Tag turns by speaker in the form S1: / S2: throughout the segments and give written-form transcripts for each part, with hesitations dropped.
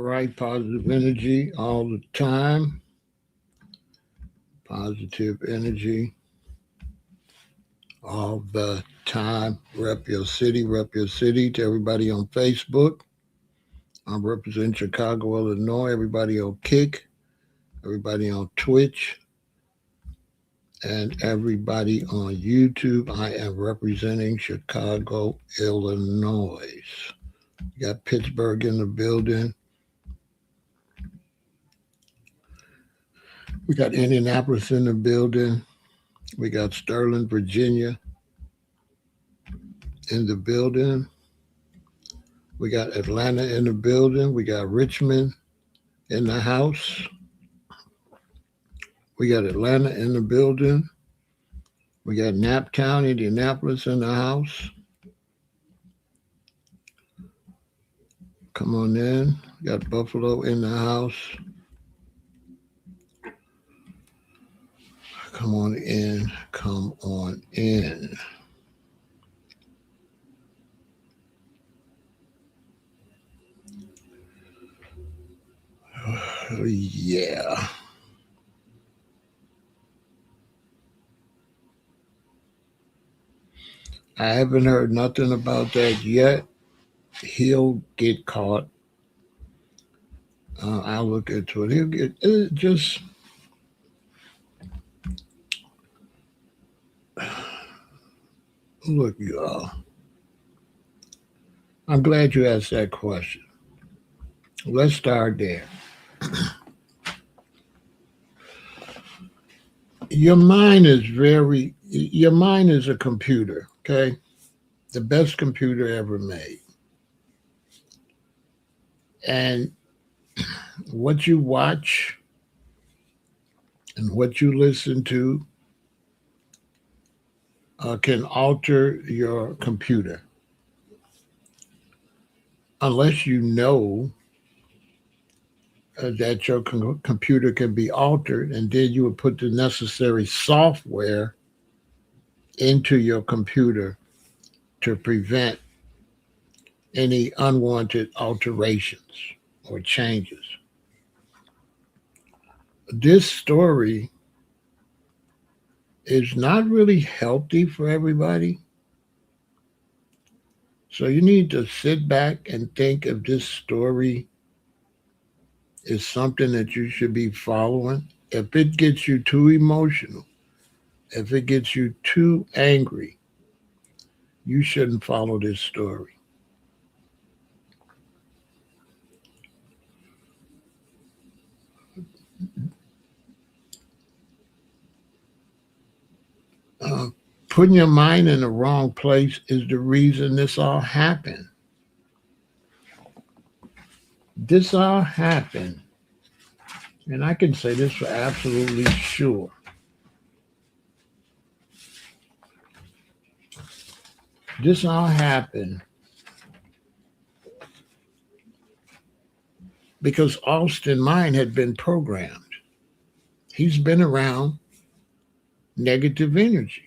S1: right, positive energy all the time. Positive energy all the time. Rep your city, rep your city. To everybody on Facebook, I'm representing Chicago, Illinois. Everybody on Kick, everybody on Twitch, and everybody on YouTube. I am representing Chicago, Illinois. We got Pittsburgh in the building. We got Indianapolis in the building. We got Sterling, Virginia in the building. We got Atlanta in the building. We got Richmond in the house. We got Atlanta in the building. We got Naptown, Indianapolis in the house. Come on in. We got Buffalo in the house. Come on in. Come on in. Yeah. I haven't heard nothing about that yet. He'll get caught. I'll look into it. He'll get just. Look, y'all. I'm glad you asked that question. Let's start there. Your mind is a computer, okay? The best computer ever made. And what you watch and what you listen to can alter your computer. Unless you know that your computer can be altered, and then you would put the necessary software into your computer to prevent any unwanted alterations or changes. This story is not really healthy for everybody. So you need to sit back and think if this story is something that you should be following. If it gets you too emotional, if it gets you too angry, you shouldn't follow this story. Putting your mind in the wrong place is the reason this all happened. This all happened, and I can say this for absolutely sure. This all happened because Austin's mind had been programmed. He's been around negative energy.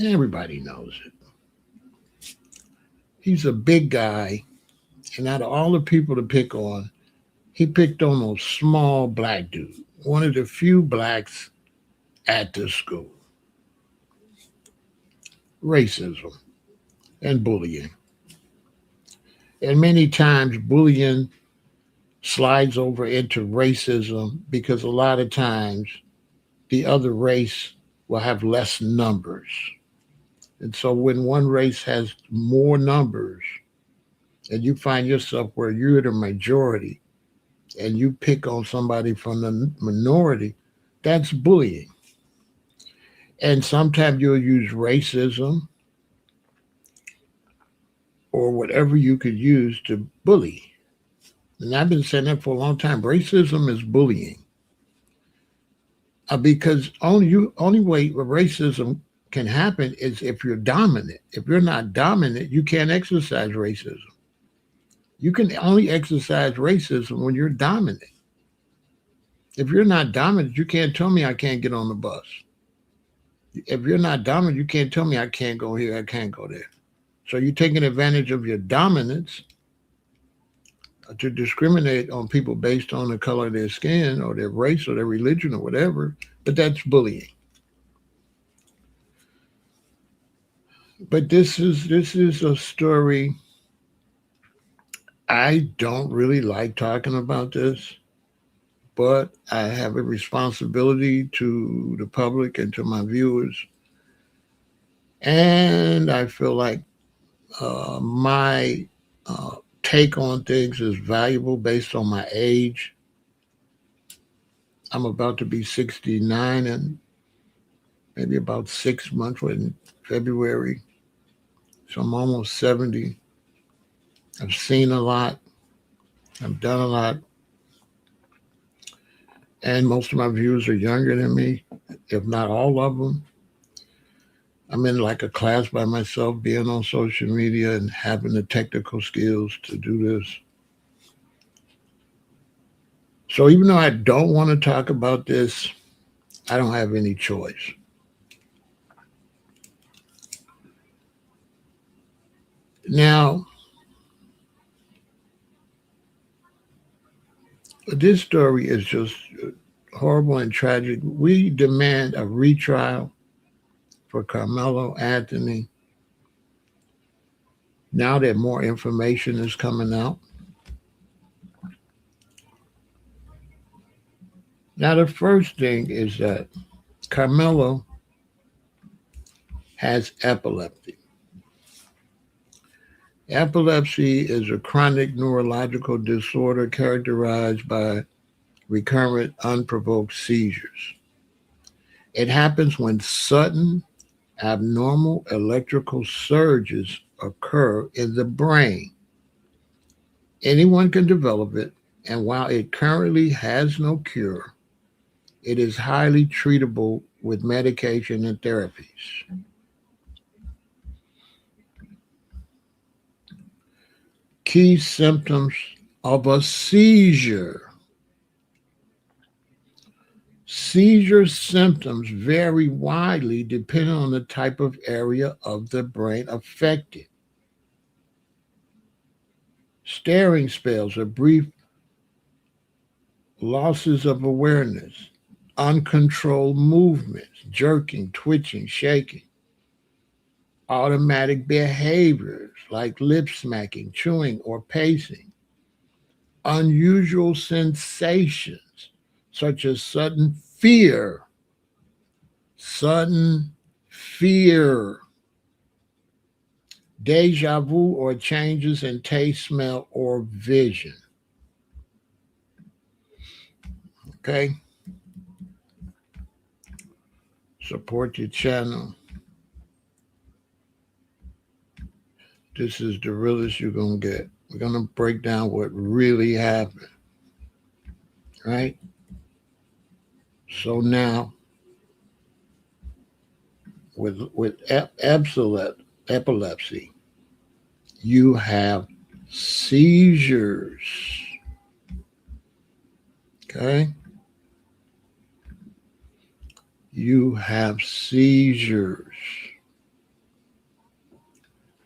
S1: Everybody knows it. He's a big guy, and out of all the people to pick on, he picked on a small black dude, one of the few blacks at the school. Racism and bullying. And many times bullying slides over into racism because a lot of times the other race will have less numbers. And so when one race has more numbers and you find yourself where you're the majority and you pick on somebody from the minority, that's bullying. And sometimes you'll use racism or whatever you could use to bully. And I've been saying that for a long time. Racism is bullying. Because only way racism can happen is if you're dominant. If you're not dominant, you can't exercise racism. You can only exercise racism when you're dominant. If you're not dominant, you can't tell me I can't get on the bus. If you're not dominant, you can't tell me I can't go here, I can't go there. So you're taking advantage of your dominance to discriminate on people based on the color of their skin or their race or their religion or whatever, but that's bullying. But this is a story. I don't really like talking about this, but I have a responsibility to the public and to my viewers. And I feel like my take on things is valuable based on my age. I'm about to be 69 in maybe about 6 months in February. So I'm almost 70. I've seen a lot. I've done a lot. And most of my viewers are younger than me, if not all of them. I'm in like a class by myself, being on social media and having the technical skills to do this. So even though I don't want to talk about this, I don't have any choice. Now, this story is just horrible and tragic. We demand a retrial for Carmelo Anthony now that more information is coming out. Now, the first thing is that Carmelo has epilepsy. Epilepsy is a chronic neurological disorder characterized by recurrent unprovoked seizures. It happens when sudden abnormal electrical surges occur in the brain. Anyone can develop it, and while it currently has no cure, it is highly treatable with medication and therapies. Key symptoms of a seizure. Seizure symptoms vary widely depending on the type of area of the brain affected. Staring spells are brief losses of awareness, uncontrolled movements, jerking, twitching, shaking, automatic behaviors like lip smacking, chewing, or pacing, unusual sensations such as sudden fear, deja vu, or changes in taste, smell, or vision. Okay? Support your channel. This is the realest you're going to get. We're going to break down what really happened. Right? So now, with epilepsy, you have seizures. Okay? You have seizures.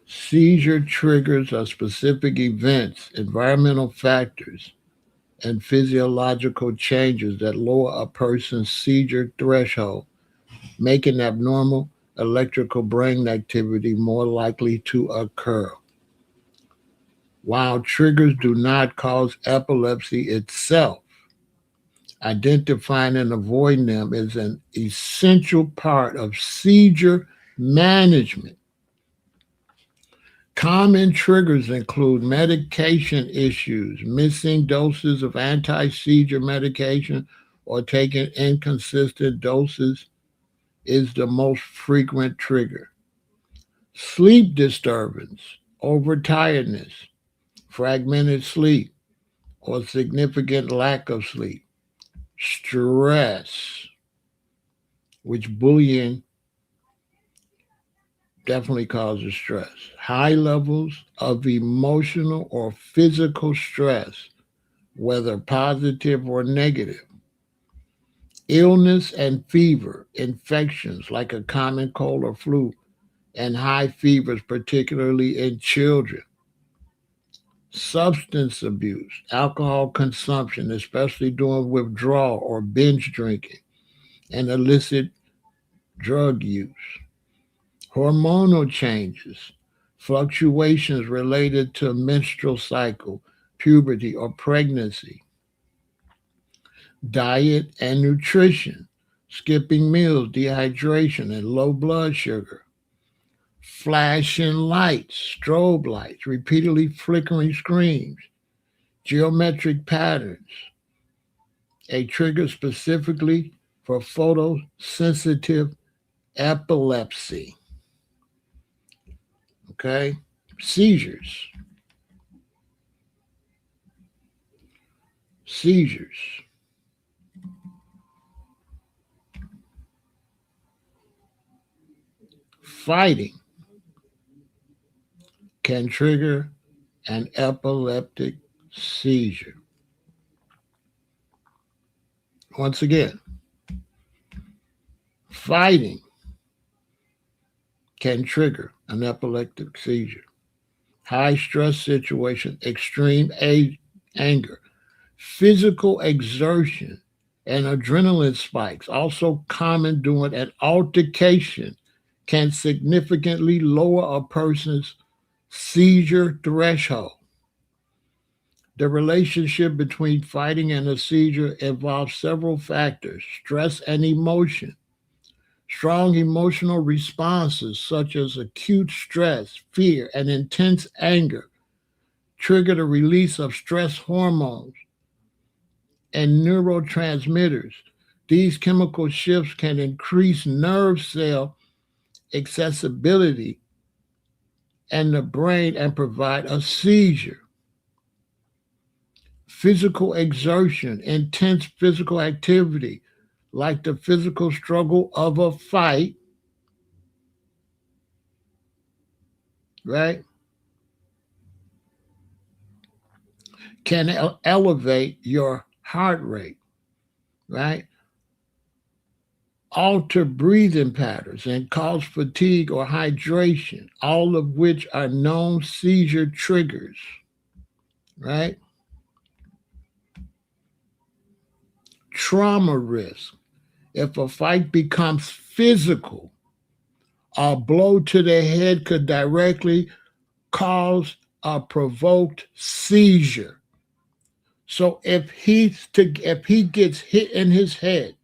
S1: Seizure triggers are specific events, environmental factors, and physiological changes that lower a person's seizure threshold, making abnormal electrical brain activity more likely to occur. While triggers do not cause epilepsy itself, identifying and avoiding them is an essential part of seizure management. Common triggers include medication issues, missing doses of anti seizure medication, or taking inconsistent doses is the most frequent trigger. Sleep disturbance, overtiredness, fragmented sleep, or significant lack of sleep. Stress, which bullying definitely causes stress. High levels of emotional or physical stress, whether positive or negative. Illness and fever, infections like a common cold or flu, and high fevers, particularly in children. Substance abuse, alcohol consumption, especially during withdrawal or binge drinking, and illicit drug use. Hormonal changes, fluctuations related to menstrual cycle, puberty, or pregnancy. Diet and nutrition, skipping meals, dehydration, and low blood sugar. Flashing lights, strobe lights, repeatedly flickering screens, geometric patterns, a trigger specifically for photosensitive epilepsy. Okay? Seizures. Seizures. Fighting can trigger an epileptic seizure. Once again, fighting can trigger an epileptic seizure. High stress situation, extreme anger, physical exertion, and adrenaline spikes, also common during an altercation, can significantly lower a person's seizure threshold. The relationship between fighting and a seizure involves several factors: stress and emotion. Strong emotional responses, such as acute stress, fear, and intense anger, trigger the release of stress hormones and neurotransmitters. These chemical shifts can increase nerve cell accessibility and the brain and provide a seizure. Physical exertion, intense physical activity, like the physical struggle of a fight, right, can elevate your heart rate, right? Alter breathing patterns and cause fatigue or hydration, all of which are known seizure triggers, right? Trauma risk. If a fight becomes physical, a blow to the head could directly cause a provoked seizure. So if he gets hit in his head,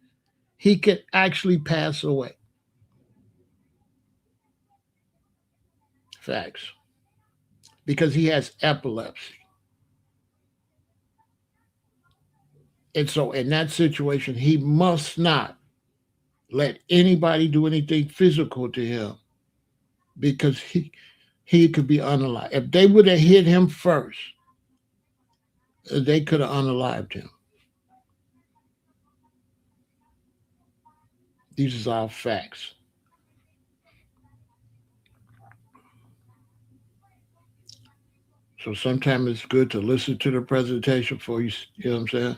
S1: he could actually pass away. Facts. Because he has epilepsy. And so in that situation, he must not let anybody do anything physical to him because he could be unalive. If they would have hit him first, they could have unalived him. These are all facts. So sometimes it's good to listen to the presentation before you know what I'm saying?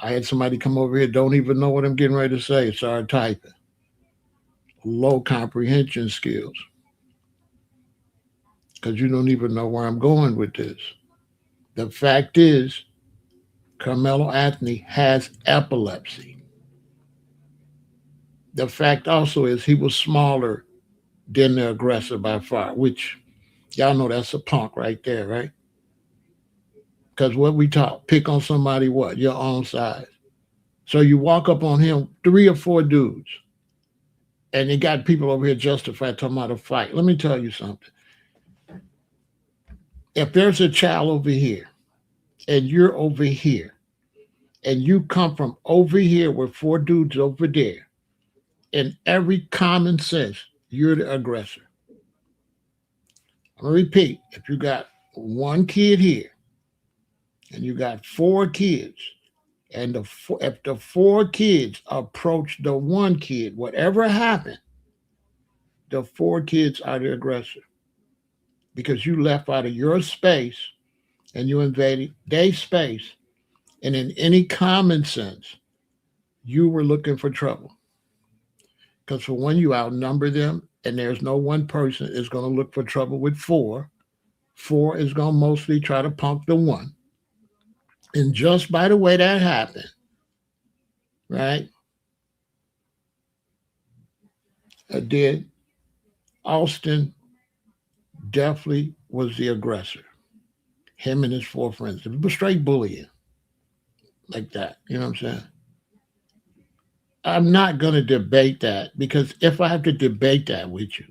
S1: I had somebody come over here, don't even know what I'm getting ready to say, start typing. Low comprehension skills. Because you don't even know where I'm going with this. The fact is, Carmelo Anthony has epilepsy. The fact also is he was smaller than the aggressor by far, which y'all know that's a punk right there, right? Because what we talk, pick on somebody what? Your own size. So you walk up on him, three or four dudes, and they got people over here justified talking about a fight. Let me tell you something. If there's a child over here and you're over here, and you come from over here with four dudes over there, in every common sense, you're the aggressor. I'm gonna repeat: if you got one kid here and you got four kids, and if the four kids approach the one kid, whatever happened, the four kids are the aggressor because you left out of your space and you invaded their space, and in any common sense, you were looking for trouble. Because for one, you outnumber them, and there's no one person is going to look for trouble with four. Four is going to mostly try to punk the one. And just by the way that happened, right, did Austin definitely was the aggressor. Him and his four friends. It was straight bullying like that. You know what I'm saying? I'm not going to debate that because if I have to debate that with you,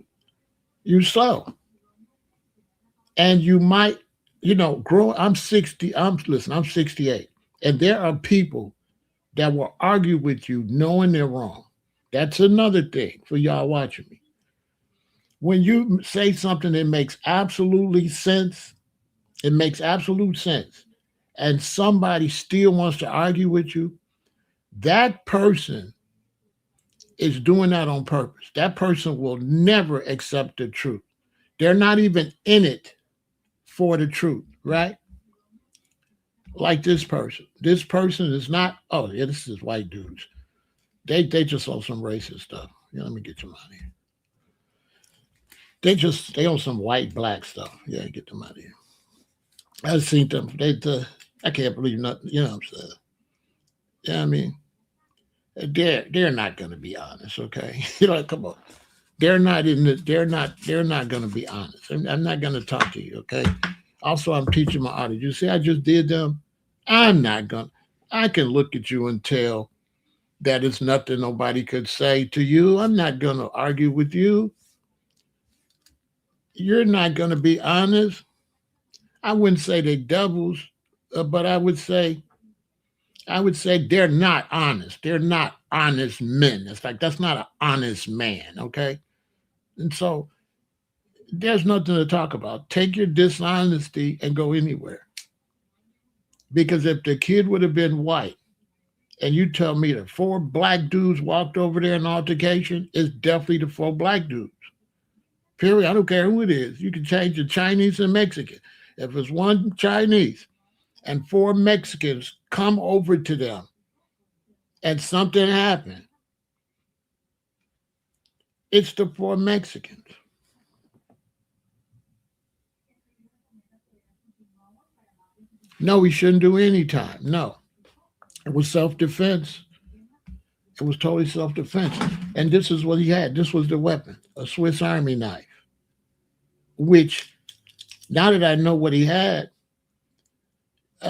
S1: you're slow. And you might, grow. I'm 60. I'm 68. And there are people that will argue with you knowing they're wrong. That's another thing for y'all watching me. When you say something that makes absolutely sense, it makes absolute sense, and somebody still wants to argue with you, that person is doing that on purpose. That person will never accept the truth. They're not even in it for the truth, right? Like this person. This person is not, oh, yeah, this is white dudes. They just on some racist stuff. Let me get your money. They on some white black stuff. Yeah, get them out of here. I've seen them. I can't believe nothing. You know what I'm saying? Yeah, I mean, they're not going to be honest. Okay, come on. They're not in the. They're not going to be honest. I'm not going to talk to you. Okay. Also, I'm teaching my audience. You see, I just did them. I'm not going. I can look at you and tell that it's nothing nobody could say to you. I'm not going to argue with you. You're not going to be honest. I wouldn't say they devils, but I would say they're not honest. They're not honest men. It's like that's not an honest man, okay? And so there's nothing to talk about. Take your dishonesty and go anywhere. Because if the kid would have been white, and you tell me that four black dudes walked over there in altercation, it's definitely the four black dudes. Period. I don't care who it is. You can change the Chinese and Mexican. If it's one Chinese and four Mexicans come over to them and something happened, it's the four Mexicans. No, we shouldn't do any time. No, it was self defense. It was totally self defense. And this is what he had. This was the weapon, a Swiss Army knife, which now that I know what he had,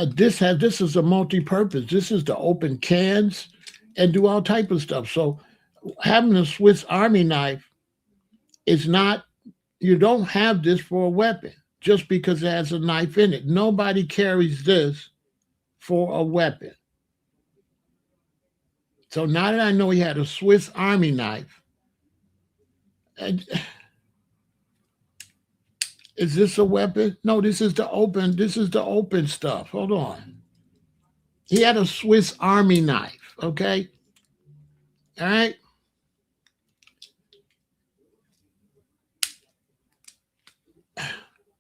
S1: this is a multi-purpose. This is to open cans and do all type of stuff. So having a Swiss Army knife is not. You don't have this for a weapon just because it has a knife in it. Nobody carries this for a weapon. So now that I know he had a Swiss Army knife, and is this a weapon? No, this is the open. This is the open stuff. Hold on. He had a Swiss Army knife. Okay, all right.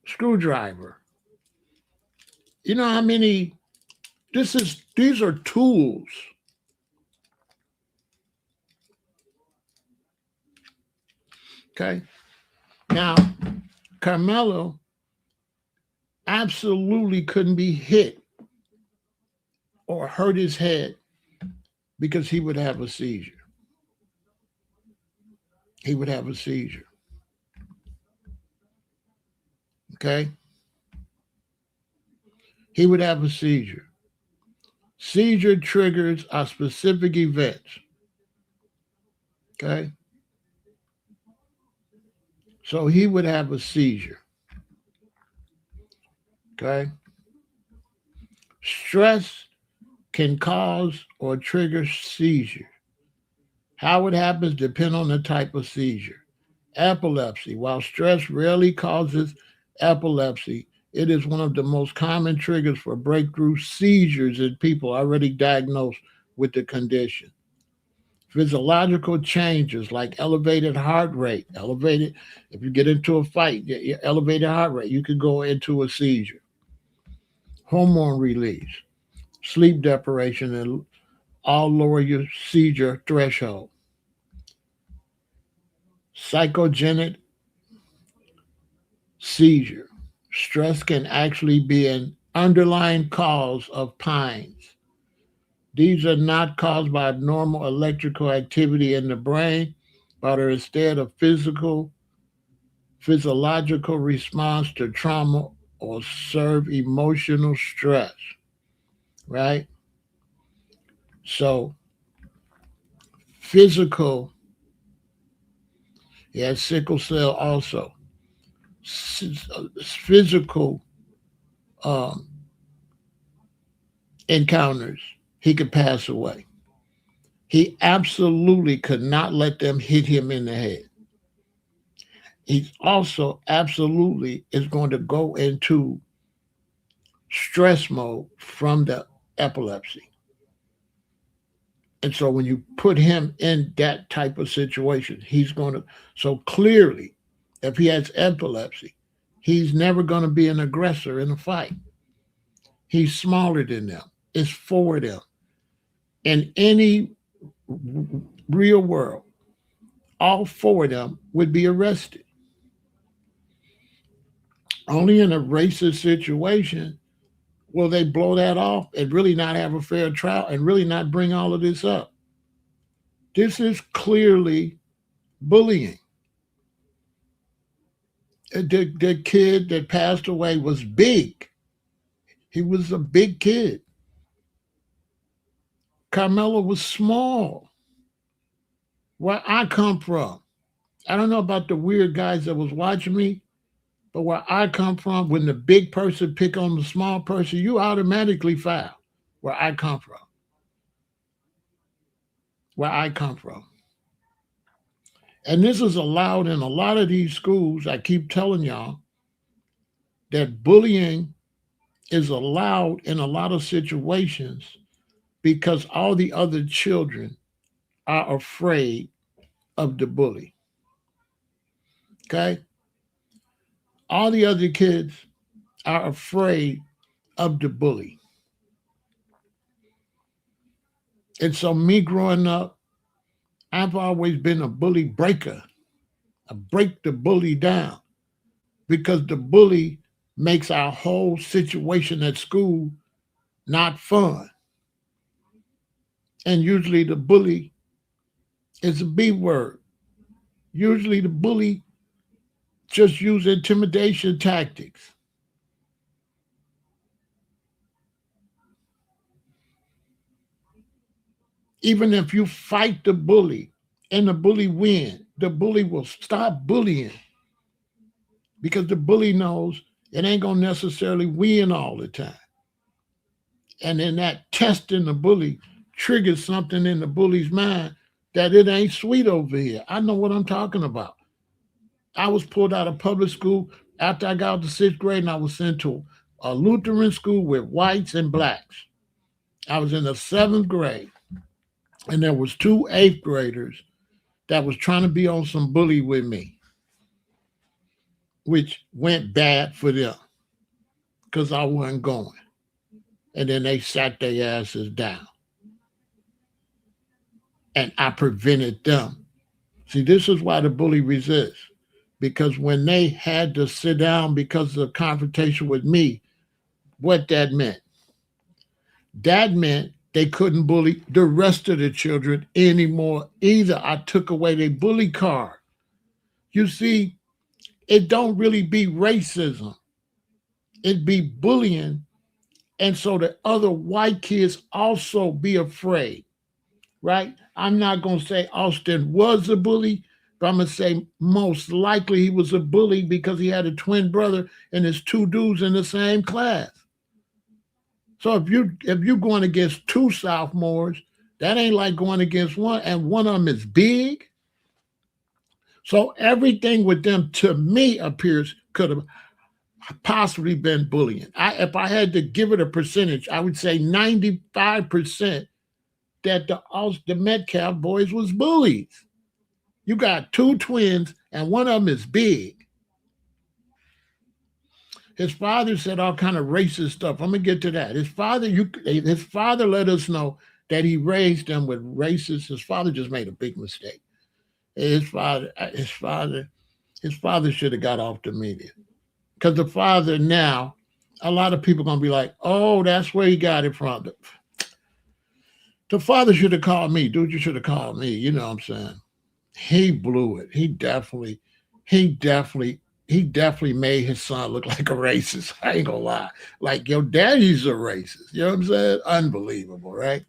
S1: Screwdriver. You know how many? These are tools. Okay. Now, Karmelo absolutely couldn't be hit or hurt his head because he would have a seizure. He would have a seizure. Okay? He would have a seizure. Seizure triggers are specific events. Okay? So he would have a seizure. Okay? Stress can cause or trigger seizure. How it happens depends on the type of seizure. Epilepsy. While stress rarely causes epilepsy, it is one of the most common triggers for breakthrough seizures in people already diagnosed with the condition. Physiological changes like elevated heart rate, if you get into a fight, your elevated heart rate, you could go into a seizure. Hormone release, sleep deprivation, and all lower your seizure threshold. Psychogenic seizure, Stress can actually be an underlying cause of pines. These are not caused by normal electrical activity in the brain, but are instead a physiological response to trauma or serve emotional stress, right? So physical, he has sickle cell also. Physical um, encounters, he could pass away. He absolutely could not let them hit him in the head. He also absolutely is going to go into stress mode from the epilepsy. And so when you put him in that type of situation, he's going to, so clearly, if he has epilepsy, he's never going to be an aggressor in a fight. He's smaller than them, it's for them. In any real world, all four of them would be arrested. Only in a racist situation will they blow that off and really not have a fair trial and really not bring all of this up. This is clearly bullying. The kid that passed away was big. He was a big kid. Karmelo was small. Where I come from, I don't know about the weird guys that was watching me, but where I come from, when the big person pick on the small person, you automatically foul. Where I come from, where I come from. And this is allowed in a lot of these schools. I keep telling y'all that bullying is allowed in a lot of situations because all the other children are afraid of the bully. Okay? All the other kids are afraid of the bully. And so, me growing up, I've always been a bully breaker. I break the bully down because the bully makes our whole situation at school not fun. And usually the bully is a B word. Usually the bully just use intimidation tactics. Even if you fight the bully and the bully win, the bully will stop bullying because the bully knows it ain't gonna necessarily win all the time. And then that testing the bully triggers something in the bully's mind that it ain't sweet over here. I know what I'm talking about. I was pulled out of public school after I got out to sixth grade and I was sent to a Lutheran school with whites and blacks. I was in the seventh grade and there was two eighth graders that was trying to be on some bully with me, which went bad for them because I wasn't going. And then they sat their asses down. And I prevented them. See, this is why the bully resists. Because when they had to sit down because of the confrontation with me, what that meant? That meant they couldn't bully the rest of the children anymore either. I took away their bully card. You see, it don't really be racism. It be bullying. And so the other white kids also be afraid, right? I'm not going to say Austin was a bully, but I'm going to say most likely he was a bully because he had a twin brother and his two dudes in the same class. So if you're going against two sophomores, that ain't like going against one, and one of them is big. So everything with them to me appears could have possibly been bullying. If I had to give it a percentage, I would say 95% that the Metcalf boys was bullies. You got two twins, and one of them is big. His father said all kind of racist stuff. I'm gonna get to that. His father let us know that he raised them with racist. His father just made a big mistake. His father should have got off the media. Because the father now, a lot of people gonna be like, "Oh, that's where he got it from." The father should have called me, dude. You should have called me. You know what I'm saying? He blew it. He definitely made his son look like a racist. I ain't gonna lie. Like your daddy's a racist. You know what I'm saying? Unbelievable, right?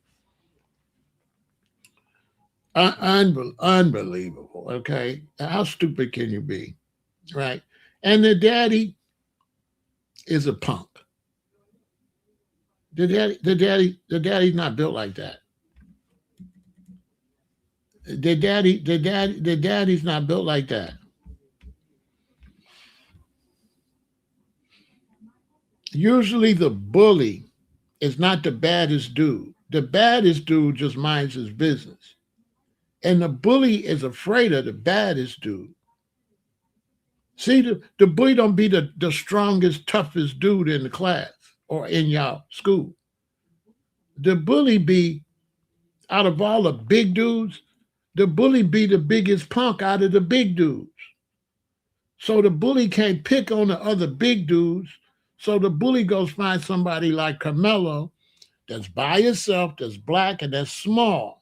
S1: Unbelievable. Okay, how stupid can you be, right? And the daddy is a punk. The daddy's not built like that. The daddy's not built like that. Usually, the bully is not the baddest dude. The baddest dude just minds his business, and the bully is afraid of the baddest dude. See, the bully don't be the strongest, toughest dude in the class or in y'all school. The bully be out of all the big dudes, the bully be the biggest punk out of the big dudes. So the bully can't pick on the other big dudes. So the bully goes find somebody like Karmelo that's by himself, that's black, and that's small.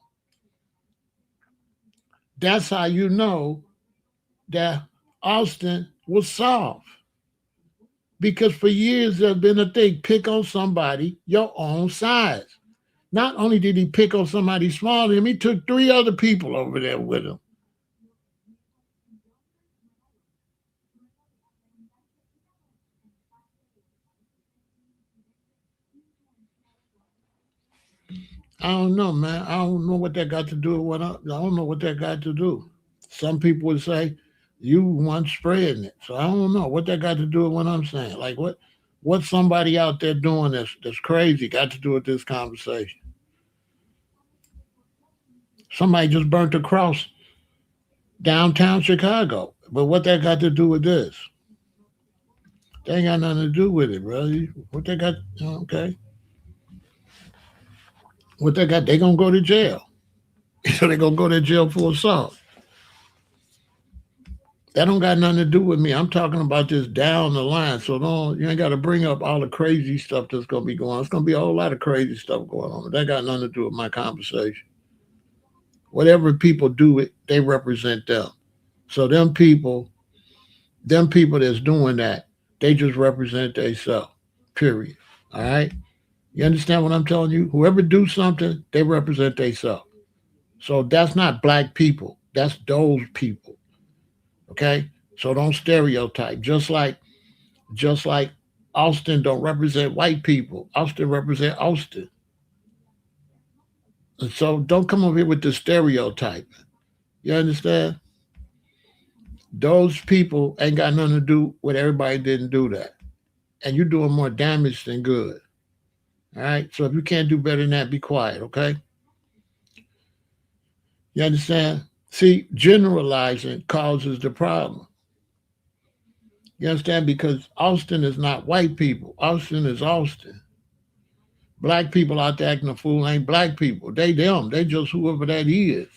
S1: That's how you know that Austin was soft. Because for years there's been a thing, pick on somebody your own size. Not only did he pick on somebody smaller than him, he took three other people over there with him. I don't know, man. I don't know what that got to do with I don't know what that got to do. Some people would say you once spreading it. So I don't know what that got to do with what I'm saying. Like what somebody out there doing that's crazy got to do with this conversation. Somebody just burnt a cross downtown Chicago. But what that got to do with this? They ain't got nothing to do with it, bro. What they got? Okay, what they got? They gonna go to jail. So they gonna go to jail for assault. That don't got nothing to do with me. I'm talking about this down the line. So don't you ain't got to bring up all the crazy stuff that's gonna be going on. It's gonna be a whole lot of crazy stuff going on. But that got nothing to do with my conversation. Whatever people do, it they represent them. So them people that's doing that, they just represent themselves. Period. All right. You understand what I'm telling you? Whoever do something, they represent themselves. So that's not black people. That's those people. Okay. So don't stereotype. Just like Austin don't represent white people. Austin represent Austin. And so don't come over here with the stereotype. You understand? Those people ain't got nothing to do with everybody didn't do that. And you're doing more damage than good. All right. So if you can't do better than that, be quiet. Okay. You understand? See, generalizing causes the problem. You understand? Because Austin is not white people. Austin is Austin. Black people out there acting a fool ain't black people. They them. They just whoever that is.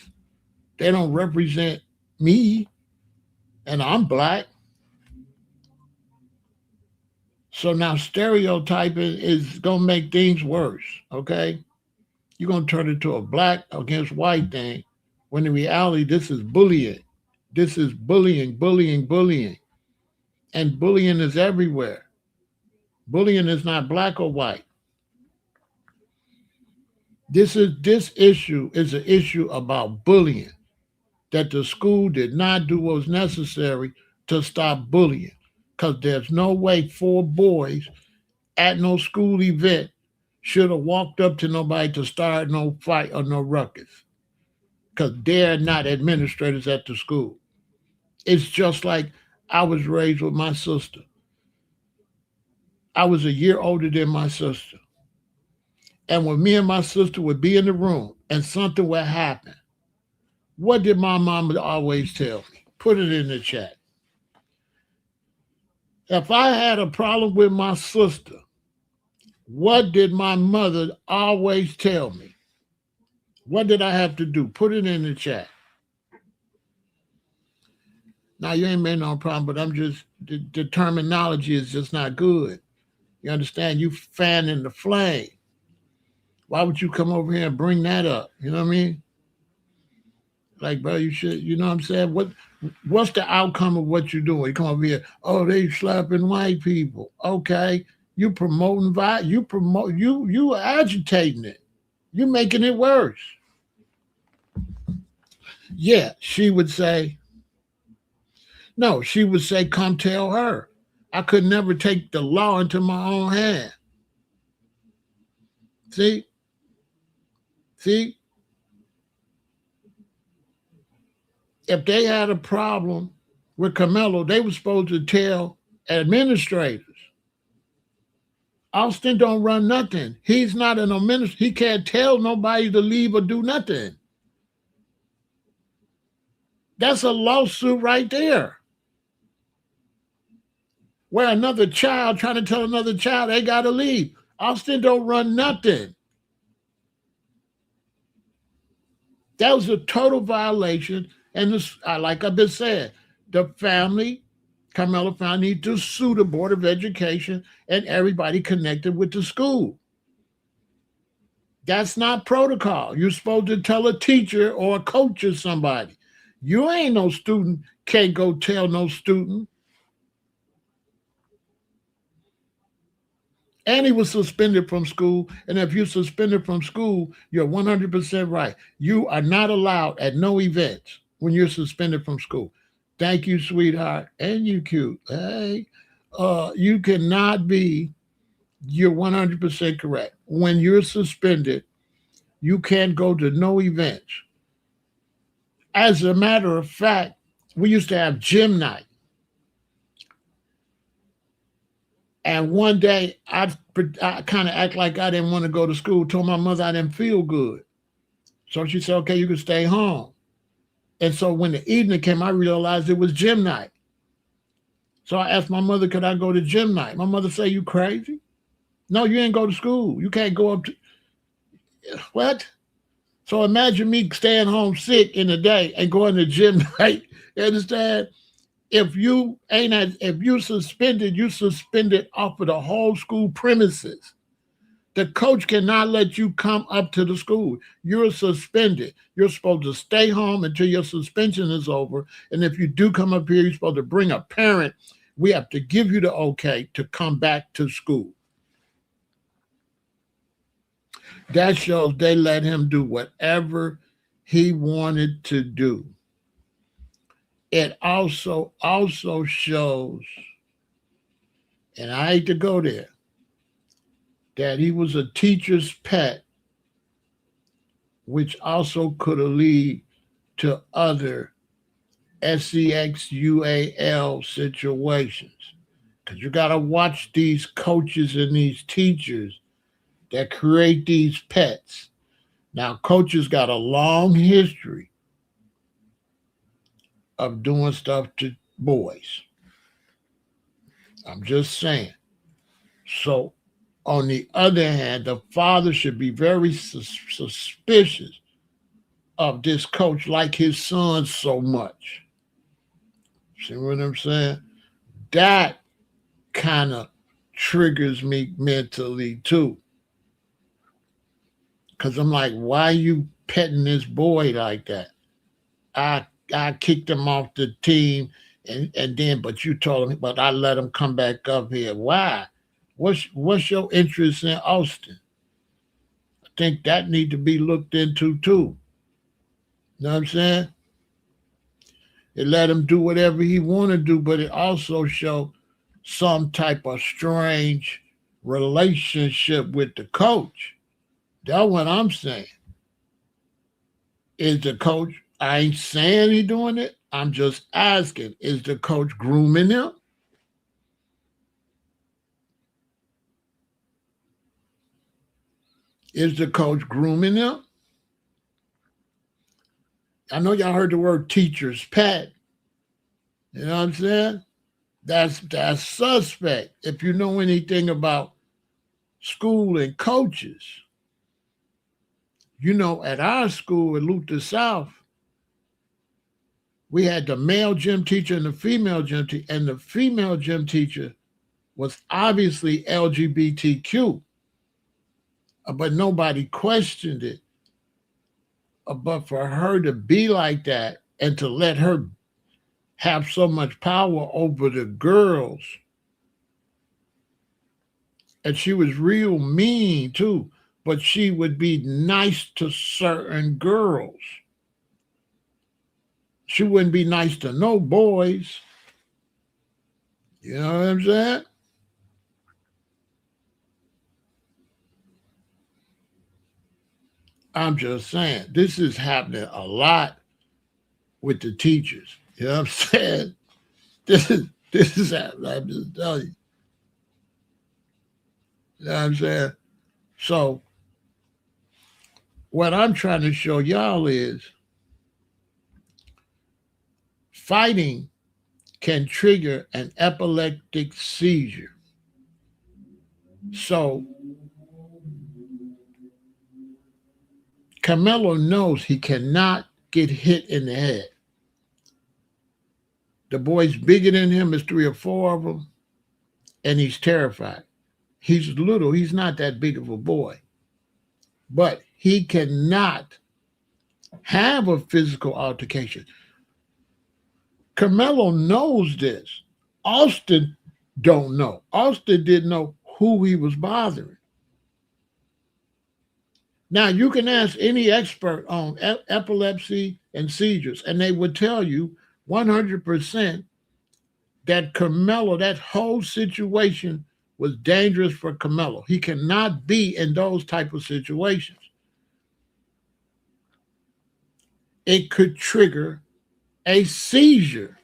S1: They don't represent me, and I'm black. So now stereotyping is gonna make things worse. Okay, you're gonna turn it to a black against white thing, when in reality this is bullying. This is bullying, bullying, bullying, and bullying is everywhere. Bullying is not black or white. This issue is an issue about bullying. That the school did not do what was necessary to stop bullying. Because there's no way four boys at no school event should have walked up to nobody to start no fight or no ruckus. Because they're not administrators at the school. It's just like I was raised with my sister. I was a year older than my sister. And when me and my sister would be in the room and something would happen, what did my mama always tell me? Put it in the chat. If I had a problem with my sister, what did my mother always tell me? What did I have to do? Put it in the chat. Now you ain't made no problem, but I'm just the terminology is just not good. You understand? You fanning the flame. Why would you come over here and bring that up? You know what I mean? Like, bro, you should. You know what I'm saying? What's the outcome of what you're doing? You come over here. Oh, they slapping white people. Okay, you promoting violence. You agitating it. You making it worse. Yeah, she would say, no, she would say, come tell her. I could never take the law into my own hand. See, see, if they had a problem with Carmelo, they were supposed to tell administrators. Austin don't run nothing. He's not an administrator. He can't tell nobody to leave or do nothing. That's a lawsuit right there. Where another child trying to tell another child they got to leave. Austin don't run nothing. That was a total violation. And this, like I've been saying, the family, Carmelo family, need to sue the Board of Education and everybody connected with the school. That's not protocol. You're supposed to tell a teacher or a coach or somebody. You ain't no student, can't go tell no student. And he was suspended from school. And if you're suspended from school, you're 100% right. You are not allowed at no events when you're suspended from school. Thank you, sweetheart. And you cute. Hey, you cannot be, you're 100% correct. When you're suspended, you can't go to no events. As a matter of fact, we used to have gym night. And one day, I kind of act like I didn't want to go to school. Told my mother I didn't feel good, so she said, "Okay, you can stay home." And so when the evening came, I realized it was gym night. So I asked my mother, "Could I go to gym night?" My mother said, "You crazy? No, you ain't go to school. You can't go up to what?" So imagine me staying home sick in the day and going to gym night. You understand? If you suspended, you suspended off of the whole school premises. The coach cannot let you come up to the school. You're suspended. You're supposed to stay home until your suspension is over. And if you do come up here, you're supposed to bring a parent. We have to give you the okay to come back to school. That shows they let him do whatever he wanted to do. It also shows, and I hate to go there, that he was a teacher's pet, which also could have led to other SEXUAL situations. Because you got to watch these coaches and these teachers that create these pets. Now, coaches got a long history of doing stuff to boys. I'm just saying. So, on the other hand, the father should be very suspicious of this coach like his son so much. See what I'm saying? That kind of triggers me mentally too. Because I'm like, why are you petting this boy like that? I kicked him off the team and then but you told him, but I let him come back up here. Why? What's your interest in Austin? I think that need to be looked into too. You know what I'm saying? It let him do whatever he want to do, but it also show some type of strange relationship with the coach. That's what I'm saying. Is the coach, I ain't saying he doing it. I'm just asking, is the coach grooming him? Is the coach grooming him? I know y'all heard the word teacher's pet. You know what I'm saying? That's suspect. If you know anything about school and coaches, you know at our school at Luther South, We had the male gym teacher and the female gym teacher, and the female gym teacher was obviously LGBTQ, but nobody questioned it. But for her to be like that and to let her have so much power over the girls, and she was real mean too, but she would be nice to certain girls. She wouldn't be nice to no boys. You know what I'm saying? I'm just saying, this is happening a lot with the teachers. You know what I'm saying? This is happening. I'm just telling you. You know what I'm saying? So what I'm trying to show y'all is fighting can trigger an epileptic seizure. So Carmelo knows he cannot get hit in the head. The boy's bigger than him, there's three or four of them, and he's terrified. He's little, he's not that big of a boy, but he cannot have a physical altercation. Carmelo knows this. Austin don't know. Austin didn't know who he was bothering. Now, you can ask any expert on epilepsy and seizures, and they would tell you 100% that Carmelo, that whole situation was dangerous for Carmelo. He cannot be in those type of situations. It could trigger a seizure.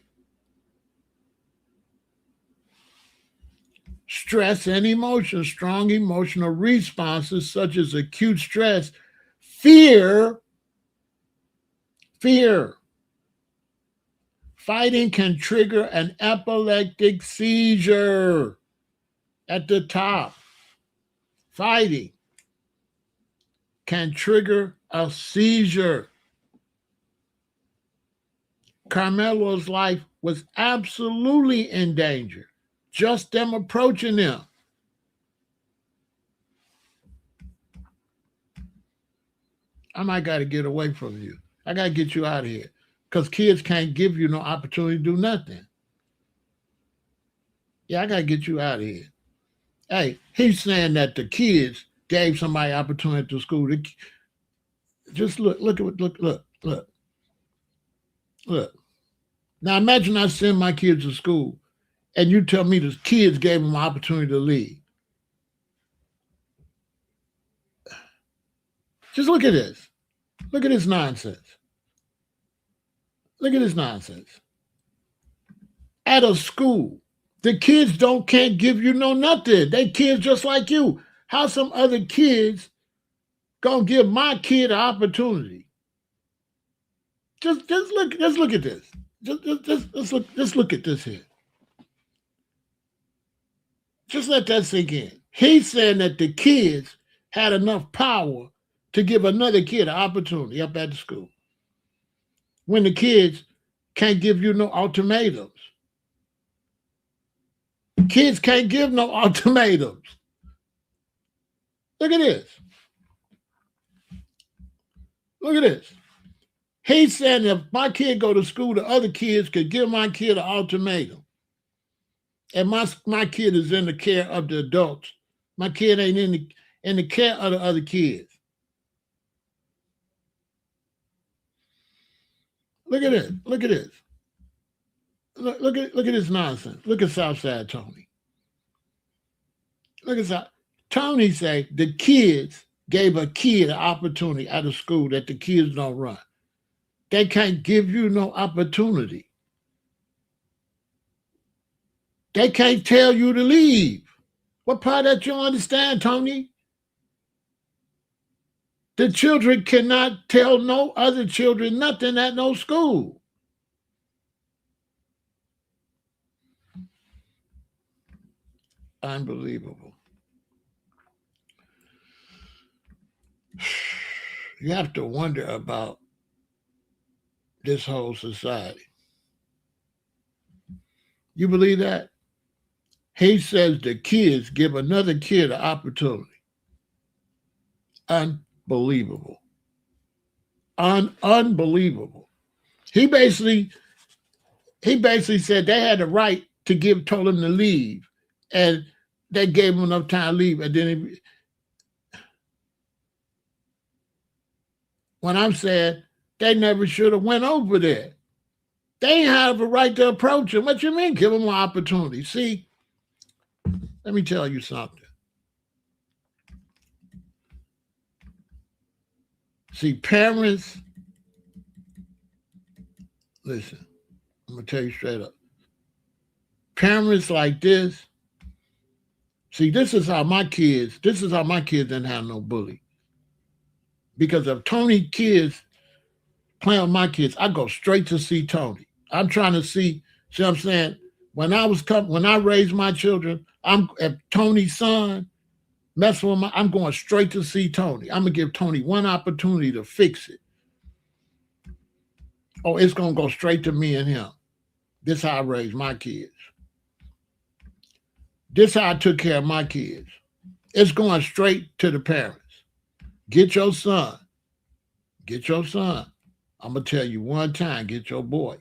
S1: Stress and emotion, strong emotional responses such as acute stress, fear, fear. Fighting can trigger an epileptic seizure at the top. Fighting can trigger a seizure. Carmelo's life was absolutely in danger. Just them approaching them. I might got to get away from you. I got to get you out of here. Because kids can't give you no opportunity to do nothing. Yeah, I got to get you out of here. Hey, he's saying that the kids gave somebody opportunity to school. Just look. Now imagine I send my kids to school and you tell me the kids gave them an opportunity to leave. Just look at this. Look at this nonsense. Look at this nonsense. At a school, the kids can't give you no nothing. They kids just like you. How some other kids gonna give my kid an opportunity? Just look at this. Just look at this here. Just let that sink in. He's saying that the kids had enough power to give another kid an opportunity up at the school. When the kids can't give you no ultimatums. Kids can't give no ultimatums. Look at this. Look at this. He's saying if my kid go to school, the other kids could give my kid an ultimatum. And my kid is in the care of the adults. My kid ain't in the care of the other kids. Look at this. Look at this. Look at this nonsense. Look at Southside Tony. Look at South. Tony say the kids gave a kid an opportunity out of school that the kids don't run. They can't give you no opportunity. They can't tell you to leave. What part that you understand, Tony? The children cannot tell no other children nothing at no school. Unbelievable. You have to wonder about this whole society. You believe that? He says the kids give another kid an opportunity. Unbelievable. Unbelievable. He basically said they had the right to told him to leave, and they gave him enough time to leave. And then when I'm saying they never should have went over there, they ain't have a right to approach him. What you mean, give him an opportunity? See, let me tell you something. See, parents, listen, I'm gonna tell you straight up. Parents like this, see, this is how my kids didn't have no bully. Because if Tony kids playing with my kids, I go straight to see Tony. I'm trying to see what I'm saying? When I raised my children, if Tony's son messing with I'm going straight to see Tony. I'm gonna give Tony one opportunity to fix it. Oh, it's gonna go straight to me and him. This how I raised my kids. This how I took care of my kids. It's going straight to the parents. Get your son. Get your son. I'm going to tell you one time, get your boy.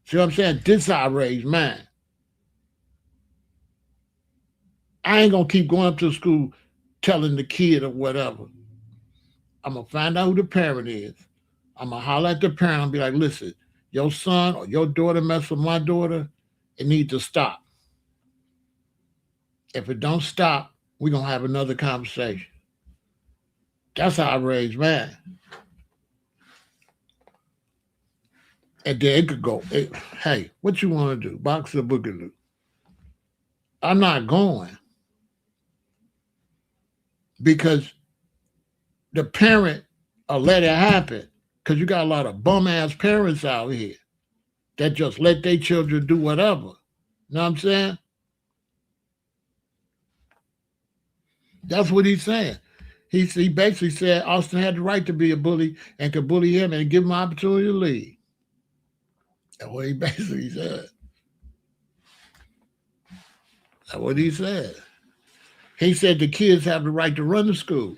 S1: See what I'm saying? This how I raised mine. I ain't going to keep going up to school telling the kid or whatever. I'm going to find out who the parent is. I'm going to holler at the parent and be like, listen, your son or your daughter mess with my daughter, it needs to stop. If it don't stop, we're going to have another conversation. That's how I raised mine. And then it could go, hey, what you want to do? Box or boogaloo? I'm not going. Because the parent will let it happen. Because you got a lot of bum-ass parents out here that just let their children do whatever. You know what I'm saying? That's what he's saying. He basically said Austin had the right to be a bully and could bully him and give him an opportunity to leave. That's what he basically said. That's what he said. He said the kids have the right to run the school.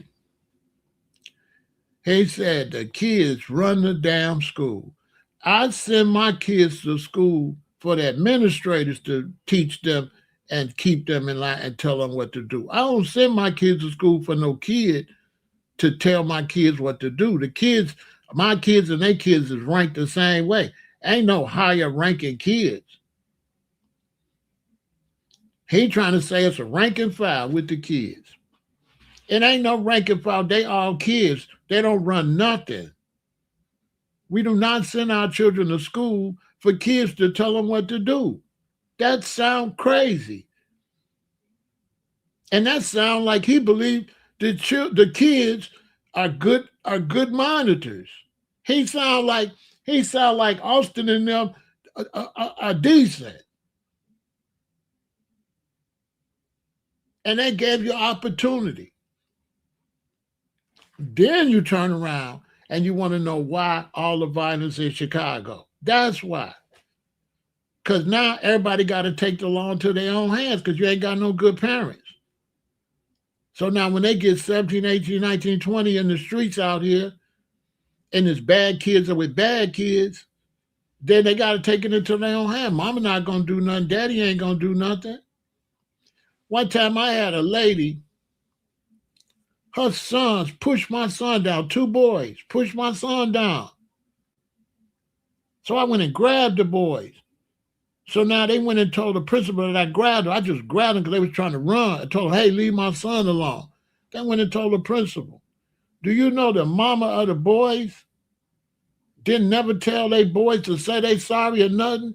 S1: He said the kids run the damn school. I send my kids to school for the administrators to teach them and keep them in line and tell them what to do. I don't send my kids to school for no kid to tell my kids what to do. The kids, my kids and their kids is ranked the same way. Ain't no higher ranking kids. He trying to say it's a rank and file with the kids. It ain't no rank and file. They all kids. They don't run nothing. We do not send our children to school for kids to tell them what to do. That sounds crazy. And that sounds like he believed the kids are good monitors. He sound like Austin and them are decent. And they gave you opportunity. Then you turn around and you want to know why all the violence in Chicago. That's why. Because now everybody got to take the law into their own hands because you ain't got no good parents. So now when they get 17, 18, 19, 20 in the streets out here, and there's bad kids are with bad kids, then they got to take it into their own hand. Mama not going to do nothing. Daddy ain't going to do nothing. One time I had a lady, her sons pushed my son down. 2 boys pushed my son down. So I went and grabbed the boys. So now they went and told the principal that I grabbed them. I just grabbed them because they was trying to run. I told them, hey, leave my son alone. They went and told the principal. Do you know the mama of the boys didn't never tell they boys to say they sorry or nothing?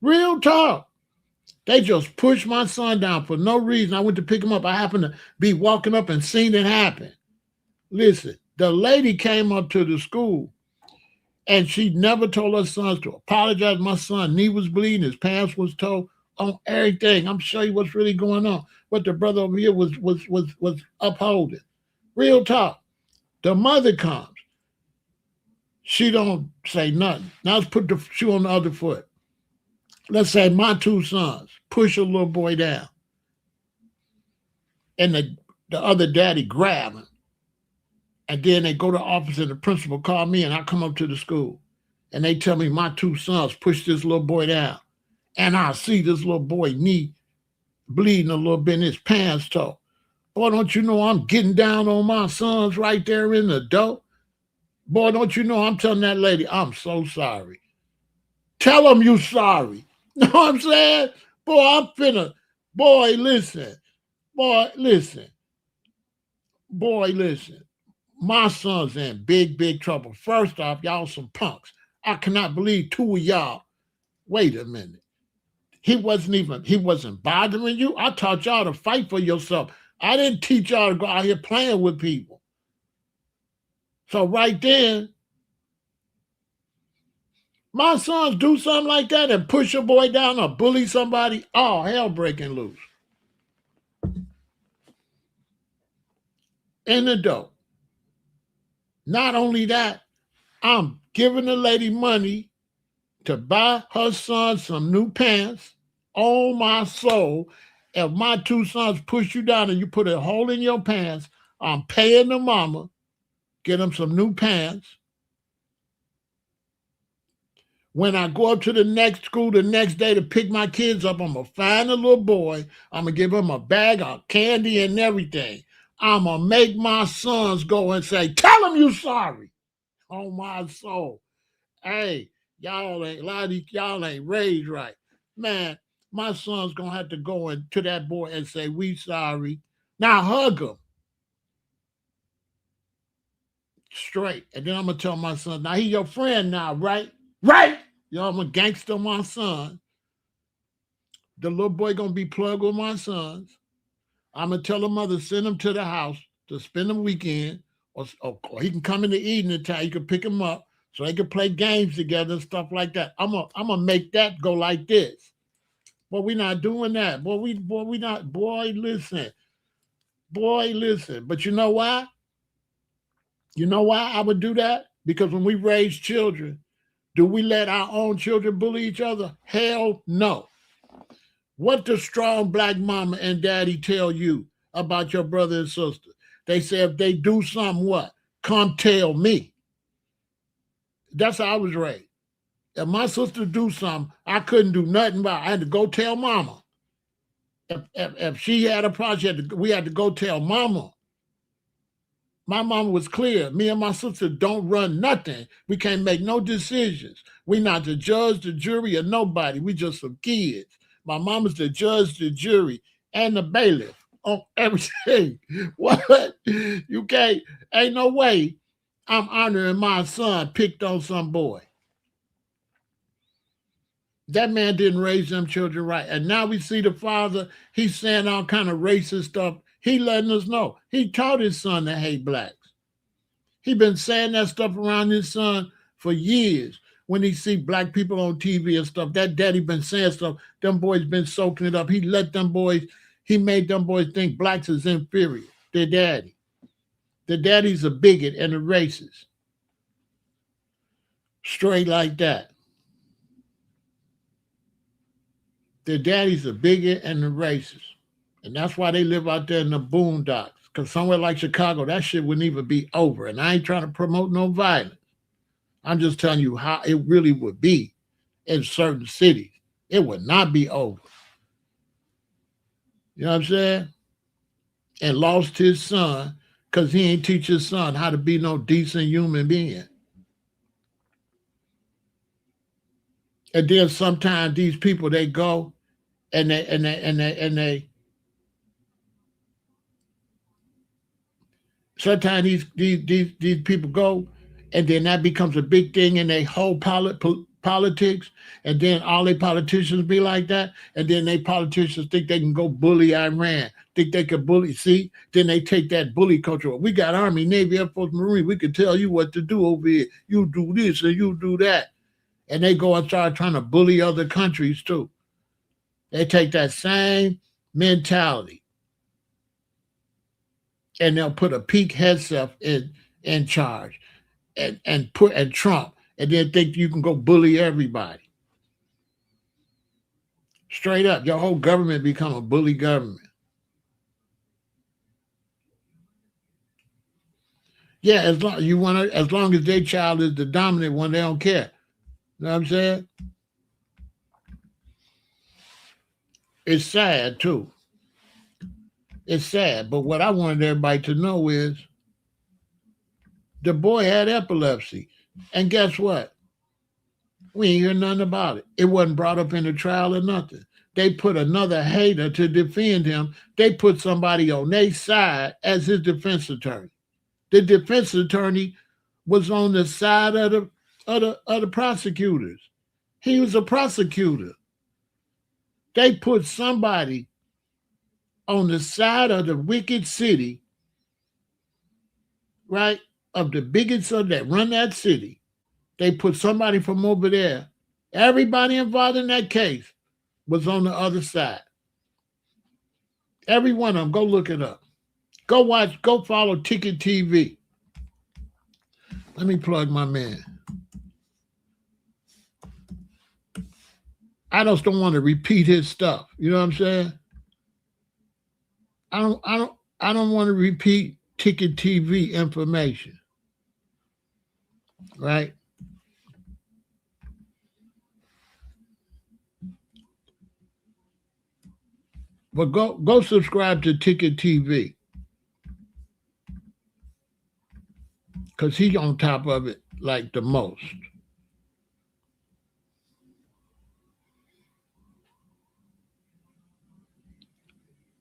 S1: Real talk. They just pushed my son down for no reason. I went to pick him up. I happened to be walking up and seen it happen. Listen, the lady came up to the school and she never told her sons to apologize. My son knee was bleeding. His pants was tore on everything. I'm sure you what's really going on. What the brother over here was upholding. Real talk. The mother comes. She don't say nothing. Now let's put the shoe on the other foot. Let's say my two sons push a little boy down, and the other daddy grab him, and then they go to the office, and the principal call me, and I come up to the school, and they tell me my two sons pushed this little boy down, and I see this little boy knee bleeding a little bit in his pants toe. Boy, don't you know I'm getting down on my sons right there in the door? Boy, don't you know I'm telling that lady, I'm so sorry. Tell them you sorry. Know what I'm saying? Boy, I'm finna, boy, listen. Boy, listen. Boy, listen. My son's in big, big trouble. First off, y'all some punks. I cannot believe two of y'all. Wait a minute. He wasn't bothering you. I taught y'all to fight for yourself. I didn't teach y'all to go out here playing with people. So right then, my sons do something like that and push a boy down or bully somebody, oh, hell breaking loose. In the dope. Not only that, I'm giving the lady money to buy her son some new pants on my soul. If my two sons push you down and you put a hole in your pants, I'm paying the mama, get them some new pants. When I go up to the next school the next day to pick my kids up, I'm going to find a little boy. I'm going to give him a bag of candy and everything. I'm going to make my sons go and say, tell him you sorry. On my soul. Hey, y'all ain't, a lot of y'all ain't raised right. Man, my son's going to have to go to that boy and say, we sorry. Now hug him straight. And then I'm going to tell my son, now he your friend now, right? Right. You know, I'm a gangster, my son. The little boy gonna be plugged with my sons. I'm gonna tell the mother send him to the house to spend the weekend, or he can come in the evening time. You can pick him up so they can play games together and stuff like that. I'm gonna make that go like this. But we're not doing that. We not. Boy, listen. But you know why? You know why I would do that? Because when we raise children, do we let our own children bully each other? Hell no. What does strong black mama and daddy tell you about your brother and sister? They say if they do something, what? Come tell me. That's how I was raised. If my sister do something, I couldn't do nothing about it. I had to go tell mama. If she had a project, we had to go tell mama. My mama was clear. Me and my sister don't run nothing. We can't make no decisions. We not the judge, the jury, or nobody. We just some kids. My mama's the judge, the jury, and the bailiff on everything. What? You can't, ain't no way I'm honoring my son picked on some boy. That man didn't raise them children right. And now we see the father, he's saying all kind of racist stuff. He letting us know. He taught his son to hate blacks. He been saying that stuff around his son for years. When he see black people on TV and stuff, that daddy been saying stuff. Them boys been soaking it up. He let them boys, he made them boys think blacks is inferior. Their daddy. The daddy's a bigot and a racist. Straight like that. Their daddy's a bigot and a racist. And that's why they live out there in the boondocks. Because somewhere like Chicago, that shit wouldn't even be over. And I ain't trying to promote no violence. I'm just telling you how it really would be in certain cities. It would not be over. You know what I'm saying? And lost his son because he ain't teach his son how to be no decent human being. And then sometimes these people they go and they sometimes these people go and then that becomes a big thing in their whole politics, and then all they politicians be like that, and then they politicians think they can go bully Iran, think they can bully, see, then they take that bully culture. We got Army, Navy, Air Force, Marine, we can tell you what to do over here. You do this and you do that. And they go and start trying to bully other countries too. They take that same mentality and they'll put a peak headset in charge and put and Trump, and then think you can go bully everybody. Straight up, your whole government become a bully government. Yeah, as long you want to, as long as their child is the dominant one, they don't care. You know what I'm saying? It's sad too. It's sad. But what I wanted everybody to know is the boy had epilepsy. And guess what? We ain't hear nothing about it. It wasn't brought up in the trial or nothing. They put another hater to defend him. They put somebody on their side as his defense attorney. The defense attorney was on the side of the prosecutors. He was a prosecutor. They put somebody on the side of the wicked city, right? Of the bigots of that run that city. They put somebody from over there. Everybody involved in that case was on the other side. Every one of them. Go look it up. Go watch. Go follow Ticket TV. Let me plug my man. I just don't want to repeat his stuff. You know what I'm saying? I don't want to repeat Ticket TV information. Right? But go subscribe to Ticket TV. Because he's on top of it like the most.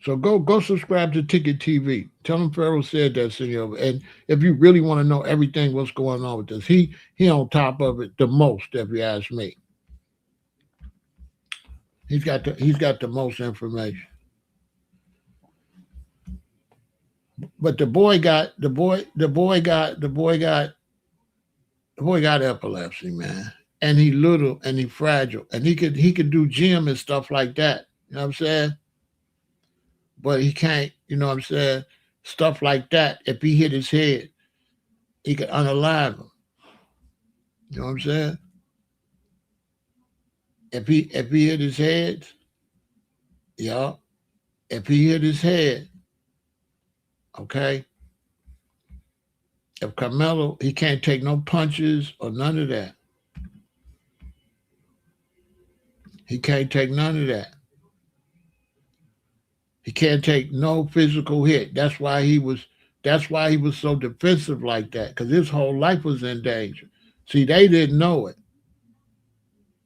S1: So go subscribe to Ticket TV. Tell him Pharaoh said that, Senor. And if you really want to know everything what's going on with this, he on top of it the most, if you ask me. He's got the most information. But the boy got epilepsy, man. And he little and he fragile. And he could do gym and stuff like that. You know what I'm saying? But he can't, you know what I'm saying? Stuff like that. If he hit his head, he could unalive him. You know what I'm saying? If he hit his head, yeah. If he hit his head, okay. If Karmelo, he can't take no punches or none of that. He can't take none of that. He can't take no physical hit. That's why he was so defensive like that, because his whole life was in danger. See, they didn't know it.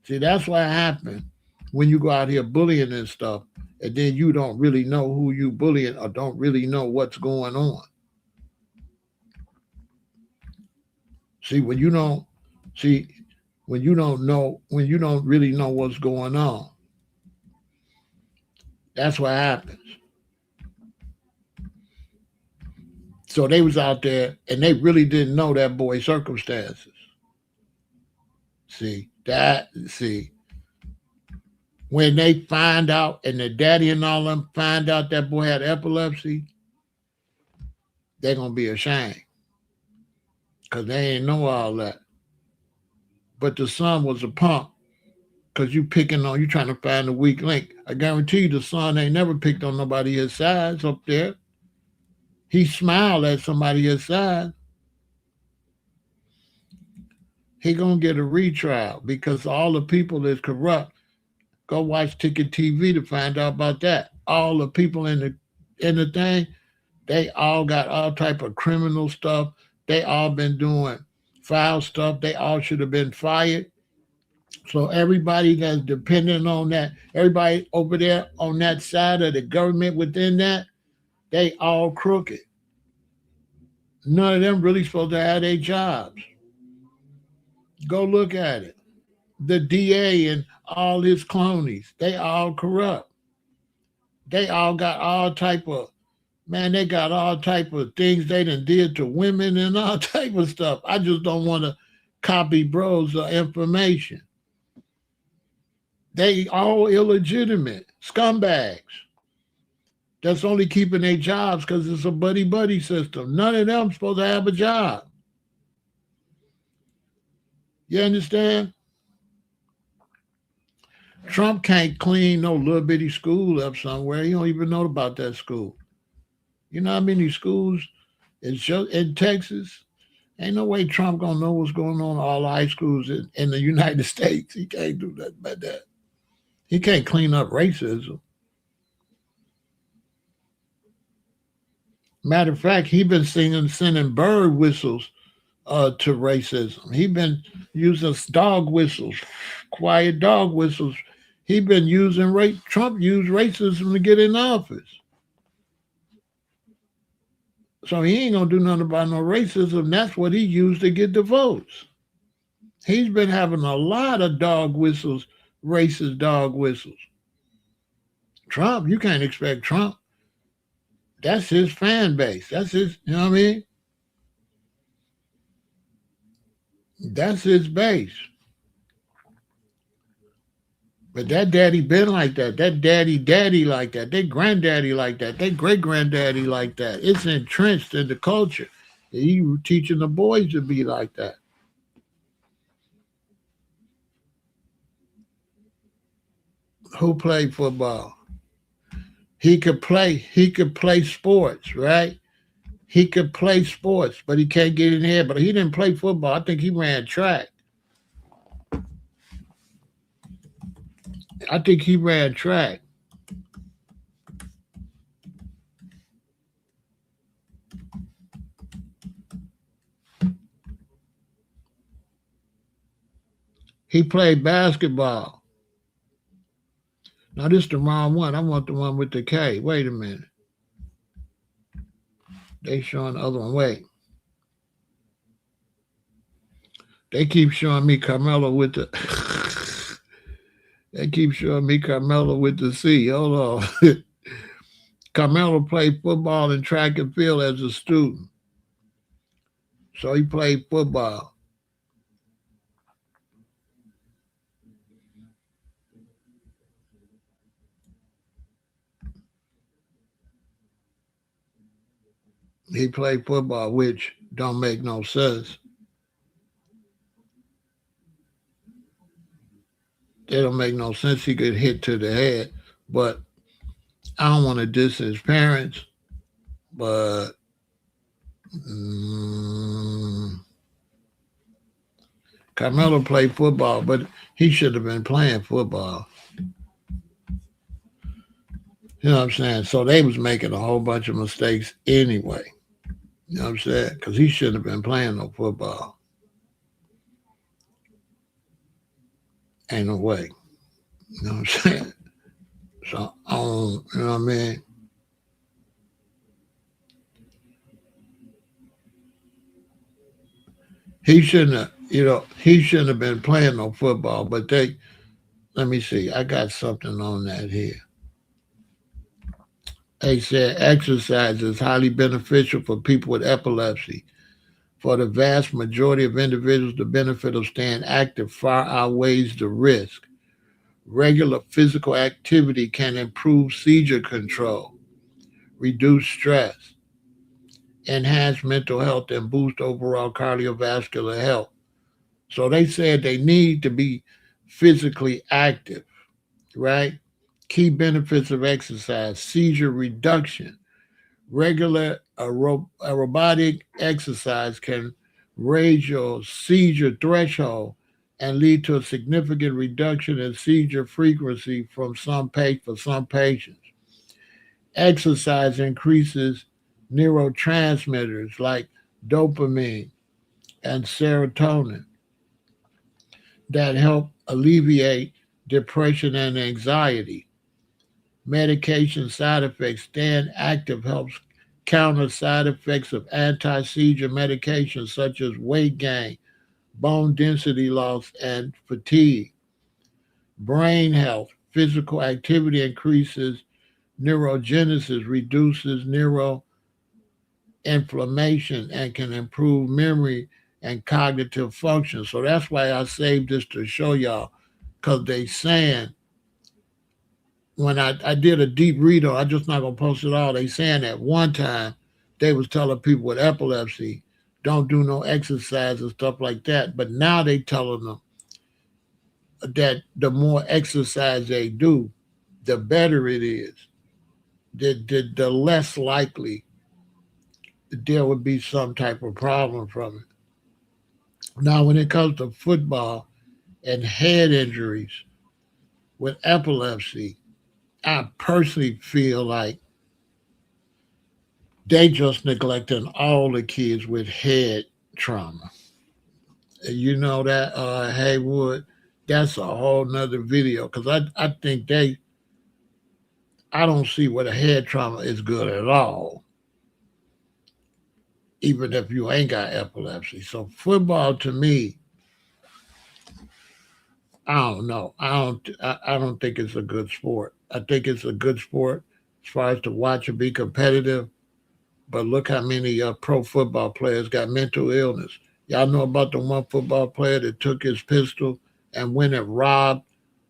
S1: See, that's what happened when you go out here bullying and stuff, and then you don't really know who you bullying or don't really know what's going on. See, see when you don't really know what's going on, that's what happens. So they was out there and they really didn't know that boy's circumstances. See, when they find out and the daddy and all them find out that boy had epilepsy, they're gonna be ashamed because they ain't know all that. But the son was a punk because you trying to find a weak link. I guarantee you the son ain't never picked on nobody his size up there. He smiled at somebody his size. He gonna get a retrial because all the people that's corrupt. Go watch Ticket TV to find out about that. All the people in the thing, they all got all type of criminal stuff. They all been doing foul stuff. They all should have been fired. So everybody that's dependent on that, everybody over there on that side of the government within that, they all crooked. None of them really supposed to have their jobs. Go look at it. The DA and all his cronies, they all corrupt. They all got all type of man, they got all type of things they done did to women and all type of stuff. I just don't want to copy bros information. They all illegitimate scumbags that's only keeping their jobs because it's a buddy buddy system. None of them supposed to have a job. You understand? Trump can't clean no little bitty school up somewhere. He don't even know about that school. You know how many schools it's just in Texas? Ain't no way Trump gonna know what's going on in all the high schools in the United States. He can't do that about that. He can't clean up racism. Matter of fact, he been sending bird whistles to racism. He been using dog whistles, quiet dog whistles. He been using Trump used racism to get in office. So he ain't gonna do nothing about no racism. That's what he used to get the votes. He's been having a lot of dog whistles, racist dog whistles. Trump, you can't expect Trump. That's his fan base. That's his, you know what I mean? That's his base. But that daddy been like that. That daddy like that. They granddaddy like that. They great granddaddy like that. It's entrenched in the culture. He teaching the boys to be like that. Who played football? He could play. He could play sports, right? He could play sports, but he can't get in here. But he didn't play football. I think he ran track. I think he ran track. He played basketball. Now this is the wrong one. I want the one with the K. Wait a minute. They showing the other one. Wait. They keep showing me Carmelo with the. They keep showing me Carmelo with the C. Hold on. Carmelo played football and track and field as a student. So he played football. He played football, which don't make no sense. They don't make no sense. He could hit to the head, but I don't want to diss his parents. But mm, Carmelo played football, but he should have been playing football. You know what I'm saying? So they was making a whole bunch of mistakes anyway. You know what I'm saying? Because he shouldn't have been playing no football. Ain't no way. You know what I'm saying? So, you know what I mean? He shouldn't have, he shouldn't have been playing no football. But let me see. I got something on that here. They said exercise is highly beneficial for people with epilepsy. For the vast majority of individuals, the benefit of staying active far outweighs the risk. Regular physical activity can improve seizure control, reduce stress, enhance mental health, and boost overall cardiovascular health. So they said they need to be physically active, right? Key benefits of exercise: seizure reduction. Regular aerobic exercise can raise your seizure threshold and lead to a significant reduction in seizure frequency for some patients. Exercise increases neurotransmitters like dopamine and serotonin that help alleviate depression and anxiety. Medication side effects: staying active helps counter side effects of anti seizure medications such as weight gain, bone density loss, and fatigue. Brain health: physical activity increases neurogenesis, reduces neuroinflammation, and can improve memory and cognitive function. So that's why I saved this to show y'all, because they saying when I did a deep read on, I just not gonna post it all. They saying at one time they was telling people with epilepsy don't do no exercise and stuff like that, but now they telling them that the more exercise they do, the better it is. The less likely there would be some type of problem from it. Now, when it comes to football and head injuries with epilepsy, I personally feel like they just neglecting all the kids with head trauma. You know that, Haywood, that's a whole nother video because I think I don't see where the head trauma is good at all, even if you ain't got epilepsy. So football to me, I don't know. I don't think it's a good sport. I think it's a good sport as far as to watch and be competitive. But look how many pro football players got mental illness. Y'all know about the one football player that took his pistol and went and robbed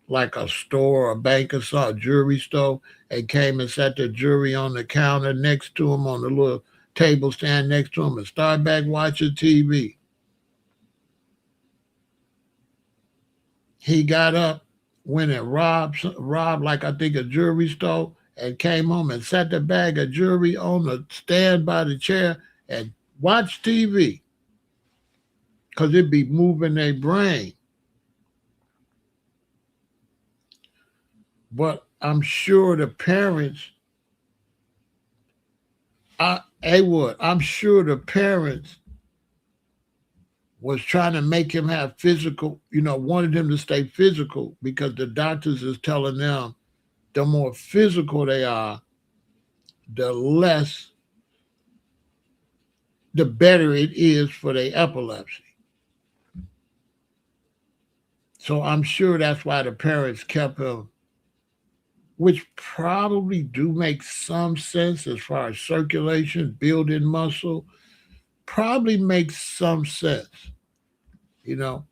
S1: like a store, a bank or something, a jewelry store, and came and sat the jewelry on the counter next to him on the little table stand next to him and started back watching TV. He got up, went and robbed like I think a jewelry store, and came home and sat the bag of jewelry on the stand by the chair and watched TV because it'd be moving their brain. But I'm sure the parents, I'm sure the parents was trying to make him have physical, wanted him to stay physical because the doctors is telling them the more physical they are, the less, the better it is for their epilepsy. So I'm sure that's why the parents kept him, which probably do make some sense as far as circulation, building muscle, probably makes some sense, you know,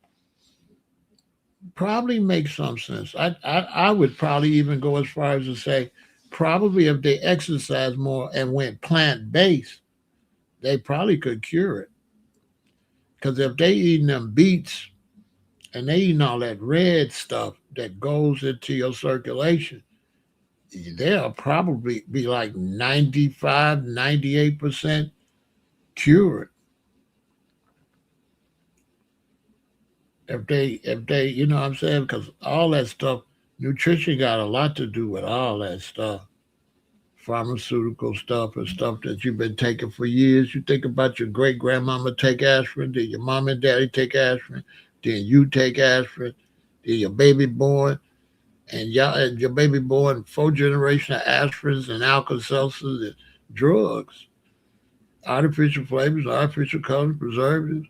S1: probably makes some sense. I would probably even go as far as to say, probably if they exercise more and went plant based, they probably could cure it. Because if they eating them beets and they eating all that red stuff that goes into your circulation, they'll probably be like 95, 98% cured if they you know what I'm saying, because all that stuff, nutrition got a lot to do with all that stuff, pharmaceutical stuff and stuff that you've been taking for years. You think about your great grandmama take aspirin, then your mom and daddy take aspirin, then you take aspirin, then your baby born, and your baby born four generation of aspirins and alka seltzers and drugs, artificial flavors, artificial colors, preservatives.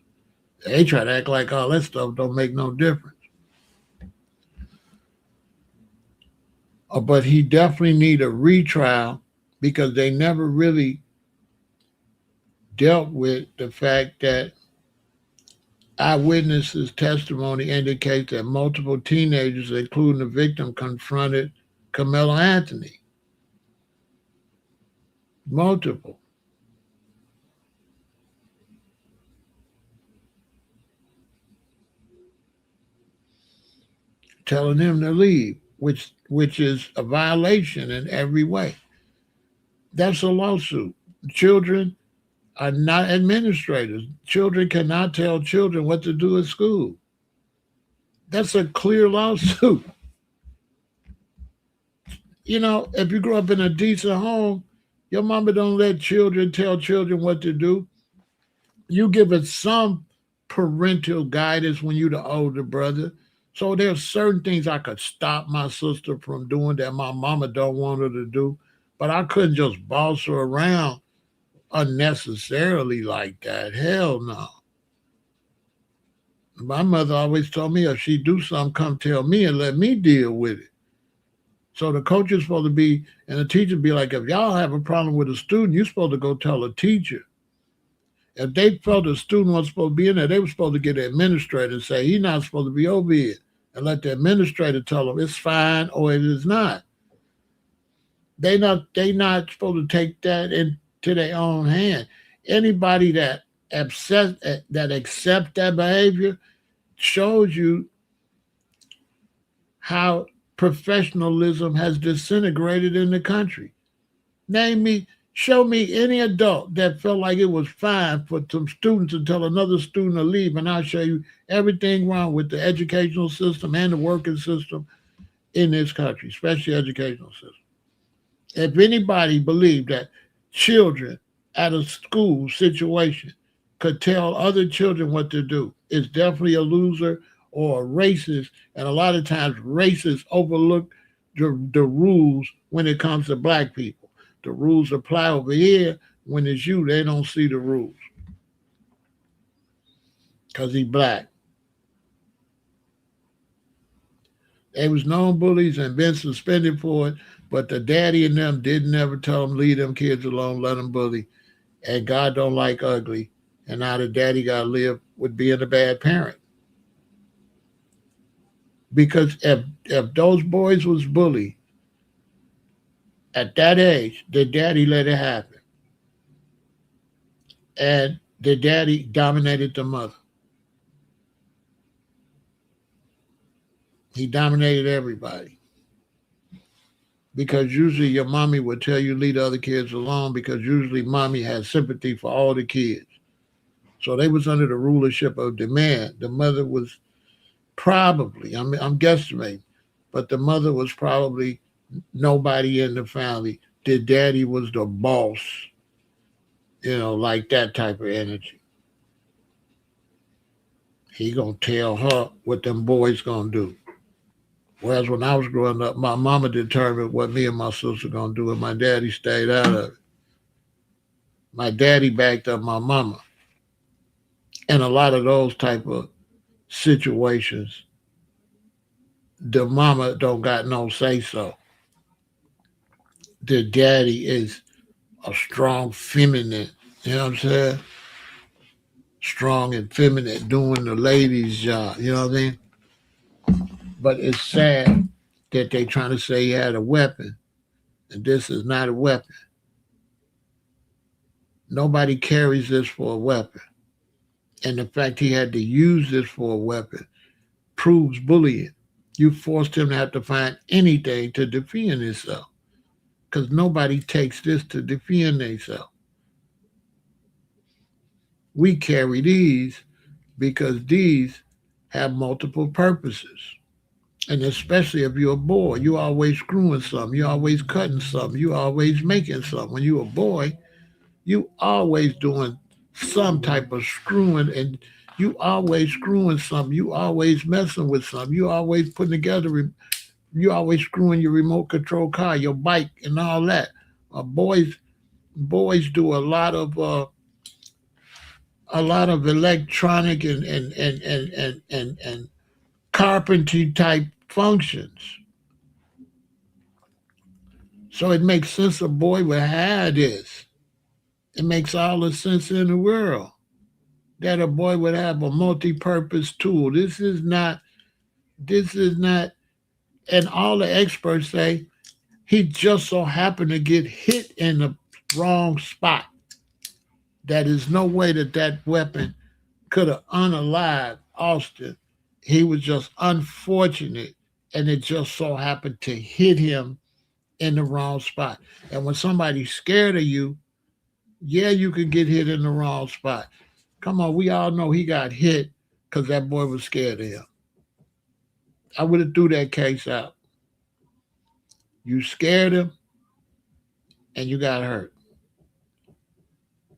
S1: They try to act like all that stuff don't make no difference. But he definitely need a retrial because they never really dealt with the fact that eyewitnesses' testimony indicates that multiple teenagers, including the victim, confronted Carmelo Anthony. Multiple. Telling him to leave, which is a violation in every way. That's a lawsuit. Children are not administrators. Children cannot tell children what to do at school. That's a clear lawsuit. If you grow up in a decent home, your mama don't let children tell children what to do. You give it some parental guidance when you're the older brother. So there's certain things I could stop my sister from doing that my mama don't want her to do, but I couldn't just boss her around unnecessarily like that. Hell no. My mother always told me if she do something, come tell me and let me deal with it. So the coach is supposed to be, and the teacher be like, if y'all have a problem with a student, you're supposed to go tell a teacher. If they felt a student was supposed to be in there, they were supposed to get the administrator and say, he's not supposed to be over here. And let the administrator tell them it's fine or it is not. They not supposed to take that into their own hand. Anybody that accept that behavior shows you how professionalism has disintegrated in the country. Name me, show me any adult that felt like it was fine for some students to tell another student to leave, and I'll show you everything wrong with the educational system and the working system in this country, especially educational system. If anybody believed that children at a school situation could tell other children what to do, it's definitely a loser or a racist. And a lot of times, racists overlook the rules when it comes to black people. The rules apply over here. When it's you, they don't see the rules because he's black. They was known bullies and been suspended for it, but the daddy and them didn't ever tell them leave them kids alone, let them bully. And God don't like ugly. And now the daddy got to live with being a bad parent. Because if those boys was bullied at that age, the daddy let it happen. And the daddy dominated the mother. He dominated everybody. Because usually your mommy would tell you leave the other kids alone because usually mommy has sympathy for all the kids. So they was under the rulership of the man. The mother was probably, I'm guesstimating, but the mother was probably nobody in the family. The daddy was the boss, like that type of energy. He gonna tell her what them boys gonna do. Whereas when I was growing up, my mama determined what me and my sister gonna do, and my daddy stayed out of it. My daddy backed up my mama, and a lot of those type of situations, the mama don't got no say so. The daddy is a strong feminine. You know what I'm saying? Strong and feminine, doing the ladies' job. You know what I mean? But it's sad that they trying to say he had a weapon, and this is not a weapon. Nobody carries this for a weapon, and the fact he had to use this for a weapon proves bullying. You forced him to have to find anything to defend himself, because nobody takes this to defend themselves. We carry these because these have multiple purposes. And especially if you're a boy, you always screwing something, you always cutting something, you always making something. When you're a boy, you always doing some type of screwing, and you always screwing something, you always messing with something, you always putting together, you always screwing your remote control car, your bike, and all that. Boys do a lot of electronic and carpentry type functions. So it makes sense a boy would have this. It makes all the sense in the world that a boy would have a multi-purpose tool. This is not, and all the experts say he just so happened to get hit in the wrong spot. That is no way that weapon could have unalived Austin. He was just unfortunate, and it just so happened to hit him in the wrong spot. And when somebody's scared of you, yeah, you could get hit in the wrong spot. Come on, we all know he got hit because that boy was scared of him. I would have threw that case out. You scared him and you got hurt.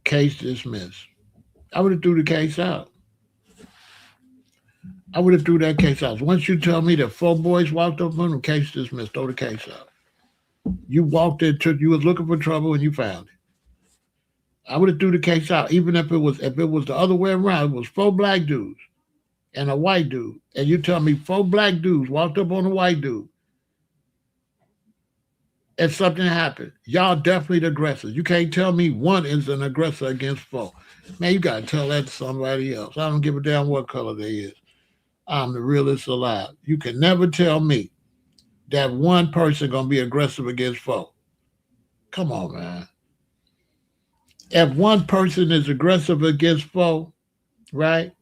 S1: Case dismissed. I would have threw the case out. I would have threw that case out. Once you tell me that four boys walked up on him, case dismissed, throw the case out. You walked into, you was looking for trouble and you found it. I would have threw the case out, even if it was the other way around. It was four black dudes and a white dude, and you tell me four black dudes walked up on a white dude, and something happened. Y'all definitely the aggressors. You can't tell me one is an aggressor against four. Man, you gotta tell that to somebody else. I don't give a damn what color they is. I'm the realest alive. You can never tell me that one person gonna be aggressive against four. Come on, man. If one person is aggressive against four, right?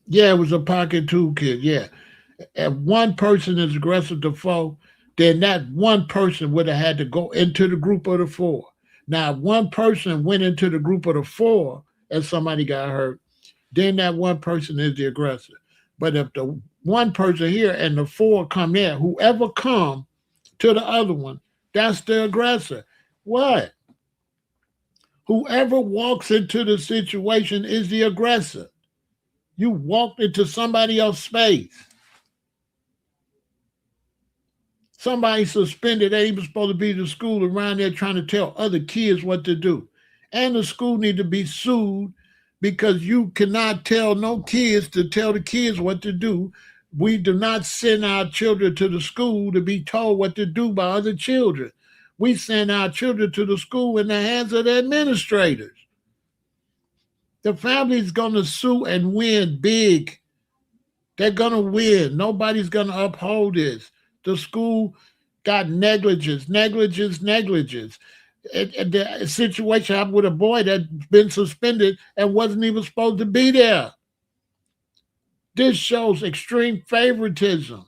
S1: Yeah, it was a pocket toolkit. Yeah. If one person is aggressive to four, then that one person would have had to go into the group of the four. Now, if one person went into the group of the four and somebody got hurt, then that one person is the aggressor. But if the one person here and the four come there, whoever come to the other one, that's the aggressor. What? Whoever walks into the situation is the aggressor. You walked into somebody else's space. Somebody suspended, they even supposed to be the school around there trying to tell other kids what to do. And the school need to be sued because you cannot tell no kids to tell the kids what to do. We do not send our children to the school to be told what to do by other children. We send our children to the school in the hands of the administrators. The family's going to sue and win big. They're going to win. Nobody's going to uphold this. The school got negligence, negligence, negligence. The situation happened with a boy that's been suspended and wasn't even supposed to be there. This shows extreme favoritism.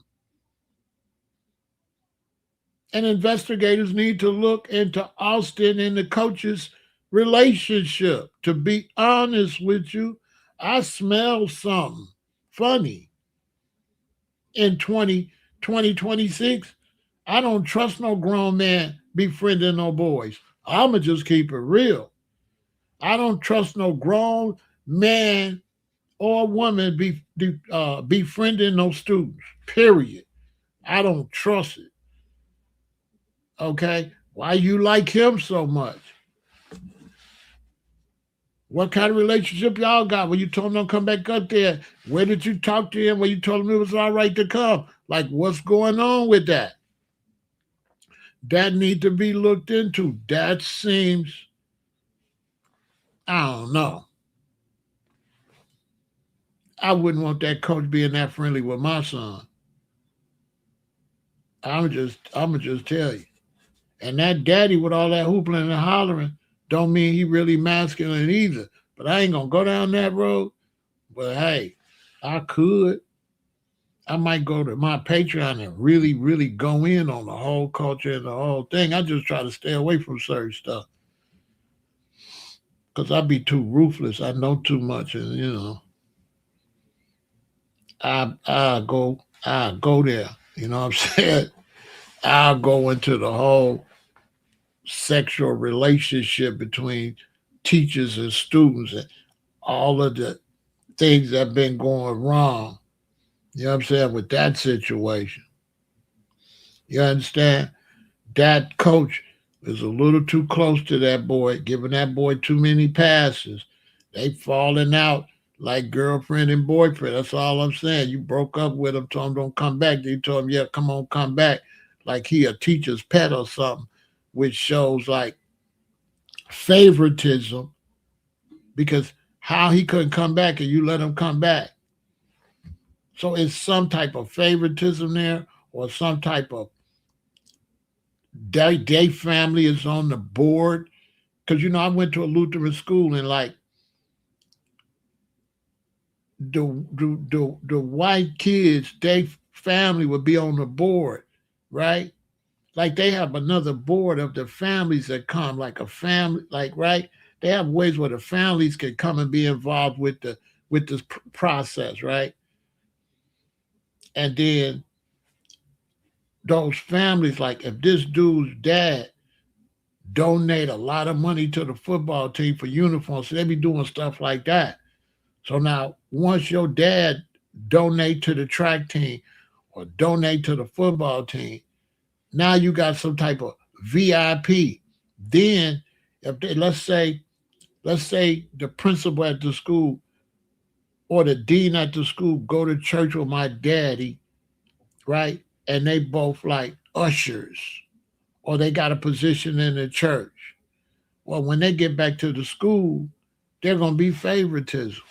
S1: And investigators need to look into Austin and the coach's relationship. To be honest with you, I smell something funny in 2026. I don't trust no grown man befriending no boys. I'ma just keep it real. I don't trust no grown man or woman befriending no students. Period. I don't trust it. Okay, why you like him so much? What kind of relationship y'all got when you told him don't come back up there? Where did you talk to him when you told him it was all right to come? Like, what's going on with that? That need to be looked into. That seems, I don't know. I wouldn't want that coach being that friendly with my son. I'ma just tell you. And that daddy with all that hooping and hollering don't mean he really masculine either. But I ain't gonna go down that road. But hey, I could. I might go to my Patreon and really, really go in on the whole culture and the whole thing. I just try to stay away from certain stuff because I be too ruthless. I know too much, and I go there. You know what I'm saying? I'll go into the whole sexual relationship between teachers and students and all of the things that have been going wrong. You know what I'm saying? With that situation. You understand? That coach is a little too close to that boy, giving that boy too many passes. They falling out like girlfriend and boyfriend. That's all I'm saying. You broke up with him, told him don't come back. You told him, yeah, come on, come back. Like he a teacher's pet or something, which shows like favoritism because how he couldn't come back and you let him come back. So it's some type of favoritism there or some type of they family is on the board. Because I went to a Lutheran school and like the white kids, they family would be on the board, right? Like they have another board of the families that come, like a family, like right. They have ways where the families can come and be involved with this process, right? And then those families, like if this dude's dad donate a lot of money to the football team for uniforms, so they be doing stuff like that. So now, once your dad donate to the track team or donate to the football team, now you got some type of VIP. Then, if they, let's say the principal at the school or the dean at the school go to church with my daddy, right? And they both like ushers or they got a position in the church. Well, when they get back to the school, they're gonna be favoritism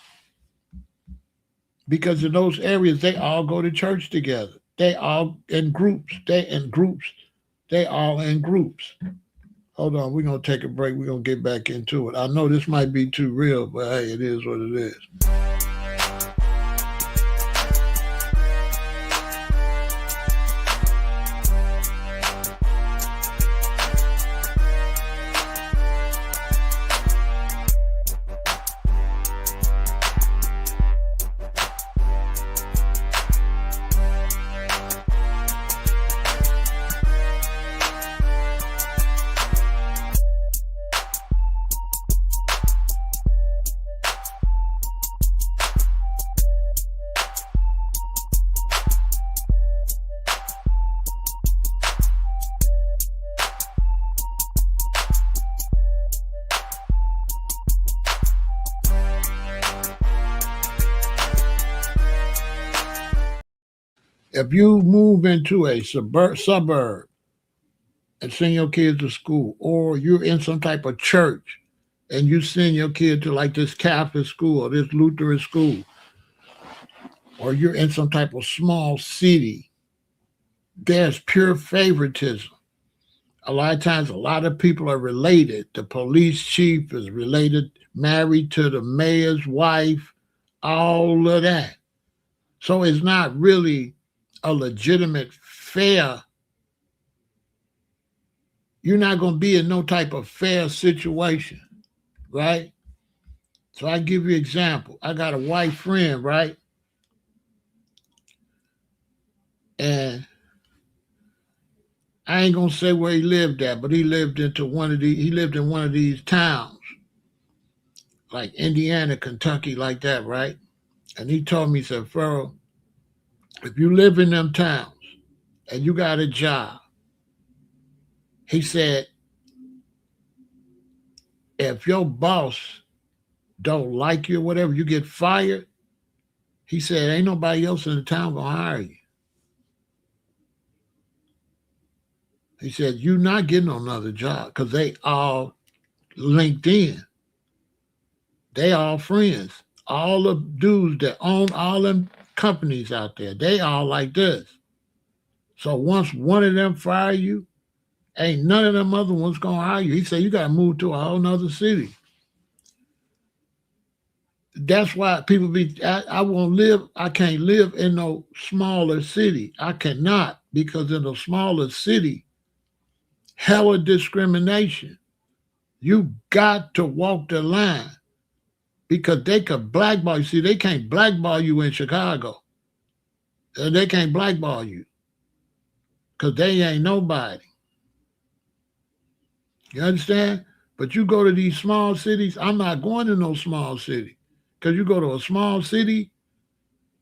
S1: because in those areas they all go to church together. They all in groups. They in groups. They all in groups. Hold on, we're gonna take a break. We're gonna get back into it. I know this might be too real, but hey, it is what it is. If you move into a suburb and send your kids to school, or you're in some type of church and you send your kid to like this Catholic school or this Lutheran school, or you're in some type of small city, there's pure favoritism. A lot of times, a lot of people are related. The police chief is related, married to the mayor's wife, all of that. So it's not really a legitimate, fair. You're not going to be in no type of fair situation, right? So I give you an example. I got a white friend, right? And I ain't gonna say where he lived at, but he lived in one of these towns, like Indiana, Kentucky, like that, right? And he told me, he said, Farrell, if you live in them towns and you got a job, he said, if your boss don't like you or whatever, you get fired, he said, ain't nobody else in the town gonna hire you. He said, you not getting another job because they all linked in. They all friends. All the dudes that own all them companies out there, they all like this. So once one of them fire you, ain't none of them other ones gonna hire you. He said you gotta move to a whole nother city. That's why people be I won't live, I can't live in no smaller city. I cannot because in a smaller city, hella discrimination. You got to walk the line because they could blackball you. See, they can't blackball you in Chicago. They can't blackball you because they ain't nobody. You understand? But you go to these small cities, I'm not going to no small city because you go to a small city,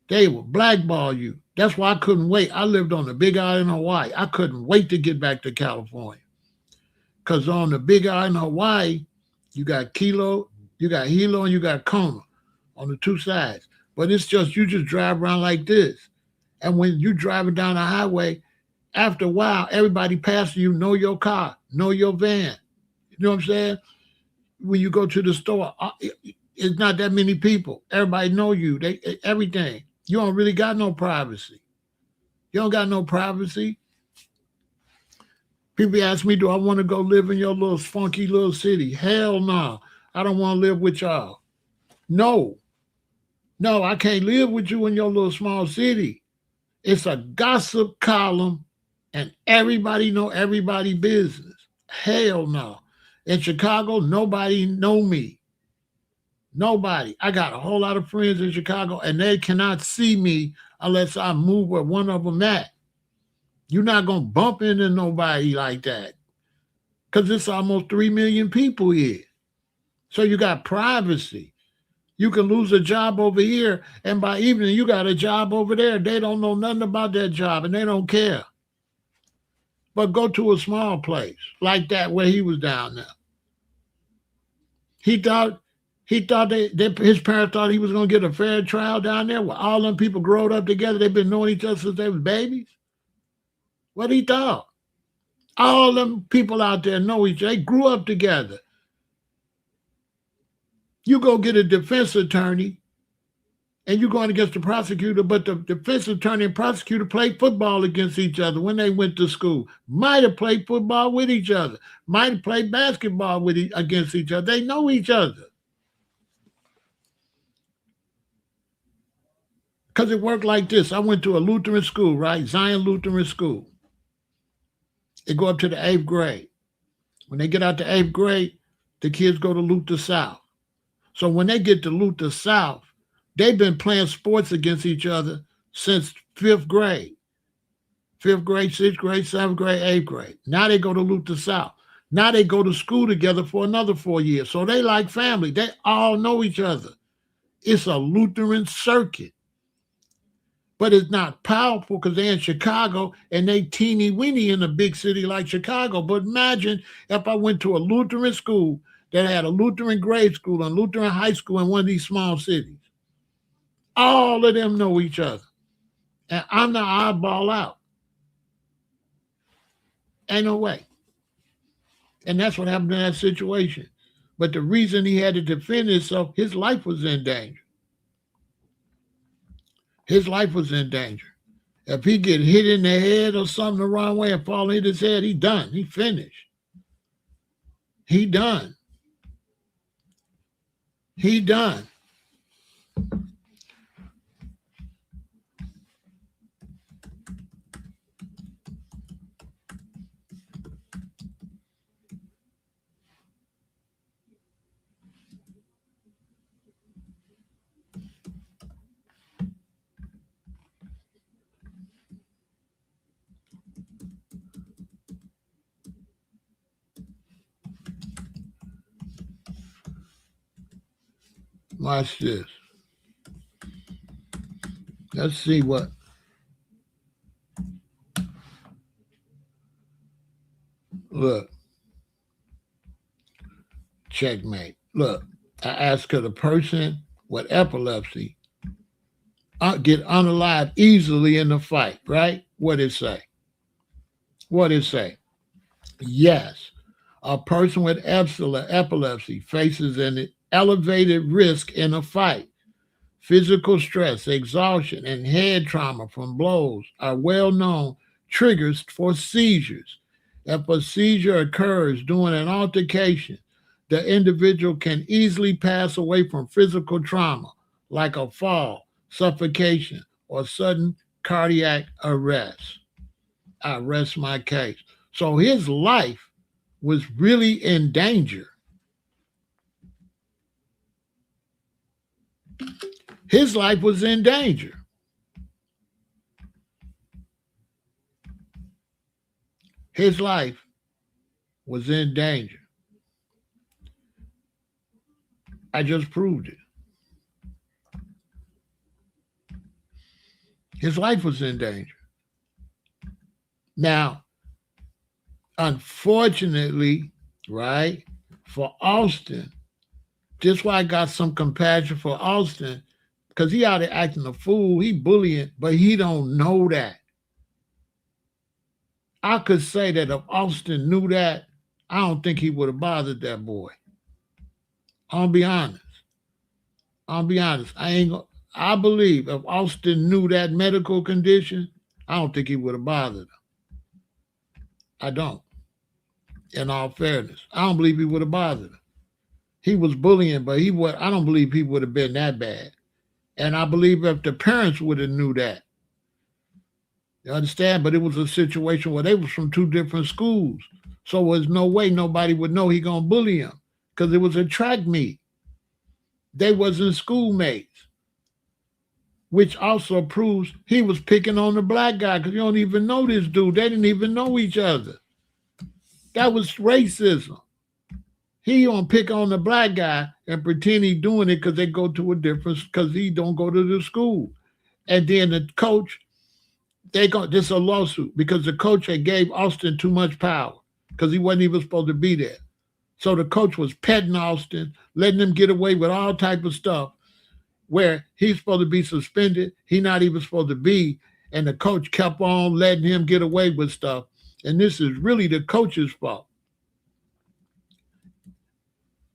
S1: they will blackball you. That's why I couldn't wait. I lived on the Big Island of Hawaii. I couldn't wait to get back to California because on the Big Island of Hawaii, you got you got Hilo, and you got Kona on the two sides. But it's just, you just drive around like this. And when you driving down the highway, after a while, everybody passing you know your car, know your van. You know what I'm saying? When you go to the store, it's not that many people. Everybody know you. They everything. You don't really got no privacy. You don't got no privacy. People ask me, do I want to go live in your little funky little city? Hell no. I don't want to live with y'all. No. No, I can't live with you in your little small city. It's a gossip column and everybody know everybody business. Hell no. In Chicago, nobody know me. Nobody. I got a whole lot of friends in Chicago and they cannot see me unless I move where one of them at. You're not going to bump into nobody like that because it's almost 3 million people here. So you got privacy. You can lose a job over here, and by evening, you got a job over there. They don't know nothing about that job, and they don't care. But go to a small place like that where he was down there. He thought his parents thought he was going to get a fair trial down there where all them people growed up together. They've been knowing each other since they was babies. What he thought? All them people out there know each other. They grew up together. You go get a defense attorney and you're going against the prosecutor, but the defense attorney and prosecutor played football against each other when they went to school. Might have played football with each other. Might have played basketball against each other. They know each other. Because it worked like this. I went to a Lutheran school, right? Zion Lutheran School. They go up to the 8th grade. When they get out to 8th grade, the kids go to Luther South. So when they get to Luther South, they've been playing sports against each other since 5th grade. 5th grade, 6th grade, 7th grade, 8th grade. Now they go to Luther South. Now they go to school together for another 4 years. So they like family. They all know each other. It's a Lutheran circuit. But it's not powerful because they're in Chicago and they teeny weeny in a big city like Chicago. But imagine if I went to a Lutheran school that had a Lutheran grade school and Lutheran high school in one of these small cities. All of them know each other. And I'm the oddball out. Ain't no way. And that's what happened in that situation. But the reason he had to defend himself, his life was in danger. His life was in danger. If he get hit in the head or something the wrong way and fall hit his head, he done. He finished. He done. He done. Watch this. Let's see what. Look. Checkmate. Look, I asked, could a person with epilepsy get unalive easily in the fight, right? What did it say? What did it say? Yes. A person with epilepsy faces an elevated risk in a fight. Physical stress, exhaustion, and head trauma from blows are well known triggers for seizures. If a seizure occurs during an altercation, the individual can easily pass away from physical trauma like a fall, suffocation, or sudden cardiac arrest. I rest my case. So his life was really in danger. His life was in danger. His life was in danger. I just proved it. His life was in danger. Now, unfortunately, right, for Austin, this is why I got some compassion for Austin, because he out there acting a fool, he bullying, but he don't know that. I could say that if Austin knew that, I don't think he would have bothered that boy. I'll be honest. I believe if Austin knew that medical condition, I don't think he would have bothered him. I don't. In all fairness, I don't believe he would have bothered him. He was bullying, but I don't believe he would have been that bad. And I believe if the parents would have knew that, you understand? But it was a situation where they was from two different schools. So there's no way nobody would know he gonna bully him because it was a track meet. They wasn't schoolmates, which also proves he was picking on the black guy because you don't even know this dude. They didn't even know each other. That was racism. He gonna pick on the black guy and pretend he doing it because they go to a different, because he don't go to the school. And then the coach, this is a lawsuit because the coach had gave Austin too much power because he wasn't even supposed to be there. So the coach was petting Austin, letting him get away with all type of stuff where he's supposed to be suspended. He not even supposed to be. And the coach kept on letting him get away with stuff. And this is really the coach's fault.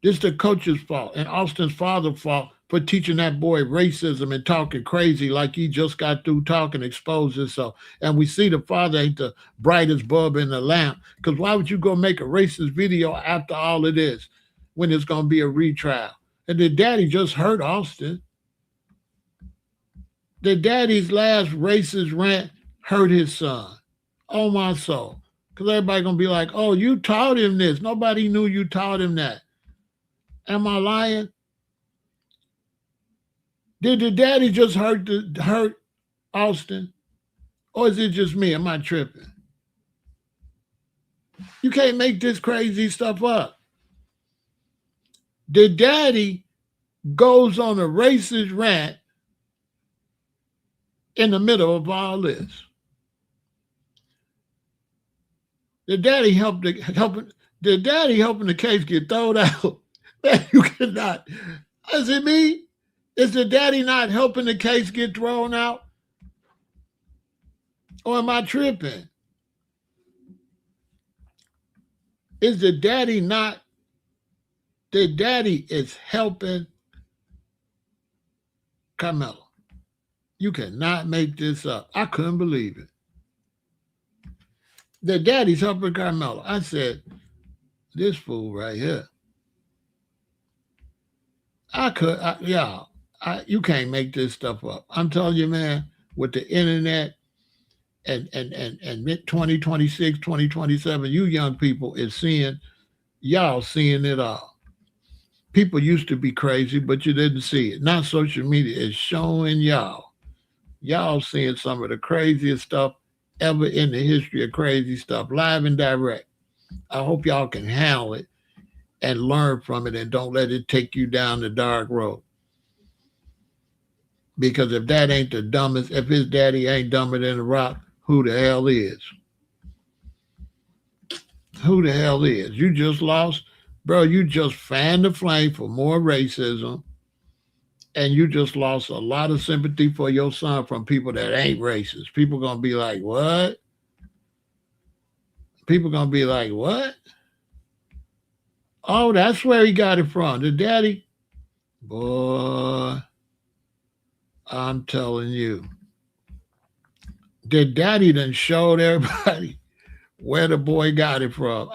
S1: This is the coach's fault and Austin's father's fault for teaching that boy racism and talking crazy like he just got through talking, exposed himself. And we see the father ain't the brightest bulb in the lamp, because why would you go make a racist video after all of this when it's going to be a retrial? And the daddy just hurt Austin. The daddy's last racist rant hurt his son. Oh, my soul. Because everybody going to be like, oh, you taught him this. Nobody knew you taught him that. Am I lying? Did the daddy just hurt Austin? Or is it just me? Am I tripping? You can't make this crazy stuff up. The daddy goes on a racist rant in the middle of all this. The daddy helping the case get thrown out. Man, you cannot. Is it me? Is the daddy not helping the case get thrown out? Or am I tripping? Is the daddy not? The daddy is helping Karmelo. You cannot make this up. I couldn't believe it. The daddy's helping Karmelo. I said, this fool right here. You can't make this stuff up. I'm telling you, man, with the internet and 2026, 2027, you young people is seeing, y'all seeing it all. People used to be crazy, but you didn't see it. Now social media is showing y'all. Y'all seeing some of the craziest stuff ever in the history of crazy stuff, live and direct. I hope y'all can handle it and learn from it and don't let it take you down the dark road. Because if that ain't the dumbest, if his daddy ain't dumber than a rock, who the hell is? Who the hell is? You just lost, bro. You just fanned the flame for more racism, and you just lost a lot of sympathy for your son from people that ain't racist. People gonna be like, what? People gonna be like, what? Oh, that's where he got it from. The daddy, boy. I'm telling you, the daddy done showed everybody where the boy got it from.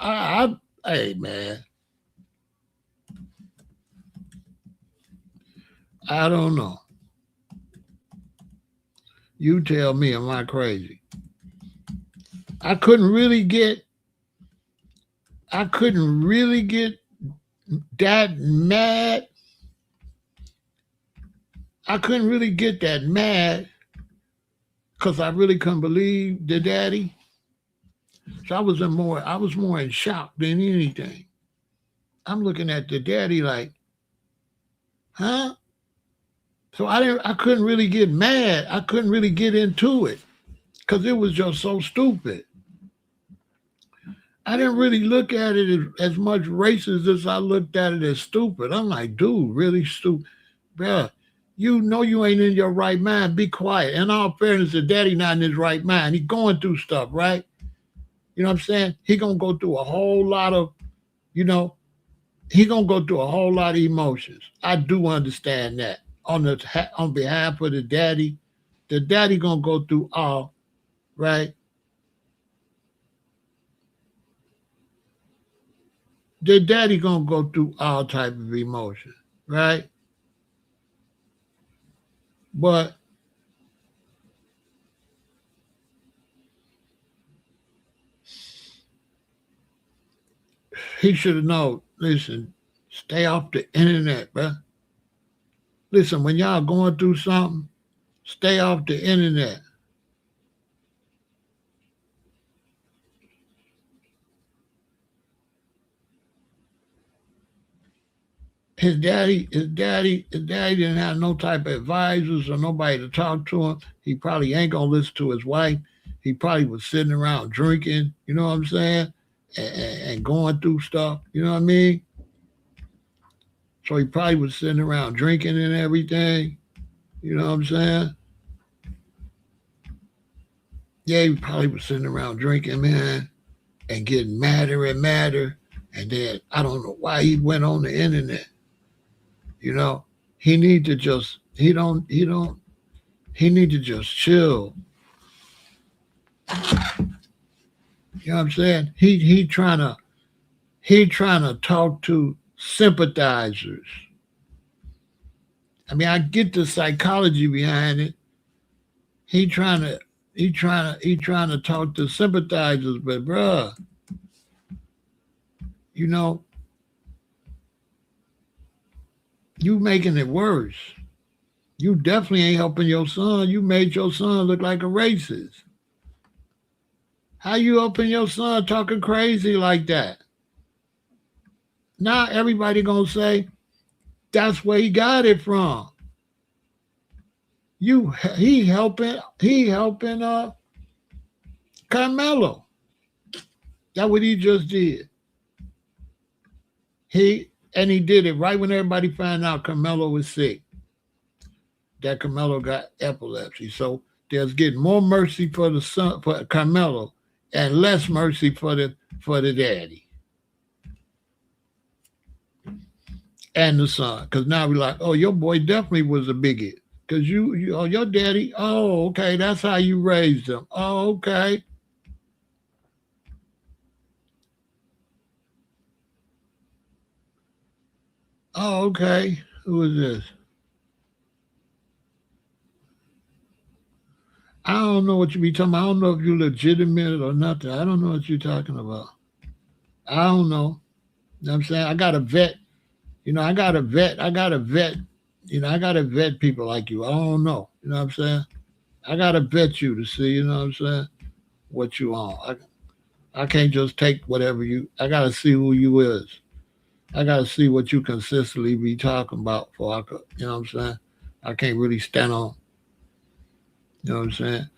S1: Hey man, I don't know. You tell me, am I crazy? I couldn't really get. I couldn't really get that mad. I couldn't really get that mad because I really couldn't believe the daddy. So I was more in shock than anything. I'm looking at the daddy like, huh? So I couldn't really get mad. I couldn't really get into it because it was just so stupid. I didn't really look at it as much racist as I looked at it as stupid. I'm like, dude, really stupid, bruh. You know you ain't in your right mind. Be quiet. In all fairness, the daddy not in his right mind. He going through stuff, right? You know what I'm saying? He gonna go through a whole lot of, you know, he gonna go through a whole lot of emotions. I do understand that. On behalf of the daddy gonna go through all, right? The daddy gonna go through all type of emotions, right? But he should have known. Listen, stay off the internet, bruh. Listen, when y'all going through something, stay off the internet. His daddy didn't have no type of advisors or nobody to talk to him. He probably ain't gonna listen to his wife. He probably was sitting around drinking, you know what I'm saying, and going through stuff, you know what I mean. So he probably was sitting around drinking and everything, you know what I'm saying. Yeah, he probably was sitting around drinking, man, and getting madder and madder. And then I don't know why he went on the internet. You know, he need to just he need to just chill. You know what I'm saying? He trying to talk to sympathizers. I mean, I get the psychology behind it. He trying to he trying to talk to sympathizers, but bruh, you know, you making it worse. You definitely ain't helping your son. You made your son look like a racist. How you helping your son talking crazy like that? Now everybody gonna say that's where he got it from. You he helping Karmelo. That's what he just did. He did it right when everybody found out Karmelo was sick. That Karmelo got epilepsy. So There's getting more mercy for the son, for Carmelo, and less mercy for the daddy and the son. Because now we're like, oh, your boy definitely was a bigot. Because oh, your daddy, oh, okay, that's how you raised him. Oh, okay. Oh, okay. Who is this? I don't know what you be talking about. I don't know if you're legitimate or nothing. I don't know what you're talking about. I don't know. You know what I'm saying? I got to vet. I got to vet. I got to vet. I got to vet people like you. I don't know. You know what I'm saying? I got to vet you to see, you know what I'm saying, what you on. I can't just take whatever you, I got to see who you is. I got to see what you consistently be talking about for I could, you know what I'm saying? I can't really stand on, you know what I'm saying?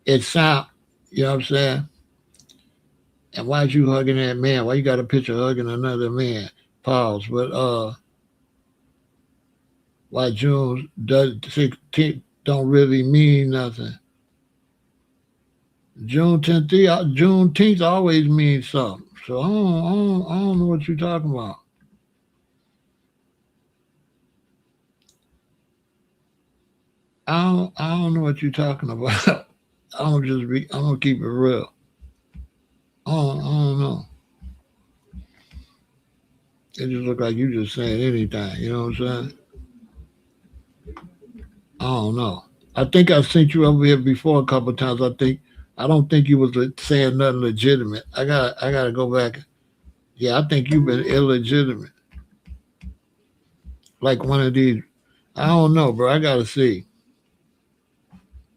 S1: It sound, you know what I'm saying? And why'd you hugging that man? Why you got a picture hugging another man? Pause. But why June does 16th don't really mean nothing. Juneteenth always means something. So I don't know what you're talking about. I don't know what you're talking about. I'm gonna keep it real. I don't know. It just look like you just saying anything. You know what I'm saying? I don't know. I think I sent you over here before a couple of times. I don't think you was saying nothing legitimate. I gotta go back. Yeah, I think you've been illegitimate. Like one of these. I don't know, bro. I gotta see.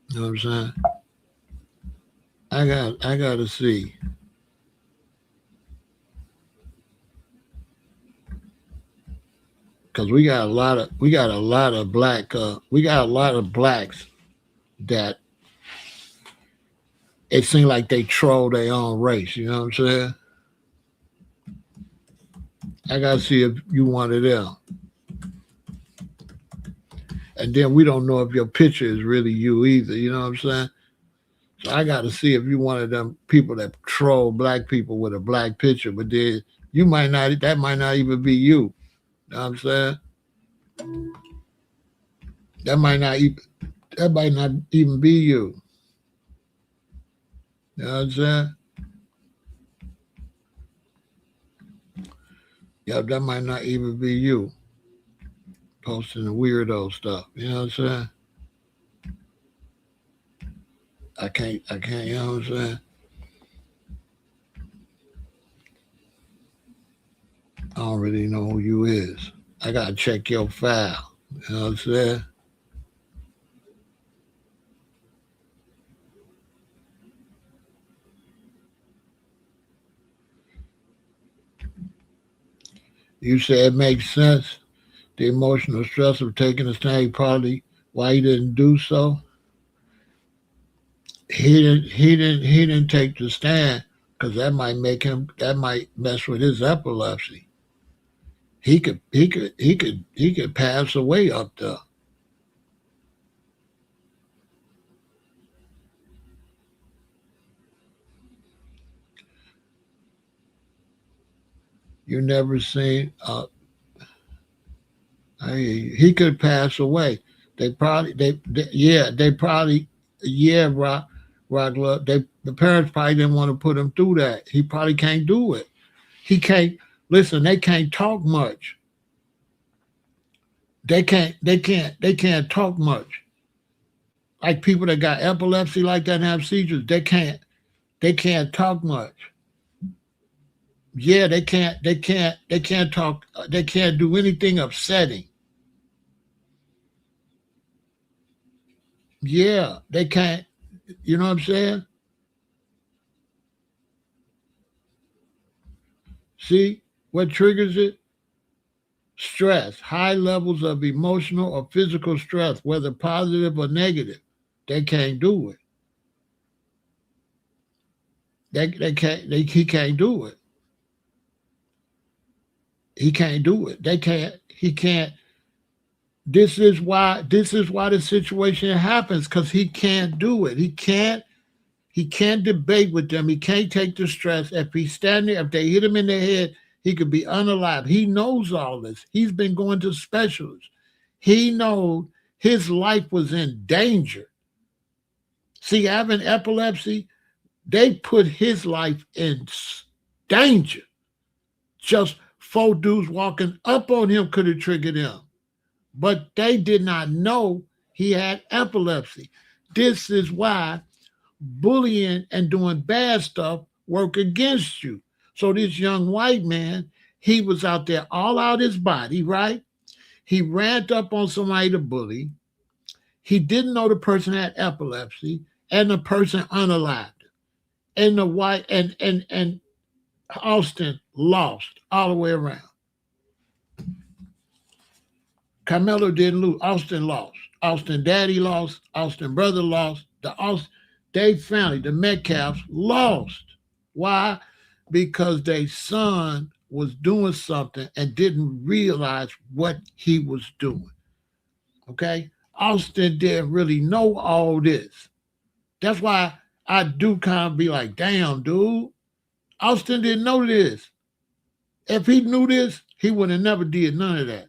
S1: You know what I'm saying? I gotta see. Cause we got a lot of we got a lot of blacks that it seems like they troll their own race. You know what I'm saying? I gotta see if you one of them. And then we don't know if your picture is really you either. You know what I'm saying? So I got to see if you one of them people that troll black people with a black picture, but then you might not. That might not even be you. You know what I'm saying? That might not even. That might not even be you. You know what I'm saying? Yeah, that might not even be you posting the weirdo stuff. You know what I'm saying? I can't. You know what I'm saying? I don't really know who you is. I gotta check your file. You know what I'm saying? You say it makes sense. The emotional stress of taking a stand, probably why he didn't do so. He didn't take the stand because that might mess with his epilepsy. He could pass away up there. You never seen he could pass away. They probably yeah rock love. The parents probably didn't want to put him through that. He probably can't do it. He can't listen. They can't talk much. They can't talk much. Like people that got epilepsy like that and have seizures, they can't talk much. Yeah, they can't talk. They can't do anything upsetting. Yeah, they can't. You know what I'm saying? See what triggers it? Stress, high levels of emotional or physical stress, whether positive or negative. They can't do it. They can't. He can't do it. He can't do it. They can't. He can't. This is why the situation happens, because he can't do it. He can't debate with them. He can't take the stress. If he's standing, if they hit him in the head, he could be unalive. He knows all this. He's been going to specialists. He knows his life was in danger. See, having epilepsy, they put his life in danger. Just four dudes walking up on him could have triggered him. But they did not know he had epilepsy. This is why bullying and doing bad stuff work against you. So this young white man, he was out there all out his body, right? He ran up on somebody to bully. He didn't know the person had epilepsy, and the person unalived him. And the white and Austin lost all the way around. Karmelo didn't lose. Austin lost. Austin daddy lost. Austin brother lost. They family, the Metcalfs, lost. Why? Because their son was doing something and didn't realize what he was doing. Okay? Austin didn't really know all this. That's why I do kind of be like, damn, dude. Austin didn't know this. If he knew this, he would have never did none of that.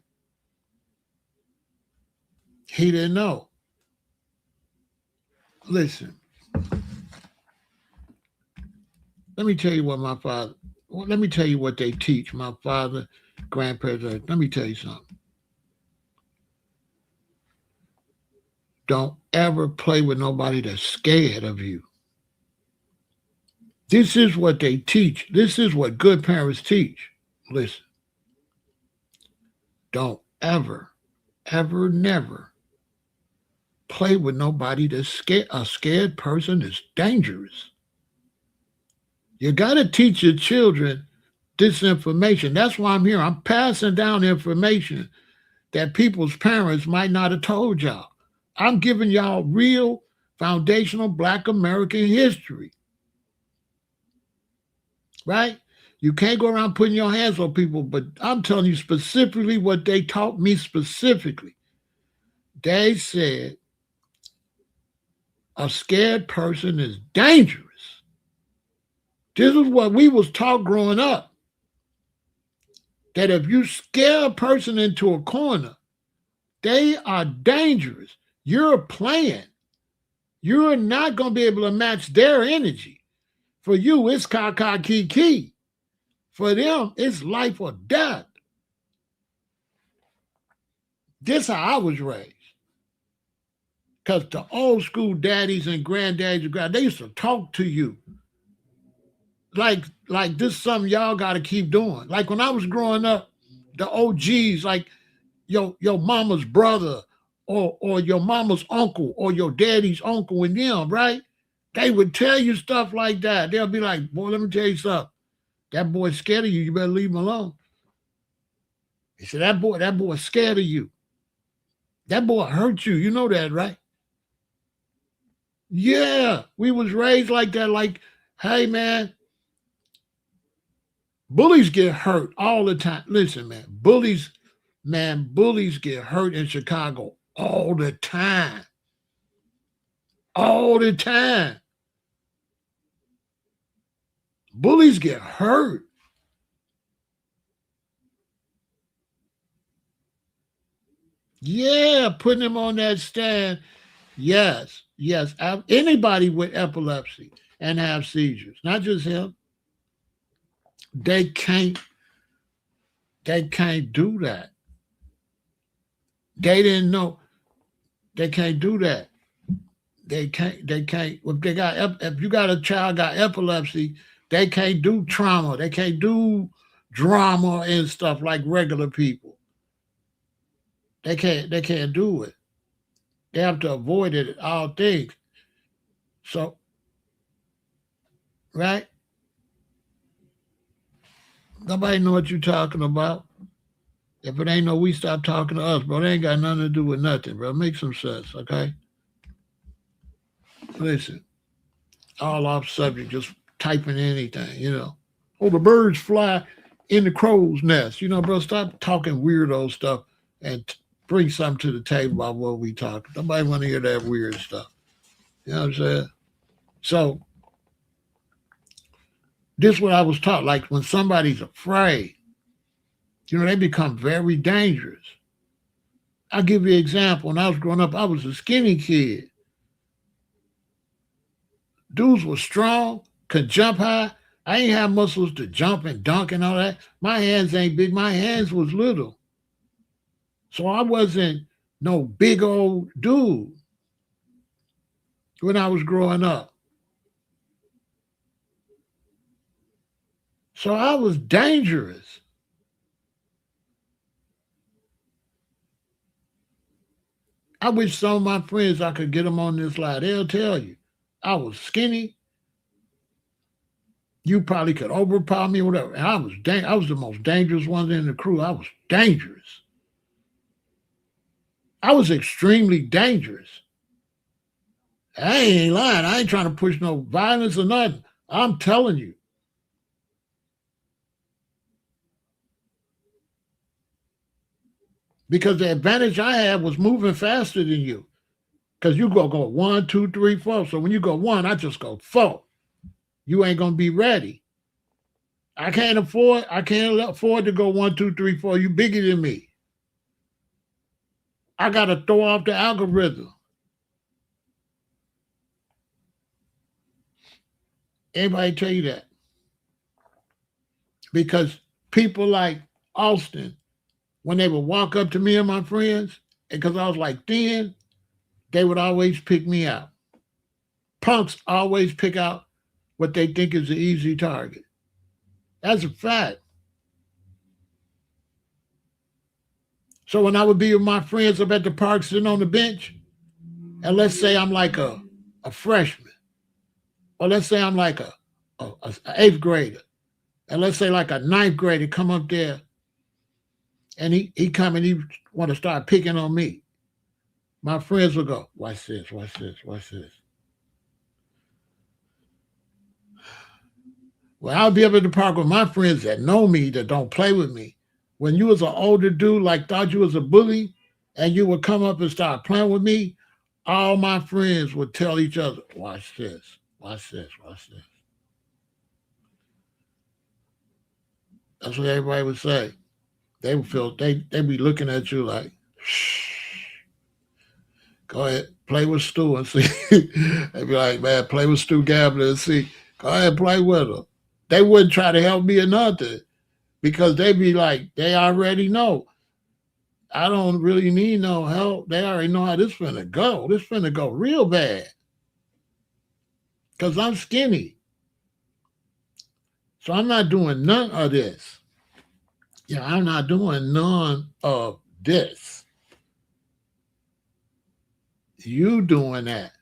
S1: He didn't know. Listen, let me tell you what my father, well, let me tell you what they teach. My father, grandparents, let me tell you something. Don't ever play with nobody that's scared of you. This is what they teach. This is what good parents teach. Listen, don't ever, never play with nobody that's scared. A scared person is dangerous. You got to teach your children this information. That's why I'm here. I'm passing down information that people's parents might not have told y'all. I'm giving y'all real foundational Black American history, right? You can't go around putting your hands on people, but I'm telling you specifically what they taught me specifically. They said a scared person is dangerous. This is what we was taught growing up. That if you scare a person into a corner, they are dangerous. You're playing. You're not going to be able to match their energy. For you, it's kiki. For them, it's life or death. This is how I was raised. Because the old school daddies and granddaddies, they used to talk to you. Like this is something y'all got to keep doing. Like when I was growing up, the OGs, like your mama's brother or your mama's uncle or your daddy's uncle and them, right? They would tell you stuff like that. They'll be like, boy, let me tell you something. That boy's scared of you. You better leave him alone. He said, that boy's scared of you. That boy hurt you. You know that, right? Yeah, we was raised like that. Like, hey, man, bullies get hurt all the time. Listen, man, bullies get hurt in Chicago all the time. All the time. Bullies get hurt. Yeah, putting them on that stand. Yes. Anybody with epilepsy and have seizures, not just him, they can't do that. They didn't know. They can't do that. They can't. If you got a child got epilepsy, they can't do trauma. They can't do drama and stuff like regular people. They can't do it. They have to avoid it at all things. So, right? Nobody know what you're talking about. If it ain't no we stop talking to us, bro. They ain't got nothing to do with nothing, bro. Make some sense, okay? Listen, all off subject, just typing anything. Oh, the birds fly in the crow's nest. Bro, stop talking weirdo stuff and bring something to the table about what we talk. Nobody want to hear that weird stuff. You know what I'm saying? So this is what I was taught. Like when somebody's afraid, they become very dangerous. I'll give you an example. When I was growing up, I was a skinny kid. Dudes were strong, could jump high. I ain't have muscles to jump and dunk and all that. My hands ain't big. My hands was little. So I wasn't no big old dude when I was growing up. So I was dangerous. I wish some of my friends I could get them on this line. They'll tell you I was skinny. You probably could overpower me, or whatever. And I was the most dangerous one in the crew. I was dangerous. I was extremely dangerous. I ain't lying. I ain't trying to push no violence or nothing. I'm telling you. Because the advantage I had was moving faster than you. Because you go one, two, three, four. So when you go one, I just go four. You ain't gonna be ready. I can't afford to go one, two, three, four. You bigger than me. I gotta throw off the algorithm. Anybody tell you that? Because people like Austin, when they would walk up to me and my friends, and because I was like thin, they would always pick me out. Punks always pick out what they think is an easy target. That's a fact. So when I would be with my friends up at the park sitting on the bench, and let's say I'm like a freshman, or let's say I'm like a eighth grader, and let's say like a ninth grader come up there and he come and he want to start picking on me. My friends will go, watch this, watch this, watch this. Well, I'll be up at the park with my friends that know me, that don't play with me. When you was an older dude, like thought you was a bully, and you would come up and start playing with me, all my friends would tell each other, watch this, watch this, watch this. That's what everybody would say. They would feel they be looking at you like, shh, go ahead, play with Stu and see. They'd be like, man, play with Stu Gabler and see. Go ahead, play with him. They wouldn't try to help me or nothing because they be like, they already know. I don't really need no help. They already know how this finna go. This finna go real bad. Because I'm skinny. So I'm not doing none of this. Yeah, I'm not doing none of this. You doing that.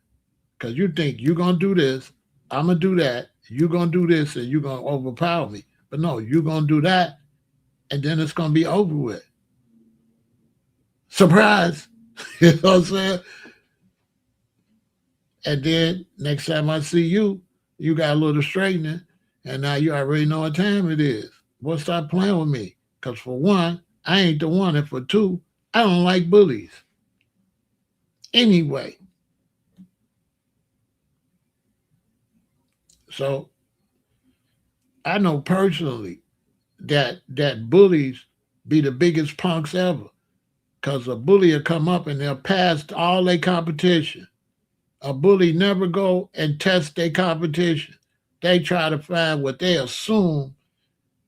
S1: Because you think you're going to do this, I'm going to do that, you're going to do this, and you're going to overpower me. But no, you're going to do that, and then it's going to be over with. Surprise! You know what I'm saying? And then next time I see you, you got a little straightening, and now you already know what time it is. Boy, stop playing with me. Because for one, I ain't the one, and for two, I don't like bullies. Anyway, so I know personally that bullies be the biggest punks ever. Because a bully will come up and they'll pass all their competition. A bully never go and test their competition. They try to find what they assume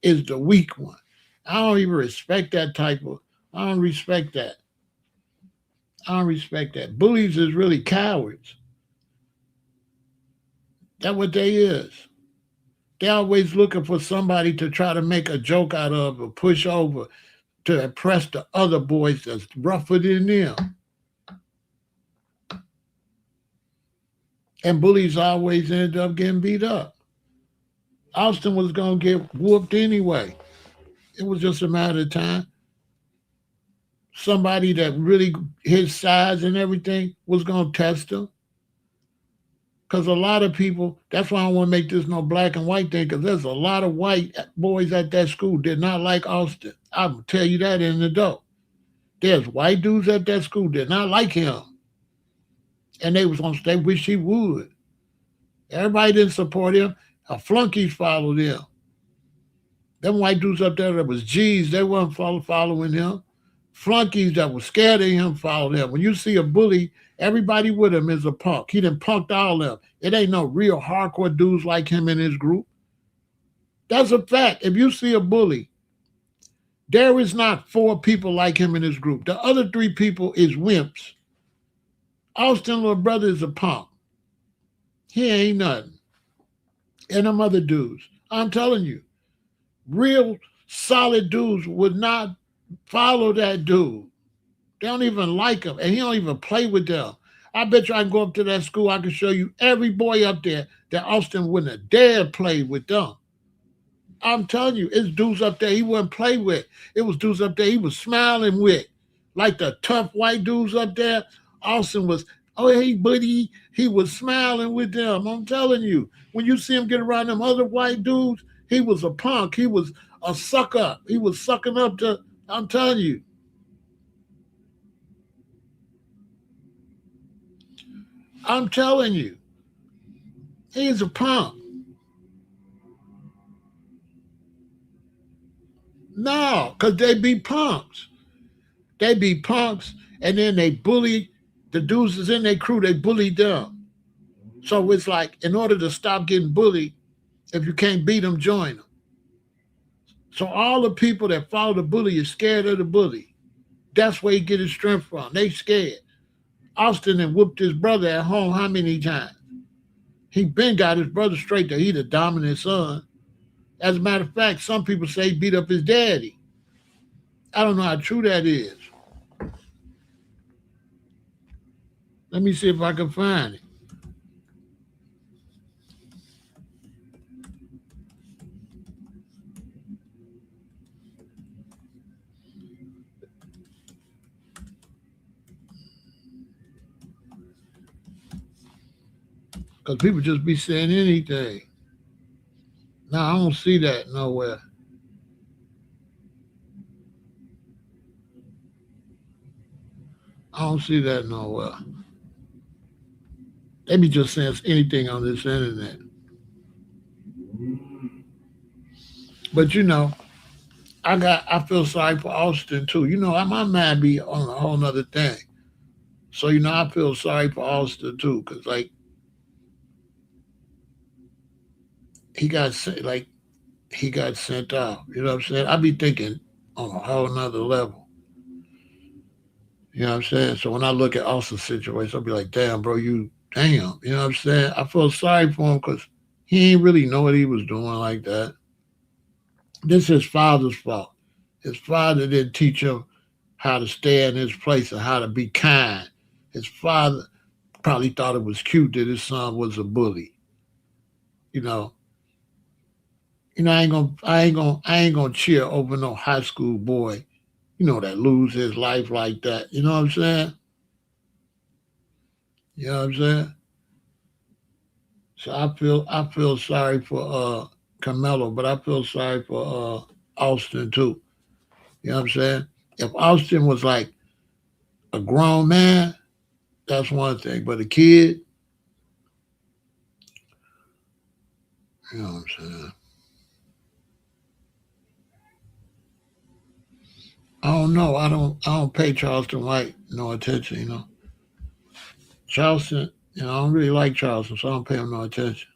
S1: is the weak one. I don't even respect that type of. I don't respect that. I don't respect that. Bullies is really cowards. That's what they is. They always looking for somebody to try to make a joke out of or push over to impress the other boys that's rougher than them. And bullies always end up getting beat up. Austin was going to get whooped anyway. It was just a matter of time. Somebody that really his size and everything was going to test him. Because a lot of people, that's why I don't want to make this no black and white thing, because there's a lot of white boys at that school did not like Austin. I will tell you that in the dope. There's white dudes at that school did not like him, and they was on. They wish he would. Everybody didn't support him. Flunkies followed him. Them white dudes up there that was G's, they weren't following him. Flunkies that was scared of him followed him. When you see a bully, everybody with him is a punk. He done punked all of them. It ain't no real hardcore dudes like him in his group. That's a fact. If you see a bully, there is not four people like him in his group. The other three people is wimps. Austin little brother is a punk. He ain't nothing. And them other dudes. I'm telling you, real solid dudes would not follow that dude. They don't even like him, and he don't even play with them. I bet you I can go up to that school. I can show you every boy up there that Austin wouldn't have dared play with them. I'm telling you, it's dudes up there he wouldn't play with. It was dudes up there he was smiling with, like the tough white dudes up there. Austin was, oh hey buddy, he was smiling with them. I'm telling you, when you see him get around them other white dudes, he was a punk. He was a sucker. He was sucking up to. I'm telling you. I'm telling you, he's a punk. No, because they be punks. They be punks, and then they bully the dudes that's in their crew. They bully them. So it's like, in order to stop getting bullied, if you can't beat them, join them. So all the people that follow the bully is scared of the bully. That's where he get his strength from. They scared. Austin and whooped his brother at home how many times? He been got his brother straight that he the dominant son. As a matter of fact, some people say he beat up his daddy. I don't know how true that is. Let me see if I can find it. Because people just be saying anything. No, I don't see that nowhere. I don't see that nowhere. They be just saying anything on this internet. But I feel sorry for Austin too. My mind be on a whole nother thing. So I feel sorry for Austin too, because like he got like he got sent out. You know what I'm saying? I be thinking on a whole nother level. You know what I'm saying? So when I look at Austin's situation, I'll be like, damn, bro, you damn. You know what I'm saying? I feel sorry for him because he ain't really know what he was doing like that. This is his father's fault. His father didn't teach him how to stay in his place and how to be kind. His father probably thought it was cute that his son was a bully. You know, I ain't gonna cheer over no high school boy, that lose his life like that. You know what I'm saying? You know what I'm saying? So I feel sorry for Carmelo, but I feel sorry for Austin too. You know what I'm saying? If Austin was like a grown man, that's one thing. But a kid, you know what I'm saying? I don't know. I don't pay Charleston White no attention, Charleston, I don't really like Charleston, so I don't pay him no attention.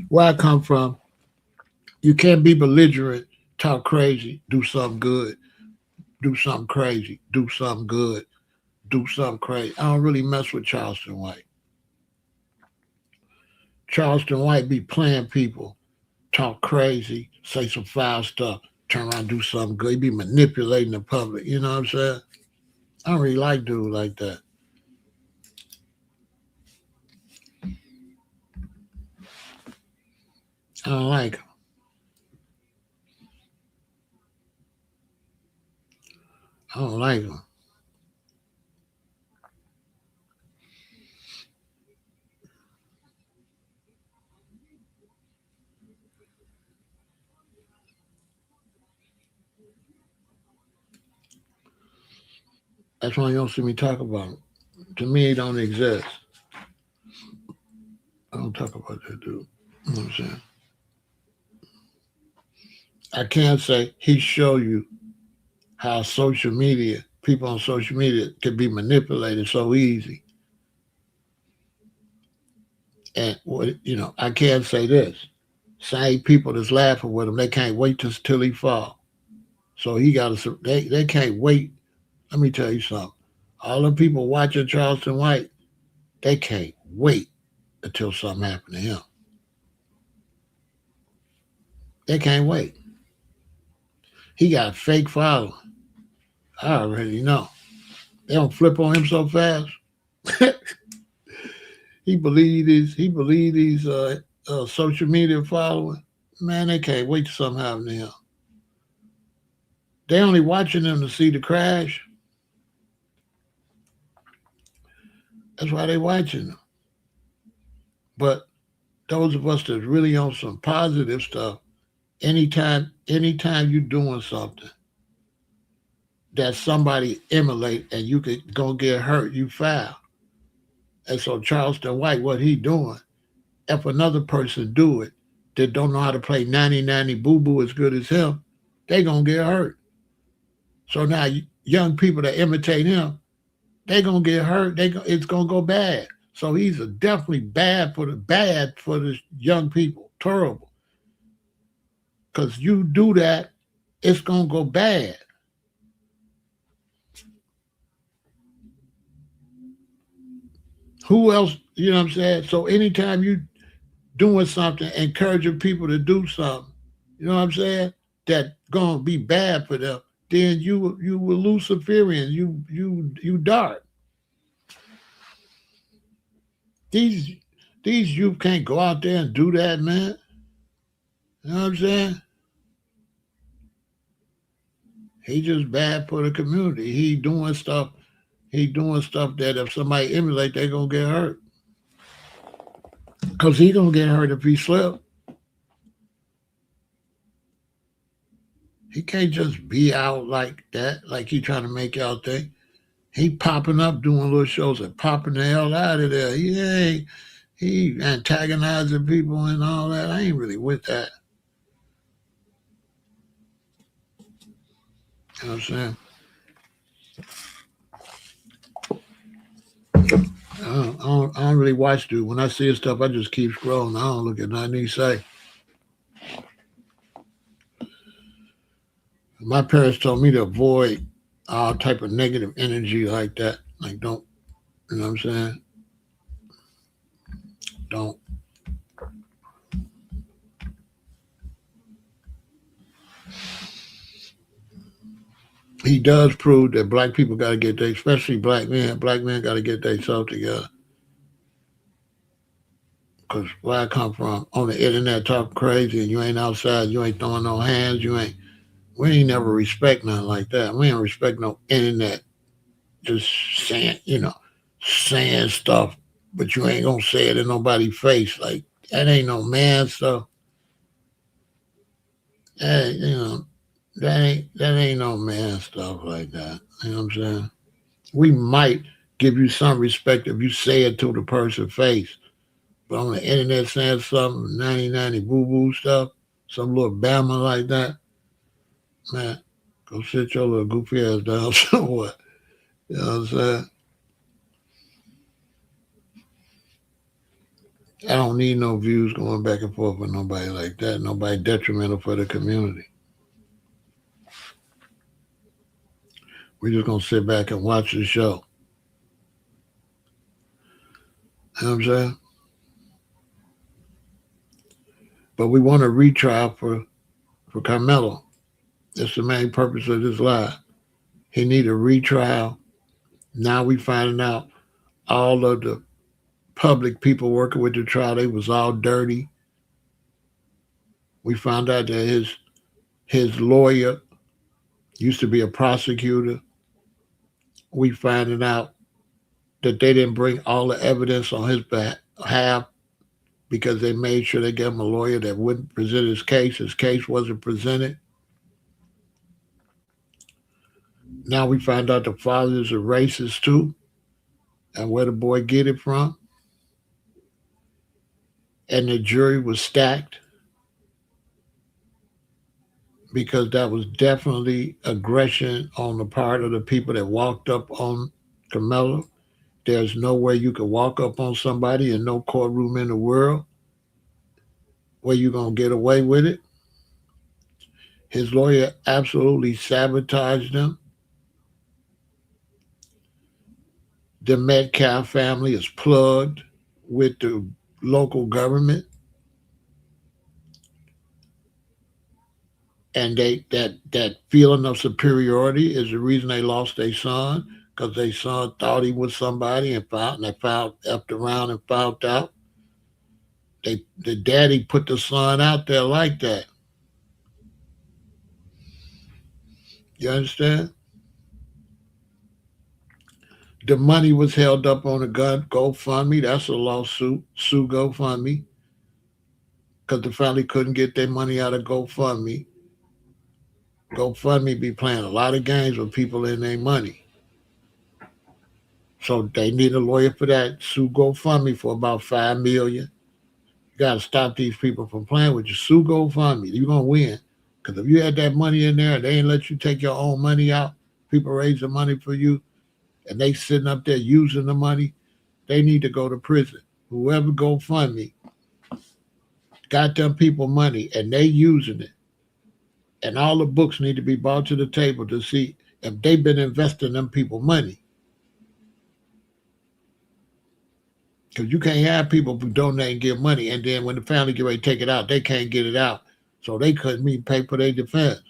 S1: Where I come from, you can't be belligerent, talk crazy, do something good, do something crazy, do something good, do something crazy. I don't really mess with Charleston White. Charleston White be playing people, talk crazy, say some foul stuff, turn around, do something good. He be manipulating the public. You know what I'm saying? I don't really like dudes like that. I don't like him. I don't like him. That's why you don't see me talk about him. To me, he don't exist. I don't talk about that dude. You know what I'm saying? I can't say he show you how social media, people on social media can be manipulated so easy. And what I can't say this. Same people that's laughing with him, they can't wait till he fall. So he got to. They can't wait. Let me tell you something. All the people watching Charleston White, they can't wait until something happened to him. They can't wait. He got fake following. I already know. They don't flip on him so fast. He believe these social media following. Man, they can't wait till something happens to him. They only watching him to see the crash. That's why they watching him. But those of us that's really on some positive stuff, anytime you're doing something that somebody emulate and you could go get hurt, you foul. And so Charleston White, what he doing, if another person do it that don't know how to play 90-90 boo-boo as good as him, they gonna get hurt. So now young people that imitate him, they gonna get hurt. It's gonna go bad. So he's definitely bad for the young people. Terrible. Because you do that, it's gonna go bad. Who else? You know what I'm saying? So anytime you doing something, encouraging people to do something, you know what I'm saying? That gonna be bad for them. Then you will Luciferian. You dark. These these youth can't go out there and do that, man. You know what I'm saying? He just bad for the community. He doing stuff. He doing stuff that if somebody emulate, they gonna get hurt. Cause he gonna get hurt if he slip. He can't just be out like that, like he trying to make y'all think. He popping up doing little shows and popping the hell out of there. He antagonizing people and all that. I ain't really with that. You know what I'm saying? I don't really watch dude. When I see his stuff, I just keep scrolling. I don't look at nothing he say. My parents told me to avoid all type of negative energy like that. Like don't, you know what I'm saying? Don't. He does prove that black people got to get their, especially black men got to get themselves together. Because where I come from, on the internet talking crazy and you ain't outside, you ain't throwing no hands, we ain't never respect nothing like that. We ain't respect no internet just saying stuff, but you ain't gonna say it in nobody's face. Like, that ain't no man stuff. That, you know, that ain't no man stuff like that. You know what I'm saying? We might give you some respect if you say it to the person's face. But on the internet saying something 90-90 boo boo stuff, some little bama like that, man, go sit your little goofy ass down somewhere. You know what I'm saying? I don't need no views going back and forth with nobody like that. Nobody detrimental for the community. We just gonna sit back and watch the show. You know what I'm saying? But we want a retrial for Carmelo. That's the main purpose of this live. He need a retrial. Now we finding out all of the public people working with the trial, they was all dirty. We found out that his lawyer used to be a prosecutor. We finding out that they didn't bring all the evidence on his behalf because they made sure they gave him a lawyer that wouldn't present his case. His case wasn't presented. Now we find out the father's a racist too, and where the boy get it from. And the jury was stacked because that was definitely aggression on the part of the people that walked up on Carmelo. There's no way you could walk up on somebody in no courtroom in the world where you're going to get away with it. His lawyer absolutely sabotaged them. The Metcalf family is plugged with the local government, and that feeling of superiority is the reason they lost their son because their son thought he was somebody and they found up around and found out. The daddy put the son out there like that. You understand? The money was held up on a gun GoFundMe. That's a lawsuit. Sue GoFundMe because the family couldn't get their money out of GoFundMe. GoFundMe be playing a lot of games with people in their money. So they need a lawyer for that. Sue GoFundMe for about 5 million. You gotta stop these people from playing with you. Sue GoFundMe. You're gonna win. Because if you had that money in there and they ain't let you take your own money out, people raise the money for you and they sitting up there using the money, they need to go to prison. Whoever GoFundMe got them people money and they using it. And all the books need to be brought to the table to see if they've been investing them people money. Because you can't have people who donate and give money, and then when the family get ready to take it out, they can't get it out. So they couldn't even pay for their defense.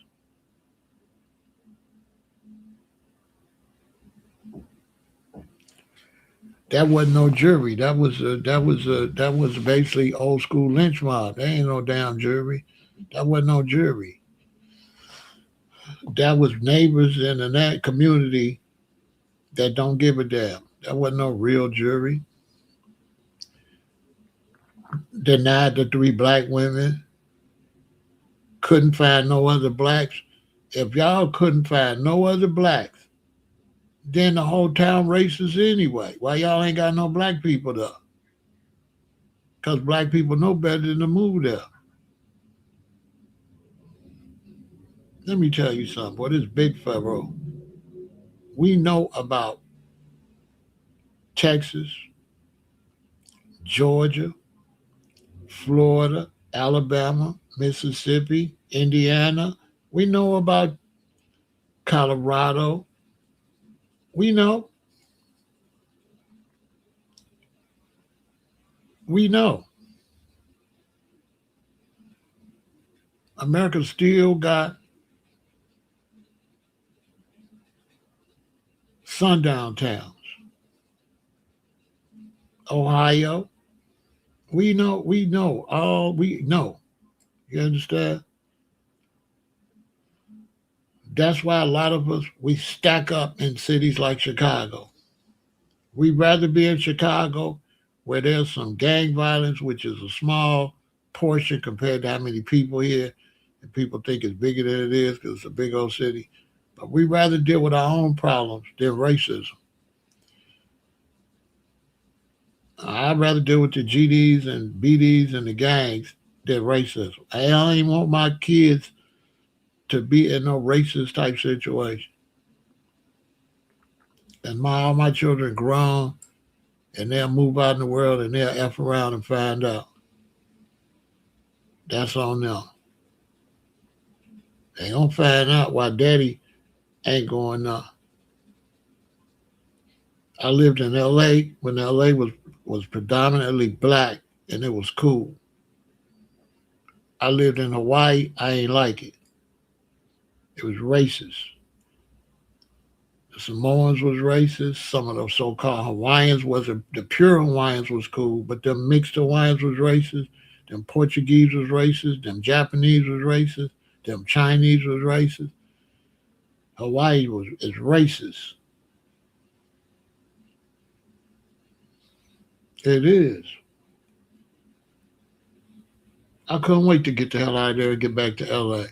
S1: That wasn't no jury. That was basically old school lynch mob. That ain't no damn jury. That wasn't no jury. That was neighbors in that community that don't give a damn. That wasn't no real jury. Denied the three black women. Couldn't find no other blacks. If y'all couldn't find no other blacks, then the whole town racist anyway. Why y'all ain't got no black people there? Because black people know better than to move there. Let me tell you something. What is Big Pharaoh? We know about Texas, Georgia, Florida, Alabama, Mississippi, Indiana. We know about Colorado. We know. We know. America still got sundown towns. Ohio. We know. All we know. You understand? That's why a lot of us we stack up in cities like Chicago. We'd rather be in Chicago where there's some gang violence, which is a small portion compared to how many people here, and people think it's bigger than it is because it's a big old city. But we'd rather deal with our own problems than racism. I'd rather deal with the GDs and BDs and the gangs than racism. I don't even want my kids to be in no racist type situation. And all my children grown and they'll move out in the world and they'll F around and find out. That's on them. They gonna find out why daddy ain't going I lived in LA when LA was predominantly black and it was cool. I lived in Hawaii, I ain't like it. It was racist. The Samoans was racist. Some of those so-called Hawaiians wasn't. The pure Hawaiians was cool, but them mixed Hawaiians was racist. Them Portuguese was racist. Them Japanese was racist. Them Chinese was racist. Hawaii is racist. It is. I couldn't wait to get the hell out of there and get back to LA.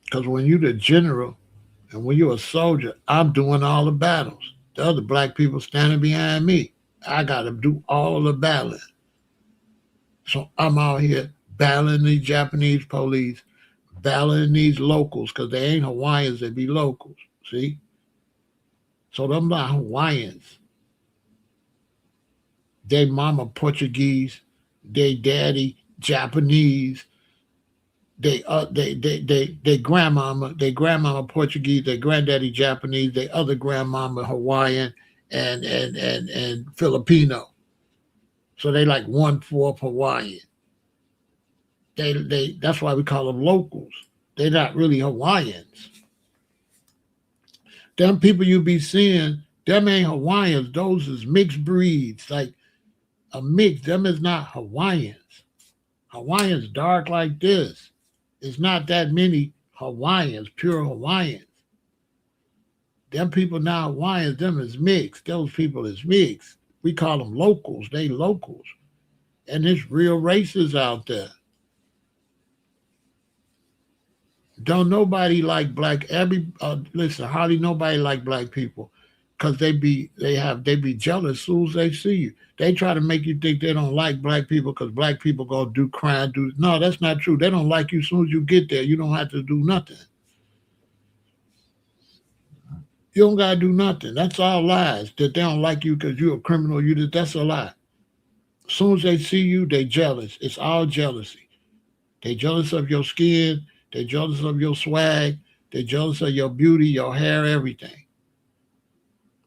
S1: Because when you're the general and when you're a soldier, I'm doing all the battles. The other black people standing behind me. I got to do all the battling. So I'm out here battling these Japanese police, battling these locals, because they ain't Hawaiians, they be locals. See? So them not Hawaiians. They mama Portuguese, they daddy Japanese, they grandmama Portuguese, they granddaddy Japanese, they other grandmama Hawaiian and Filipino. So they like one fourth Hawaiian. They that's why we call them locals. They're not really Hawaiians. Them people you be seeing, them ain't Hawaiians. Those is mixed breeds, like a mix. Them is not Hawaiians. Hawaiians dark like this. It's not that many Hawaiians, pure Hawaiians. Them people now Hawaiians, them is mixed. Those people is mixed. We call them locals. They locals. And there's real races out there. Don't nobody like black. Listen, hardly nobody like black people, because they be jealous as soon as they see you. They try to make you think they don't like black people because black people gonna do crime. Do no, that's not true. They don't like you as soon as you get there. You don't have to do nothing. You don't gotta do nothing. That's all lies. That they don't like you because you're a criminal. That's a lie. As soon as they see you, they jealous. It's all jealousy. They jealous of your skin. They jealous of your swag. They jealous of your beauty, your hair, everything.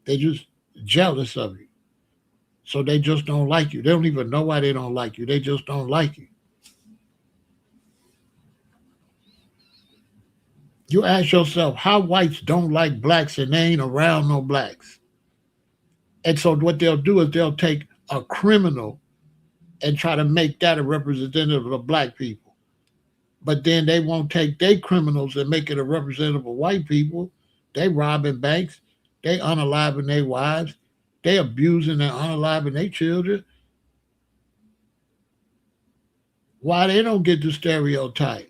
S1: They just jealous of you. So they just don't like you. They don't even know why they don't like you. They just don't like you. You ask yourself how whites don't like blacks and they ain't around no blacks. And so what they'll do is they'll take a criminal and try to make that a representative of black people. But then they won't take their criminals and make it a representative of white people. They robbing banks. They unaliving their wives. They abusing and unaliving their children. Why they don't get the stereotype?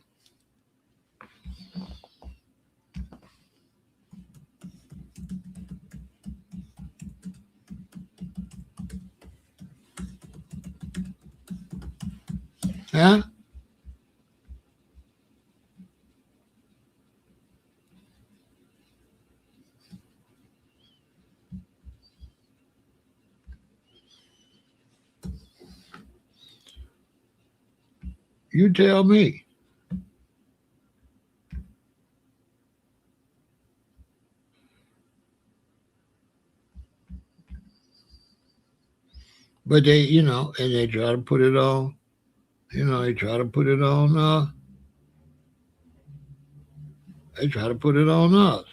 S1: Huh? You tell me. But and they try to put it on, they try to put it on, they try to put it on us.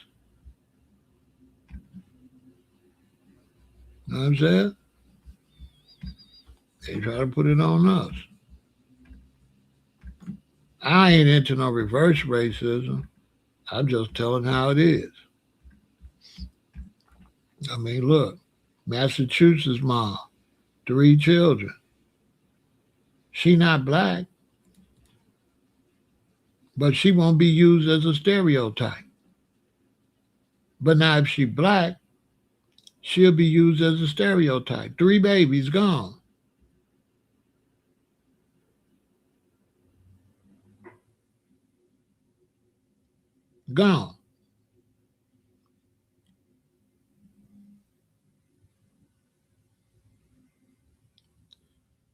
S1: You know what I'm saying? They try to put it on us. I ain't into no reverse racism. I'm just telling how it is. I mean, look, Massachusetts mom, 3 children. She not black, but she won't be used as a stereotype. But now if she black, she'll be used as a stereotype. 3 babies gone. Gone.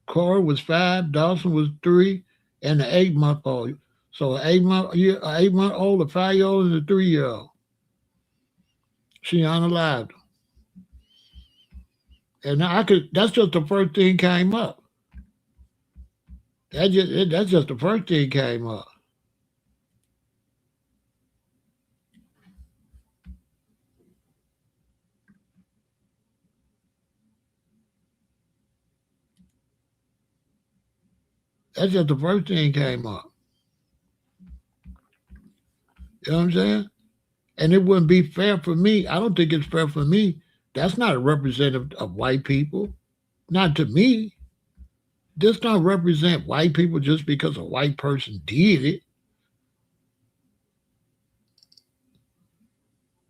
S1: Cora was 5, Dawson was 3, and the 8 month old. So 8 month old, a 5-year old, and a 3-year old. She unalived. And I could. That's just the first thing came up. That's just the first thing came up. That's just the first thing came up. You know what I'm saying? And it wouldn't be fair for me. I don't think it's fair for me. That's not a representative of white people. Not to me. This don't represent white people just because a white person did it.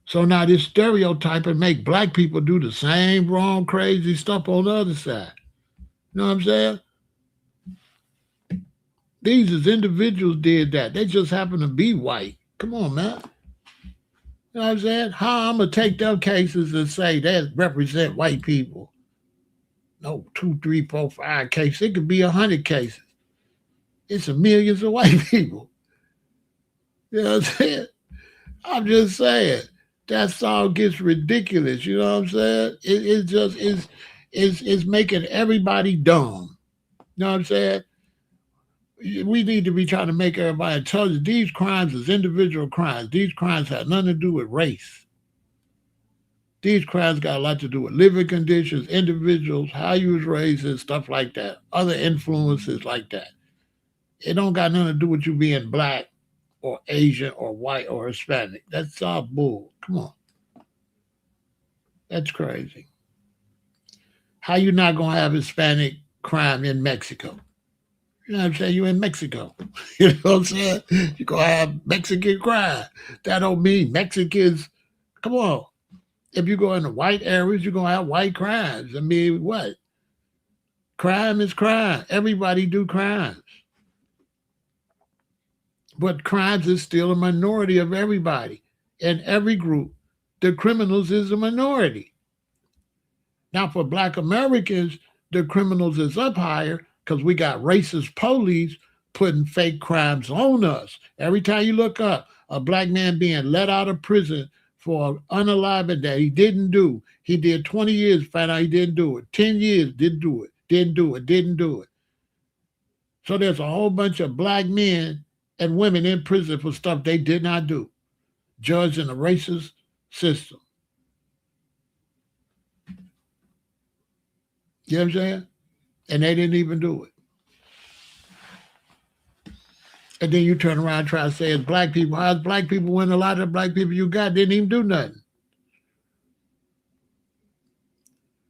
S1: So now this stereotype and make black people do the same wrong, crazy stuff on the other side. You know what I'm saying? These as individuals did that. They just happen to be white. Come on, man. You know what I'm saying? How I'm gonna take them cases and say that represent white people? No, two, three, four, five cases. It could be 100 cases. It's a millions of white people. You know what I'm saying? I'm just saying that song gets ridiculous. You know what I'm saying? It just is making everybody dumb. You know what I'm saying? We need to be trying to make everybody intelligent. These crimes is individual crimes. These crimes have nothing to do with race. These crimes got a lot to do with living conditions, individuals, how you was raised, and stuff like that. Other influences like that. It don't got nothing to do with you being black or Asian or white or Hispanic. That's all bull. Come on. That's crazy. How you not gonna have Hispanic crime in Mexico? You know what I'm saying? You in Mexico. You know what I'm saying? You gonna have Mexican crime. That don't mean Mexicans. Come on. If you go in the white areas, you're gonna have white crimes. I mean, what? Crime is crime. Everybody do crimes. But crimes is still a minority of everybody. In every group, the criminals is a minority. Now, for black Americans, the criminals is up higher because we got racist police putting fake crimes on us. Every time you look up a black man being let out of prison for unaliving that he didn't do, he did 20 years, found out he didn't do it. 10 years, didn't do it, didn't do it, didn't do it. So there's a whole bunch of black men and women in prison for stuff they did not do, judged in a racist system. You know what I'm saying? And they didn't even do it. And then you turn around and try to say it's black people. How's black people when a lot of the black people you got didn't even do nothing?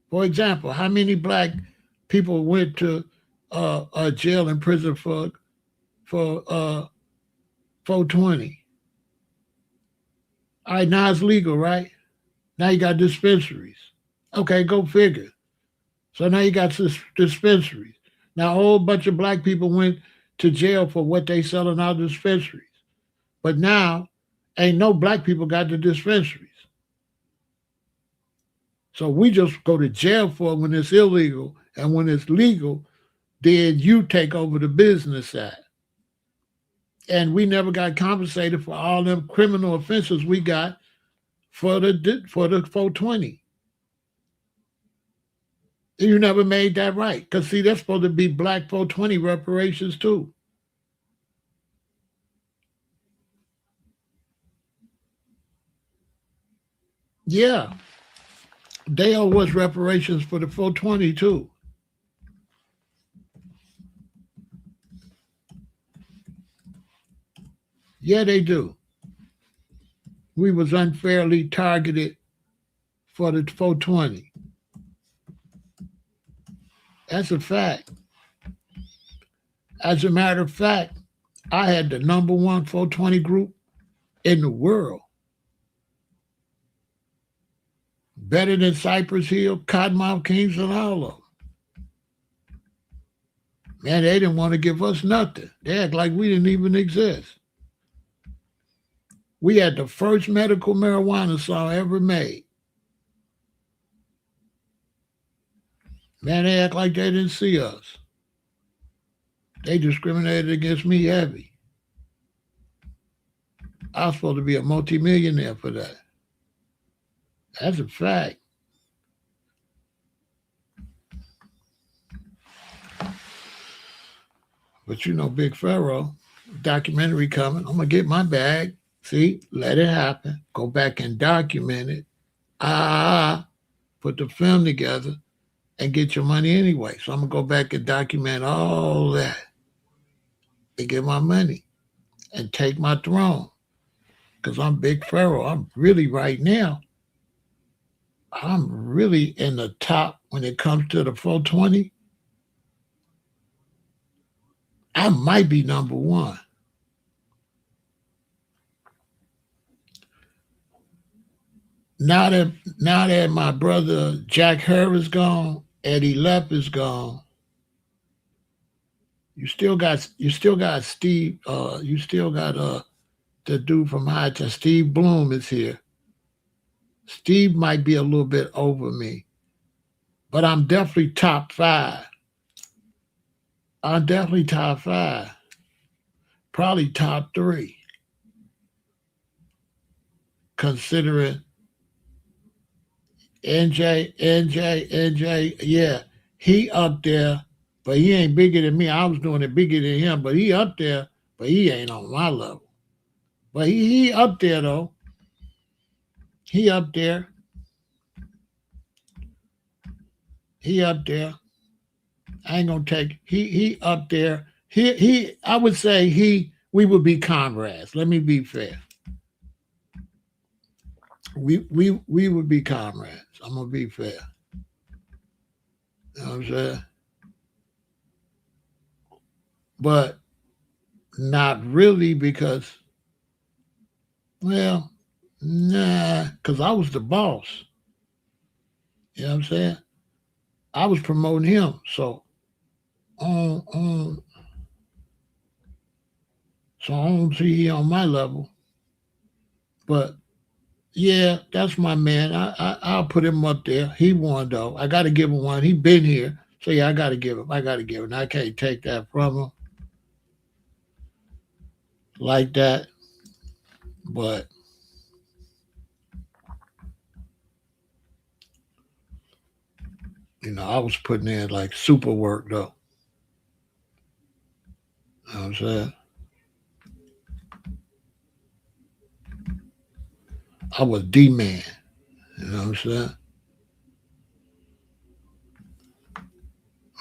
S1: For example, how many black people went to jail and prison for 420? All right, now it's legal, right? Now you got dispensaries. Okay, go figure. So now you got dispensaries. Now a whole bunch of black people went to jail for what they selling out dispensaries. But now ain't no black people got the dispensaries. So we just go to jail for it when it's illegal. And when it's legal, then you take over the business side. And we never got compensated for all them criminal offenses we got for the 420. You never made that right. Because see, that's supposed to be black 420 reparations too. Yeah. They owe us reparations for the 420 too. Yeah, they do. We was unfairly targeted for the 420. That's a fact. As a matter of fact, I had the number one 420 group in the world. Better than Cypress Hill, Cottonmouth Kings, and all of them. Man, they didn't want to give us nothing. They act like we didn't even exist. We had the first medical marijuana song ever made. Man, they act like they didn't see us. They discriminated against me heavy. I was supposed to be a multimillionaire for that. That's a fact. But you know, Big Pharaoh, documentary coming. I'm gonna get my bag. See, let it happen. Go back and document it. Put the film together and get your money anyway. So I'm gonna go back and document all that and get my money and take my throne. Cause I'm Big Pharaoh. I'm really right now. I'm really in the top when it comes to the 420. I might be number one. now that my brother Jack Herr is gone, Eddie Lepp is gone. You still got Steve. You still got the dude from High Tech. Steve Bloom is here. Steve might be a little bit over me, but I'm definitely top five. I'm definitely top five. Probably top three, considering NJ. Yeah, he up there, but he ain't bigger than me. I was doing it bigger than him, but he up there, but he ain't on my level. But he up there though. He up there. He up there. I ain't gonna take he up there. He I would say we would be comrades. Let me be fair. We would be comrades. I'm gonna be fair. You know what I'm saying? But not really because well, nah, because I was the boss. You know what I'm saying? I was promoting him. On so I don't see he on my level. But yeah, that's my man. I'll put him up there. He won though. I got to give him one. He been here, so yeah, I got to give him. I got to give him. I can't take that from him like that. But I was putting in like super work though. You know what I'm saying? I was D man. You know what I'm saying?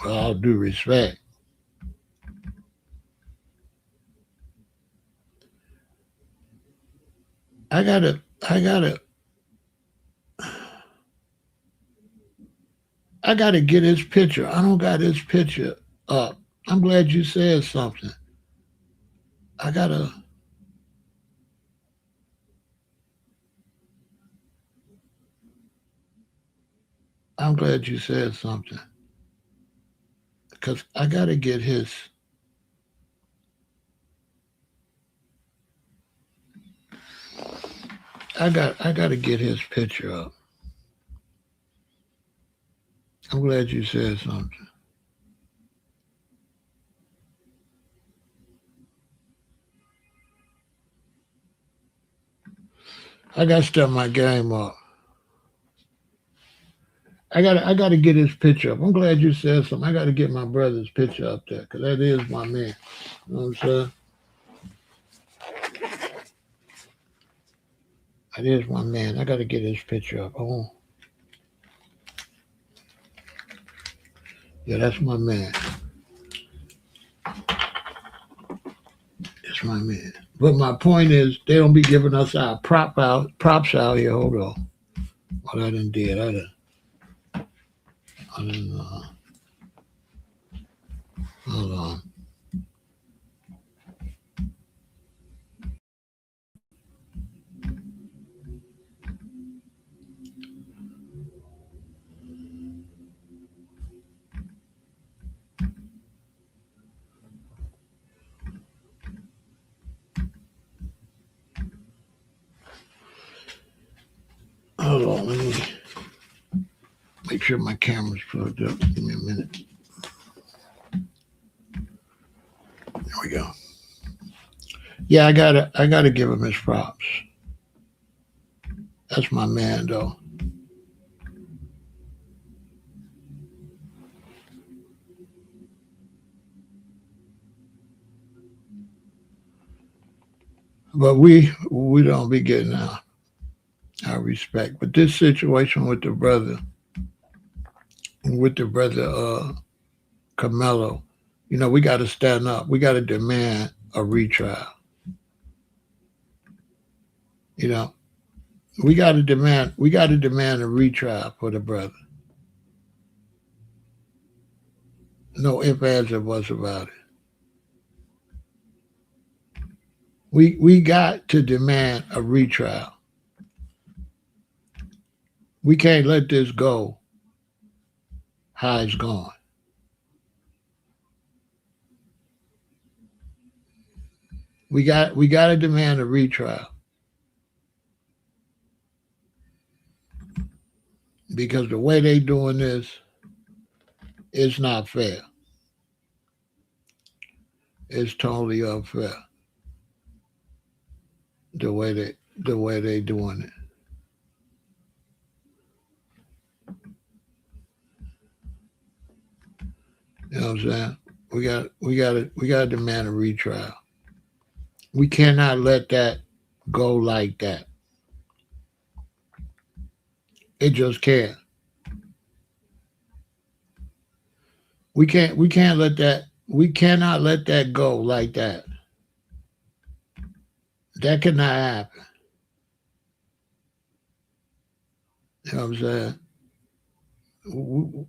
S1: With all due respect, I gotta, I gotta, I gotta get his picture. I don't got his picture up. I'm glad you said something. I gotta. I'm glad you said something because I gotta get his. I gotta get his picture up. I'm glad you said something. I gotta step my game up. I gotta get his picture up. I'm glad you said something. I gotta get my brother's picture up there because that is my man. You know what I'm saying? That is my man. I gotta get his picture up. Oh, yeah, that's my man. That's my man. But my point is, they don't be giving us our props out here. Hold on. What I done did, I done, hold on. Hold on. Let me make sure my camera's plugged up. Give me a minute. There we go. Yeah, I gotta give him his props. That's my man, though. But we don't be getting our respect. But this situation with the brother Carmelo, we got to stand up. We got to demand a retrial. You know, we got to demand a retrial for the brother. No ifs, ands, or buts about it. We got to demand a retrial. We can't let this go how it's gone. We got to demand a retrial because the way they doing this is not fair. It's totally unfair the way they doing it. You know what I'm saying? We got to demand a retrial. We cannot let that go like that. It just can't. We can't let that we cannot let that go like that. That cannot happen. You know what I'm saying? We,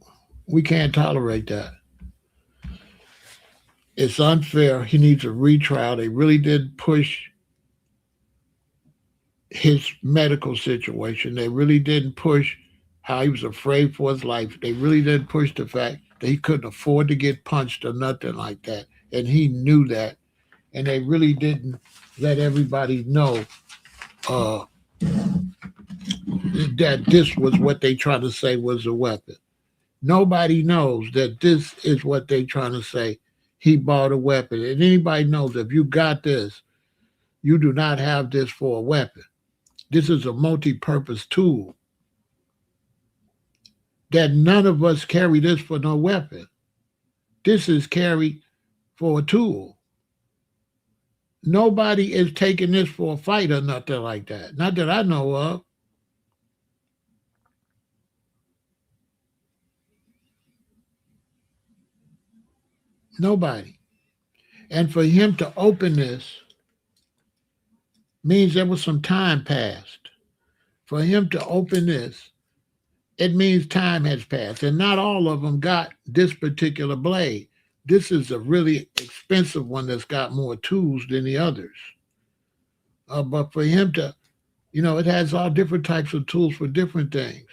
S1: we can't tolerate that. It's unfair. He needs a retrial. They really did push his medical situation. They really didn't push how he was afraid for his life. They really didn't push the fact that he couldn't afford to get punched or nothing like that. And he knew that. And they really didn't let everybody know uh, that this was what they tried to say was a weapon. Nobody knows that this is what they trying to say. He bought a weapon. And anybody knows if you got this, you do not have this for a weapon. This is a multi-purpose tool that none of us carry this for no weapon. This is carried for a tool. Nobody is taking this for a fight or nothing like that. Not that I know of. Nobody. And for him to open this means there was some time passed. For him to open this, it means time has passed. And not all of them got this particular blade. This is a really expensive one that's got more tools than the others. But for him to, it has all different types of tools for different things.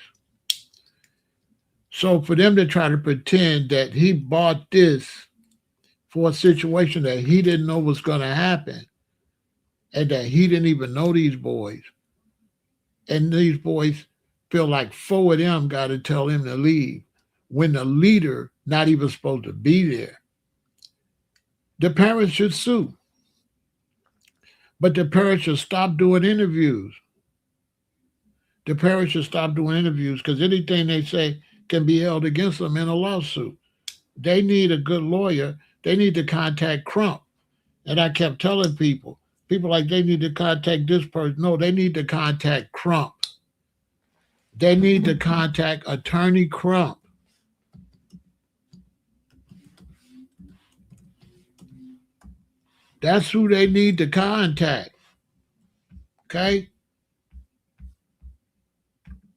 S1: So for them to try to pretend that he bought this for a situation that he didn't know was going to happen and that he didn't even know these boys, and these boys feel like four of them got to tell him to leave when the leader not even supposed to be there. The parents should sue, but the parents should stop doing interviews. The parents should stop doing interviews because anything they say can be held against them in a lawsuit. They need a good lawyer. They need to contact Crump. And I kept telling people like they need to contact this person. No, they need to contact Crump. They need to contact Attorney Crump. That's who they need to contact. Okay?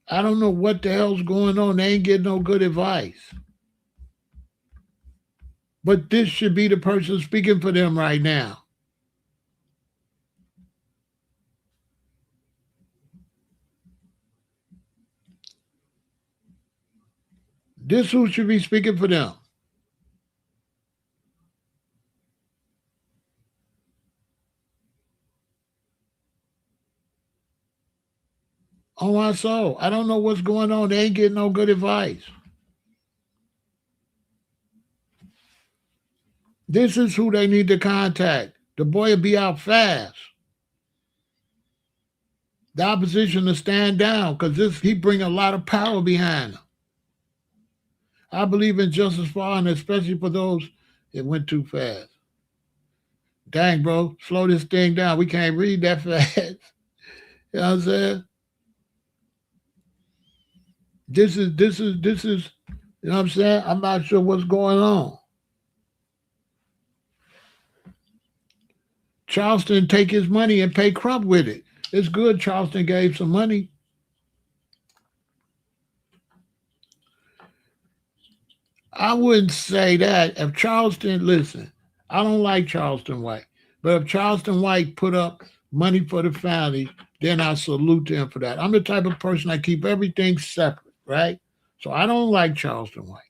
S1: I don't know what the hell's going on. They ain't getting no good advice. But this should be the person speaking for them right now. This who should be speaking for them. On my soul. I don't know what's going on. They ain't getting no good advice. This is who they need to contact. The boy will be out fast. The opposition to stand down because he bring a lot of power behind him. I believe in justice for all, and especially for those it went too fast. Dang, bro, slow this thing down. We can't read that fast. You know what I'm saying? This is, you know what I'm saying? I'm not sure what's going on. Charleston take his money and pay Crump with it. It's good Charleston gave some money. I wouldn't say that. If Charleston, listen, I don't like Charleston White. But if Charleston White put up money for the family, then I salute him for that. I'm the type of person I keep everything separate, right? So I don't like Charleston White.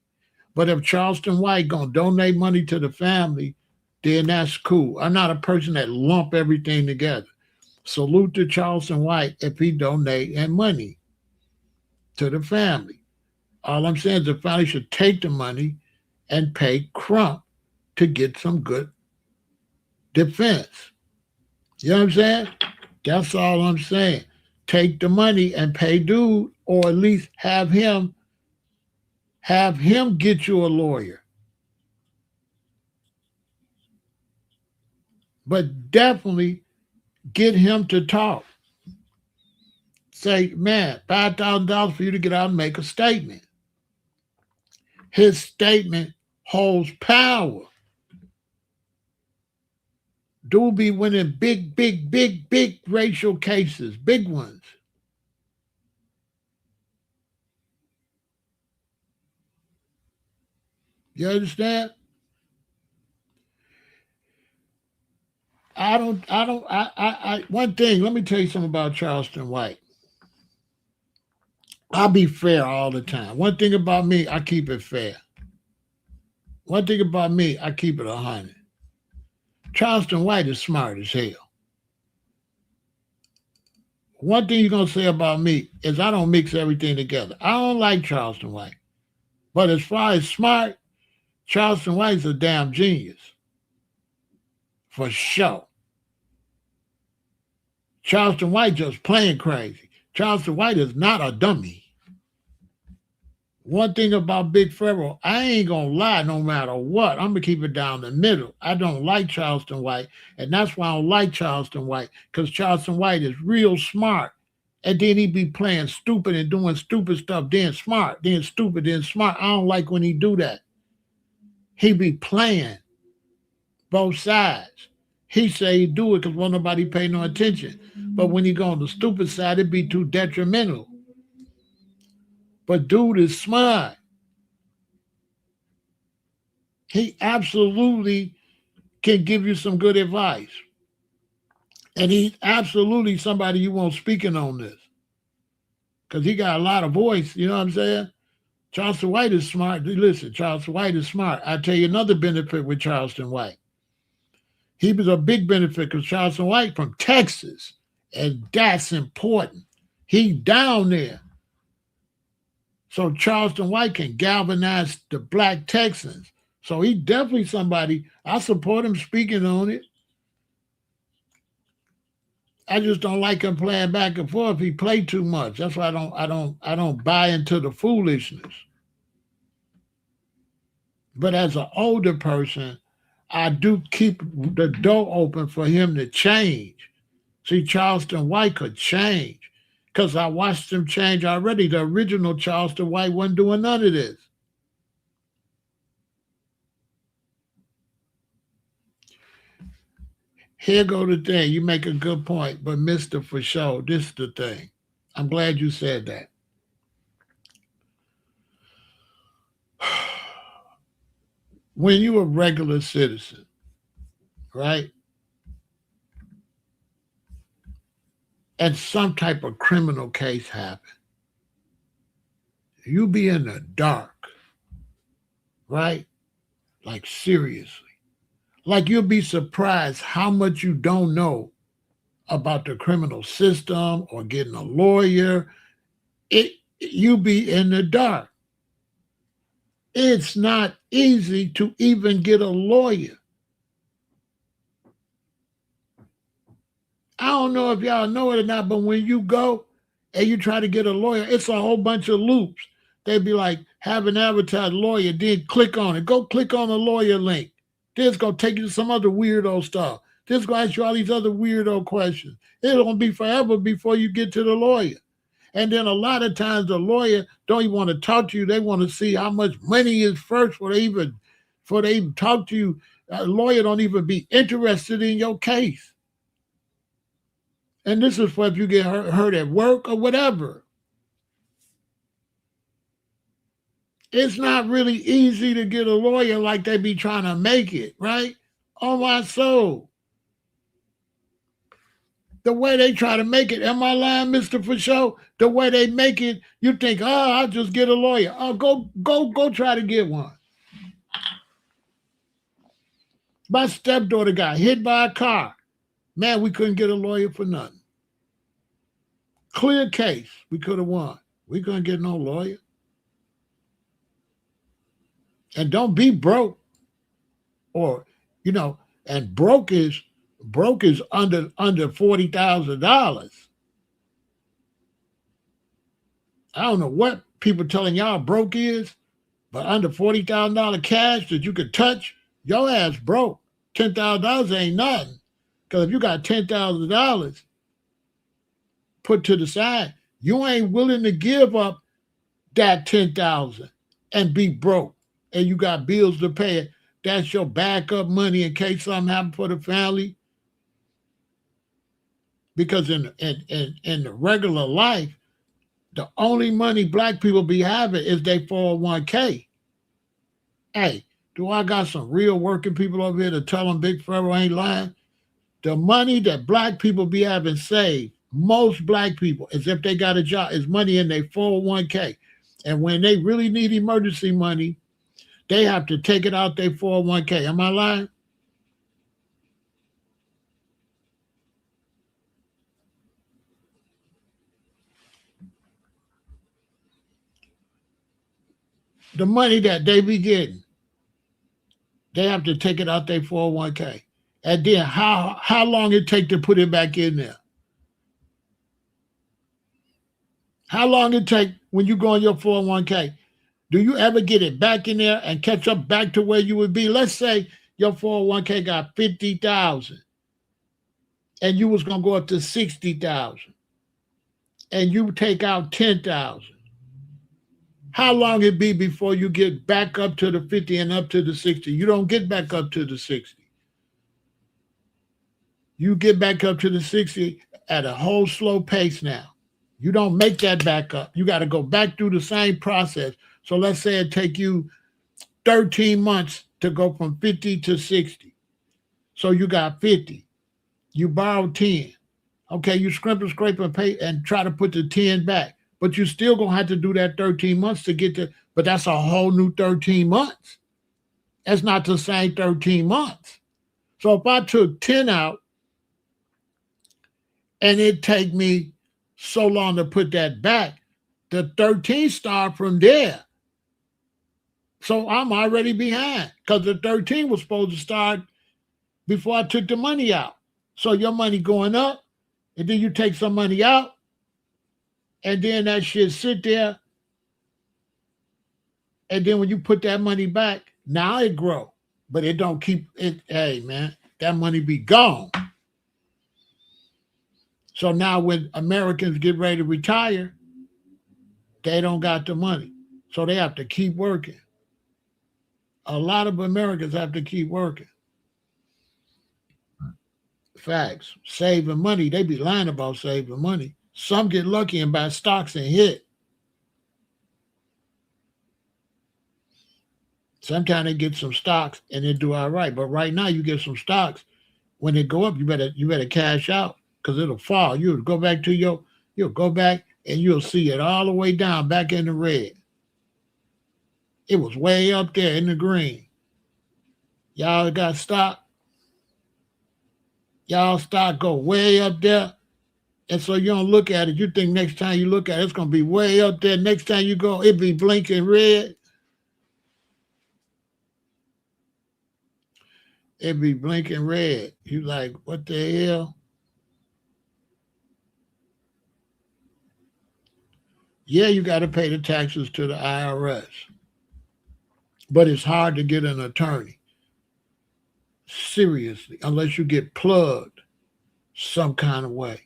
S1: But if Charleston White gonna donate money to the family, then that's cool. I'm not a person that lump everything together. Salute to Charleston White if he donate and money to the family. All I'm saying is the family should take the money and pay Crump to get some good defense. You know what I'm saying? That's all I'm saying. Take the money and pay dude, or at least have him get you a lawyer. But definitely get him to talk. Say, man, $5,000 for you to get out and make a statement. His statement holds power. Dude be winning big, big, big, big racial cases, big ones. You understand? One thing, let me tell you something about Charleston White. I'll be fair all the time. One thing about me, I keep it fair. One thing about me, I keep it 100. Charleston White is smart as hell. One thing you're going to say about me is I don't mix everything together. I don't like Charleston White. But as far as smart, Charleston White's a damn genius. For sure. Charleston White just playing crazy. Charleston White is not a dummy. One thing about Big Pharaoh, I ain't gonna lie no matter what. I'm gonna keep it down the middle. I don't like Charleston White, and that's why I don't like Charleston White, because Charleston White is real smart. And then he be playing stupid and doing stupid stuff, then smart, then stupid, then smart. I don't like when he do that. He be playing both sides. He say he do it because won't nobody pay no attention. But when he go on the stupid side, it be too detrimental. But dude is smart. He absolutely can give you some good advice. And he's absolutely somebody you want speaking on this. Because he got a lot of voice, you know what I'm saying? Charleston White is smart. Listen, Charleston White is smart. I'll tell you another benefit with Charleston White. He was a big benefit because Charleston White from Texas. And that's important. He down there. So Charleston White can galvanize the black Texans. So he definitely somebody, I support him speaking on it. I just don't like him playing back and forth. He play too much. That's why I don't buy into the foolishness. But as an older person, I do keep the door open for him to change. See, Charleston White could change because I watched him change already. The original Charleston White wasn't doing none of this. Here go the thing. You make a good point, but Mr. For sure, this is the thing. I'm glad you said that. When you're a regular citizen, right, and some type of criminal case happen, you be in the dark, right? Like seriously. Like you'll be surprised how much you don't know about the criminal system or getting a lawyer. You be in the dark. It's not easy to even get a lawyer. I don't know if y'all know it or not, but when you go and you try to get a lawyer, it's a whole bunch of loops. They'd be like, have an advertised lawyer, then click on it. Go click on the lawyer link. Then it's going to take you to some other weirdo stuff. Then it's going to ask you all these other weirdo questions. It's going to be forever before you get to the lawyer. And then a lot of times the lawyer don't even want to talk to you. They want to see how much money is first before they even talk to you. A lawyer don't even be interested in your case. And this is for if you get hurt at work or whatever. It's not really easy to get a lawyer like they be trying to make it, right? Oh, my soul. The way they try to make it, am I lying, Mister For Show? The way they make it, you think, oh, I'll just get a lawyer. Oh, go, try to get one. My stepdaughter got hit by a car. Man, we couldn't get a lawyer for nothing. Clear case, we could have won. We couldn't get no lawyer. And don't be broke, or and broke is under $40,000. I don't know what people telling y'all broke is, but under $40,000 cash that you could touch, your ass broke. $10,000 ain't nothing. Because if you got $10,000 put to the side, you ain't willing to give up that $10,000 and be broke, and you got bills to pay. That's your backup money in case something happens for the family. Because in the regular life, the only money black people be having is their 401k. Hey, do I got some real working people over here to tell them Big Pharaoh ain't lying? The money that black people be having saved, most black people, as if they got a job, is money in their 401k. And when they really need emergency money, they have to take it out their 401k. Am I lying? The money that they be getting, they have to take it out their 401k. And then how long it take to put it back in there? How long it take when you go on your 401k? Do you ever get it back in there and catch up back to where you would be? Let's say your 401k got 50,000 and you was gonna go up to 60,000 and you take out 10,000. How long it be before you get back up to the 50 and up to the 60? You don't get back up to the 60. You get back up to the 60 at a whole slow pace now. You don't make that back up. You got to go back through the same process. So let's say it take you 13 months to go from 50 to 60. So you got 50. You borrowed 10. Okay, you scrape and pay and try to put the 10 back. But you still going to have to do that 13 months to get to, but that's a whole new 13 months. That's not the same 13 months. So if I took 10 out and it take me so long to put that back, the 13 start from there. So I'm already behind because the 13 was supposed to start before I took the money out. So your money going up, and then you take some money out, and then that shit sit there. And then when you put that money back, now it grow. But it don't keep it. Hey, man, that money be gone. So now when Americans get ready to retire, they don't got the money. So they have to keep working. A lot of Americans have to keep working. Facts. Saving money. They be lying about saving money. Some get lucky and buy stocks and hit. Sometimes they get some stocks and they do all right. But right now you get some stocks. When they go up, you better cash out because it'll fall. You'll go back and you'll see it all the way down back in the red. It was way up there in the green. Y'all got stock. Y'all stock go way up there. And so you don't look at it. You think next time you look at it, it's going to be way up there. Next time you go, it be blinking red. It be blinking red. You like, what the hell? Yeah, you got to pay the taxes to the IRS. But it's hard to get an attorney. Seriously, unless you get plugged some kind of way.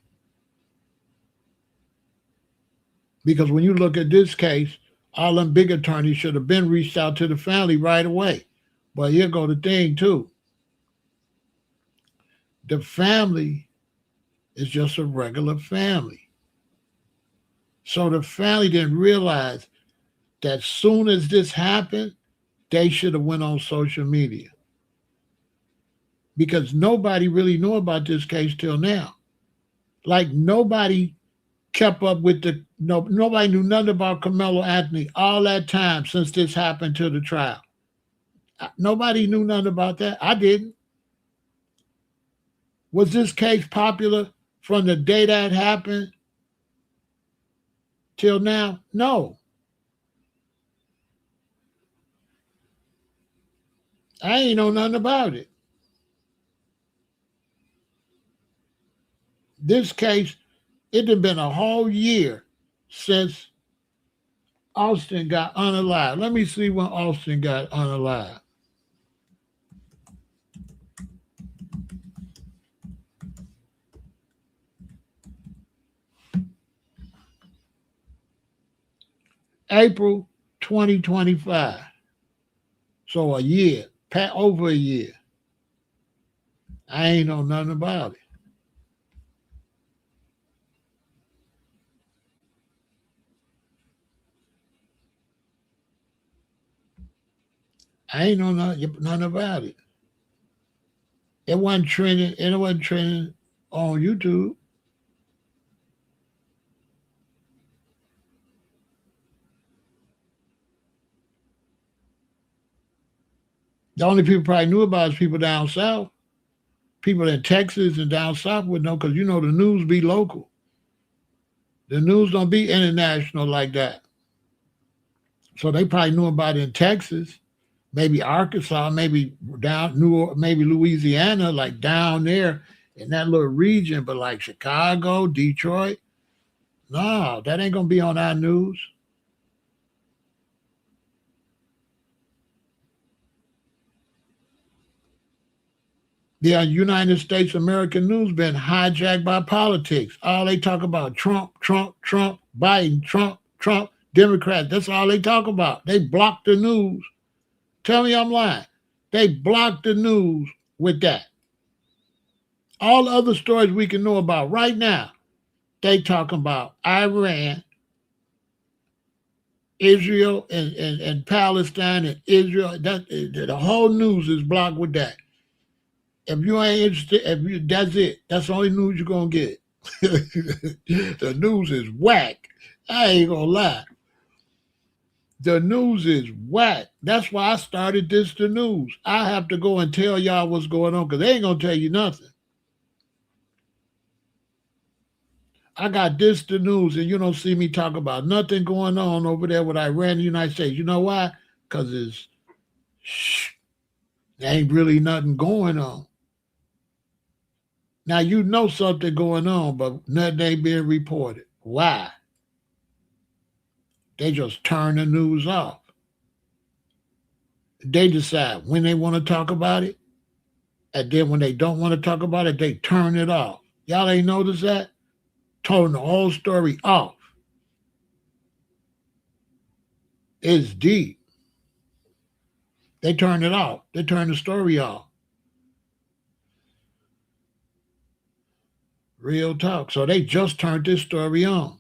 S1: Because when you look at this case, all them big attorneys should have been reached out to the family right away. But here go the thing too. The family is just a regular family. So the family didn't realize that soon as this happened, they should have went on social media. Because nobody really knew about this case till now. Like nobody kept up with the no nobody knew nothing about Carmelo Anthony all that time since this happened to the trial. Nobody knew nothing about that. I didn't. Was this case popular from the day that happened till now? No. I ain't know nothing about it. This case, it had been a whole year since Austin got unalive. Let me see when Austin got unalive. April 2025. So a year, over a year. I ain't know nothing about it. I ain't know nothing about it. It wasn't trending. It wasn't trending on YouTube. The only people probably knew about is people down south. People in Texas and down south would know because the news be local. The news don't be international like that. So they probably knew about it in Texas, maybe Arkansas, maybe down maybe Louisiana, like down there in that little region. But like Chicago, Detroit, no, that ain't gonna be on our news. The United States American news been hijacked by politics. All they talk about Trump, Trump, Trump, Biden, Trump, Trump, Democrats. That's all they talk about. They block the news. Tell me I'm lying. They block the news with that. All the other stories we can know about right now, they talking about Iran, Israel, and Palestine and Israel. The whole news is blocked with that. If you ain't interested, that's it. That's the only news you're gonna get. The news is whack. I ain't gonna lie. The news is whack. That's why I started the news. I have to go and tell y'all what's going on because they ain't gonna tell you nothing. I got the news, and you don't see me talk about nothing going on over there with Iran and the United States. You know why? Because there ain't really nothing going on. Now you know something going on, but nothing ain't being reported. Why? They just turn the news off. They decide when they want to talk about it, and then when they don't want to talk about it, they turn it off. Y'all ain't noticed that? Turn the whole story off. It's deep. They turn it off. They turn the story off. Real talk. So they just turned this story on.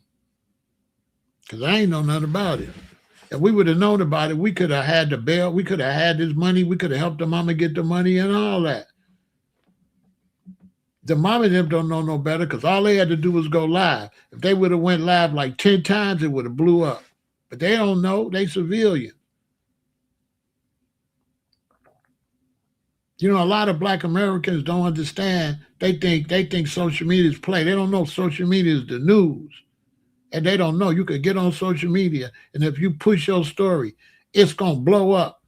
S1: Because I ain't know nothing about it. If we would have known about it, we could have had the bail. We could have had this money. We could have helped the mama get the money and all that. The mom and them don't know no better because all they had to do was go live. If they would have went live like 10 times, it would have blew up. But they don't know. They civilian. A lot of black Americans don't understand. They think social media is play. They don't know social media is the news. And they don't know. You could get on social media, and if you push your story, it's gonna blow up.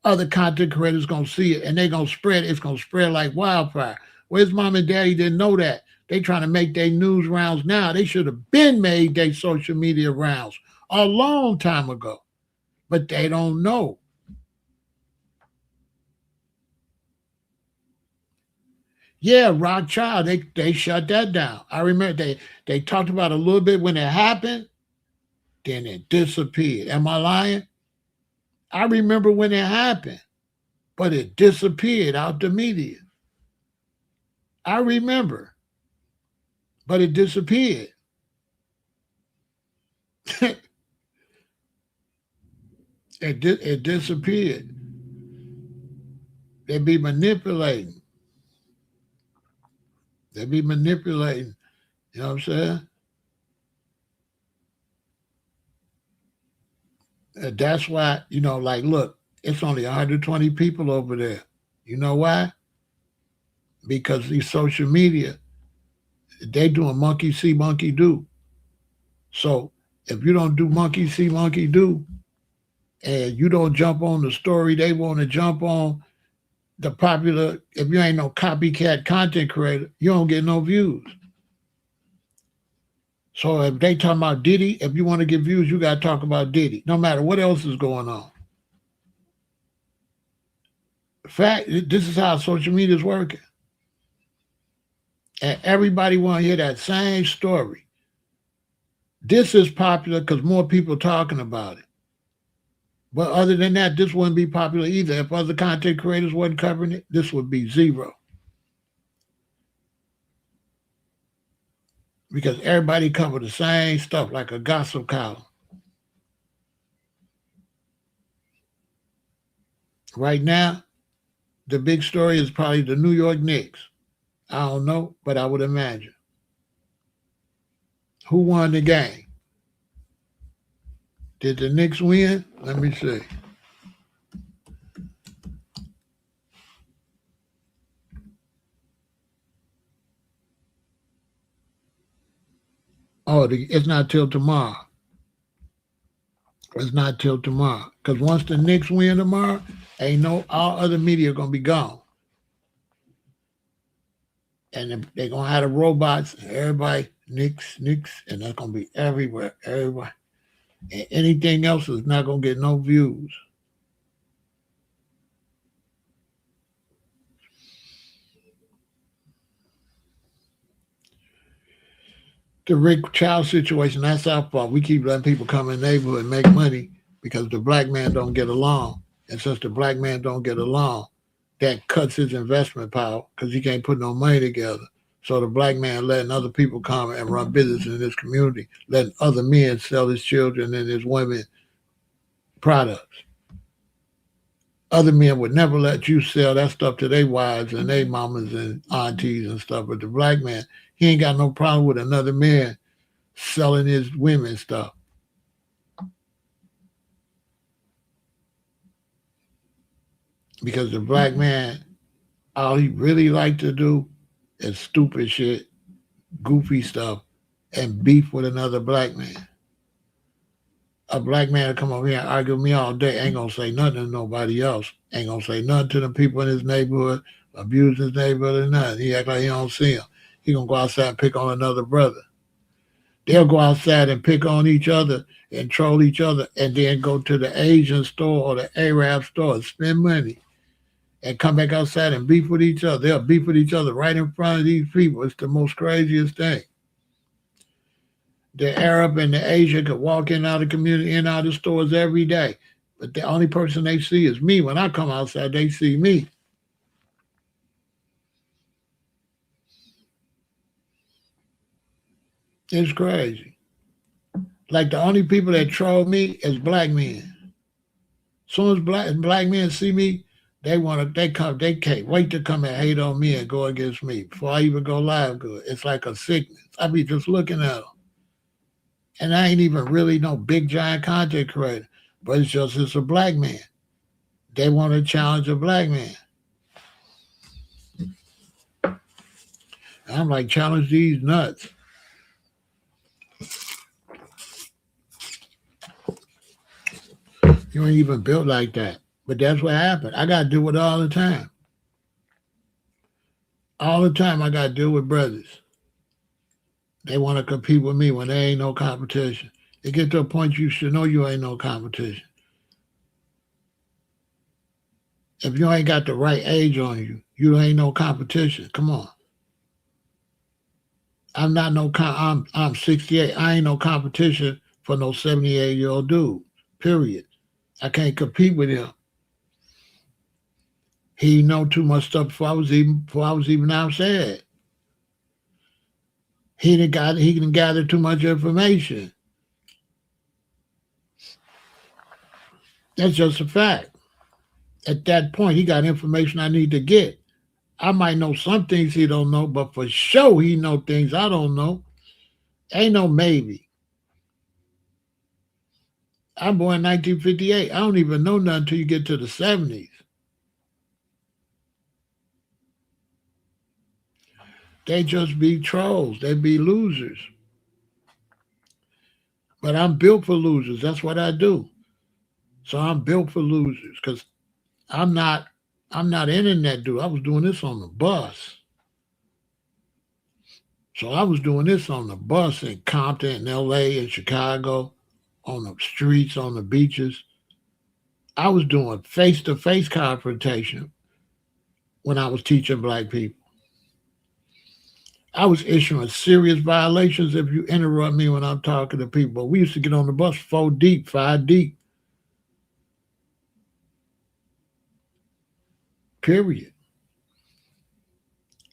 S1: Other content creators gonna see it and they gonna spread it. It's gonna spread like wildfire. Where's mom and daddy didn't know that? They trying to make their news rounds now. They should have been made their social media rounds a long time ago. But they don't know. Yeah, Rothschild, they shut that down. I remember they talked about it a little bit when it happened, then it disappeared. Am I lying? I remember when it happened, but it disappeared out the media. I remember, but it disappeared. It disappeared. They be manipulating. They be manipulating. You know what I'm saying? And that's why, like, look, it's only 120 people over there. You know why? Because these social media, they doing monkey see, monkey do. So if you don't do monkey see, monkey do, and you don't jump on the story they want to jump on, the popular, if you ain't no copycat content creator, you don't get no views. So if they talking about Diddy, if you want to get views, you got to talk about Diddy, no matter what else is going on. In fact, this is how social media is working. And everybody want to hear that same story. This is popular because more people talking about it. But other than that, this wouldn't be popular either. If other content creators wasn't covering it, this would be zero. Because everybody covered the same stuff like a gossip column. Right now, the big story is probably the New York Knicks. I don't know, but I would imagine. Who won the game? Did the Knicks win? Let me see. Oh, it's not till tomorrow. It's not till tomorrow. Because once the Knicks win tomorrow, ain't no all other media gonna be gone. And they're gonna have the robots and everybody Knicks, and that's gonna be everywhere, everywhere. And anything else is not gonna get no views. The Rick Child situation, that's our fault. We keep letting people come in the neighborhood and make money because the black man don't get along. And since the black man don't get along, that cuts his investment power because he can't put no money together. So the black man letting other people come and run business in this community, letting other men sell his children and his women products. Other men would never let you sell that stuff to their wives and their mamas and aunties and stuff. But the black man, he ain't got no problem with another man selling his women stuff. Because the black man, all he really like to do is stupid shit, goofy stuff, and beef with another black man. A black man come over here and argue with me all day, ain't gonna say nothing to nobody else. Ain't gonna say nothing to the people in his neighborhood, abuse his neighborhood or nothing. He act like he don't see him. He gonna go outside and pick on another brother. They'll go outside and pick on each other and troll each other and then go to the Asian store or the Arab store and spend money and come back outside and beef with each other. They'll beef with each other right in front of these people. It's the most craziest thing. The Arab and the Asian could walk in and out of the community, in and out of the stores every day. But the only person they see is me. When I come outside, they see me. It's crazy. Like the only people that troll me is black men. As soon as black men see me, they can't wait to come and hate on me and go against me before I even go live good. It's like a sickness. I be just looking at them. And I ain't even really no big giant content creator, but it's a black man. They want to challenge a black man. And I'm like, challenge these nuts. You ain't even built like that. But that's what happened. I got to do it all the time. All the time I got to deal with brothers. They want to compete with me when there ain't no competition. It get to a point you should know you ain't no competition. If you ain't got the right age on you, you ain't no competition. Come on. I'm not no I'm 68. I ain't no competition for no 78-year-old dude. Period. I can't compete with him. He know too much stuff before I was even outside. He didn't gather too much information. That's just a fact. At that point, he got information I need to get. I might know some things he don't know, but for sure he know things I don't know. Ain't no maybe. I'm born in 1958. I don't even know nothing until you get to the 70s. They just be trolls. They be losers. But I'm built for losers. That's what I do. So I'm built for losers because I'm not I'm not internet dude. I was doing this on the bus. So I was doing this on the bus in Compton, in LA, in Chicago, on the streets, on the beaches. I was doing face to face confrontation when I was teaching black people. I was issuing serious violations if you interrupt me when I'm talking to people. We used to get on the bus four deep, five deep, period.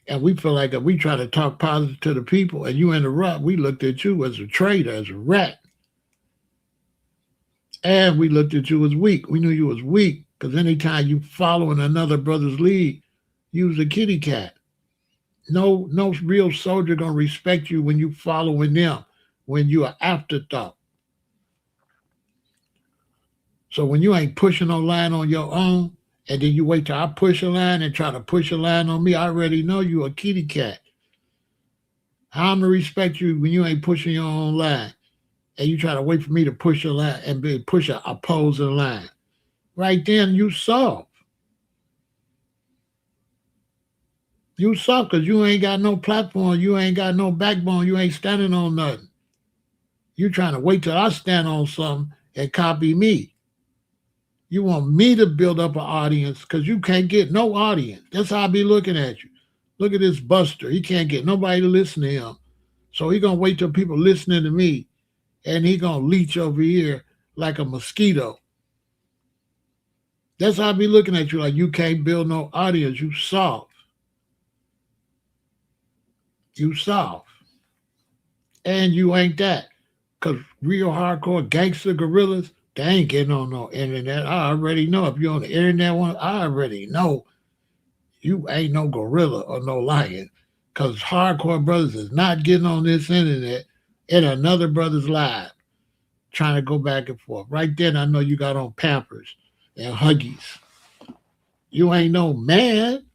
S1: And we feel like if we try to talk positive to the people and you interrupt, we looked at you as a traitor, as a rat. And we looked at you as weak. We knew you was weak because anytime you following another brother's lead, you was a kitty cat. No real soldier gonna respect you when you following them, when you are afterthought. So when you ain't pushing no line on your own, and then you wait till I push a line and try to push a line on me, I already know you a kitty cat. How I'm gonna respect you when you ain't pushing your own line, and you try to wait for me to push a line and push a opposing line. Right then, you soft. You soft because you ain't got no platform, you ain't got no backbone, you ain't standing on nothing. You trying to wait till I stand on something and copy me. You want me to build up an audience because you can't get no audience. That's how I be looking at you. Look at this Buster. He can't get nobody to listen to him. So he gonna wait till people listening to me and he gonna leech over here like a mosquito. That's how I be looking at you like you can't build no audience. You soft. You soft. And you ain't that. Cause real hardcore gangster gorillas, they ain't getting on no internet. I already know. If you're on the internet one, I already know you ain't no gorilla or no lion. Cause hardcore brothers is not getting on this internet in another brother's live trying to go back and forth. Right then I know you got on Pampers and Huggies. You ain't no man.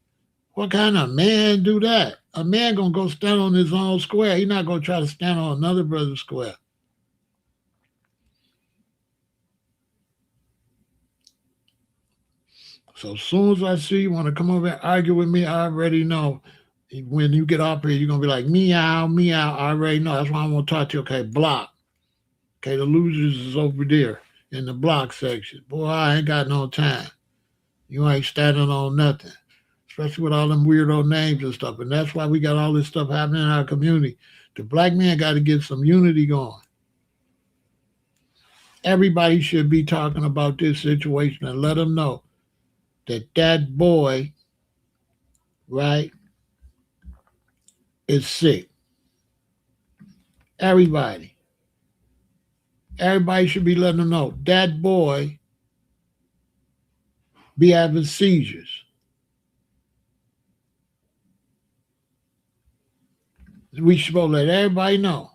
S1: What kind of man do that? A man gonna go stand on his own square. He not gonna try to stand on another brother's square. So as soon as I see you want to come over and argue with me, I already know. When you get up here, you're gonna be like meow, meow. I already know. That's why I'm gonna talk to you. Okay, block. Okay, the losers is over there in the block section. Boy, I ain't got no time. You ain't standing on nothing. Especially with all them weirdo names and stuff. And that's why we got all this stuff happening in our community. The black man got to get some unity going. Everybody should be talking about this situation and let them know that that boy, right, is sick. Everybody. Everybody should be letting them know that boy be having seizures. We supposed to let everybody know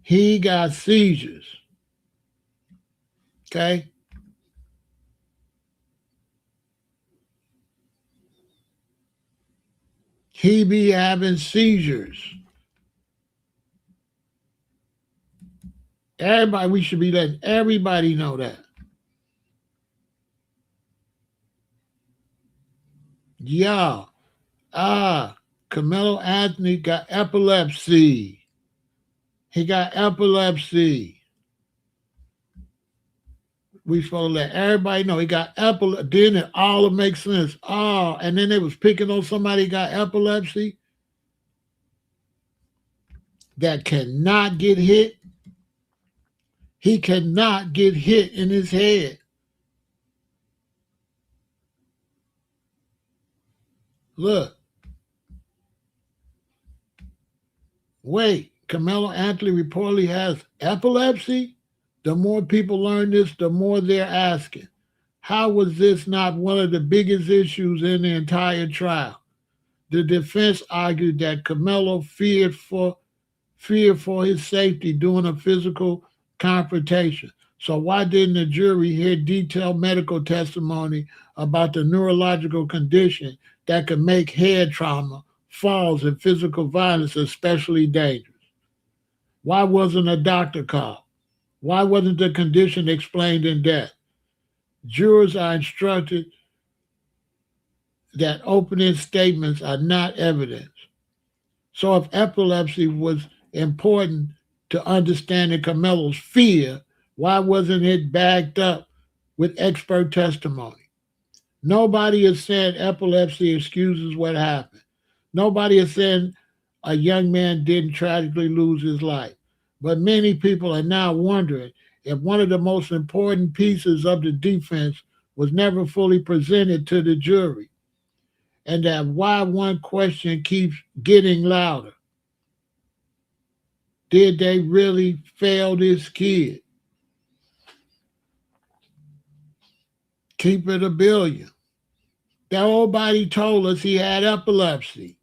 S1: he got seizures. Okay? He be having seizures. Everybody, we should be letting everybody know that. Yeah. Ah, Carmelo Anthony got epilepsy. He got epilepsy. We supposed to let everybody know he got epilepsy. Then it all makes sense. Oh, and then they was picking on somebody got epilepsy that cannot get hit. He cannot get hit in his head. Look, wait, Carmelo Anthony reportedly has epilepsy. The more people learn this, the more they're asking. How was this not one of the biggest issues in the entire trial? The defense argued that Carmelo feared for his safety during a physical confrontation. So why didn't the jury hear detailed medical testimony about the neurological condition that could make head trauma, falls, and physical violence especially dangerous? Why wasn't a doctor called? Why wasn't the condition explained in depth? Jurors are instructed that opening statements are not evidence. So if epilepsy was important to understanding Carmelo's fear, why wasn't it backed up with expert testimony? Nobody is saying epilepsy excuses what happened. Nobody is saying a young man didn't tragically lose his life. But many people are now wondering if one of the most important pieces of the defense was never fully presented to the jury, and that why one question keeps getting louder. Did they really fail this kid? Keep it a billion. Nobody told us he had epilepsy.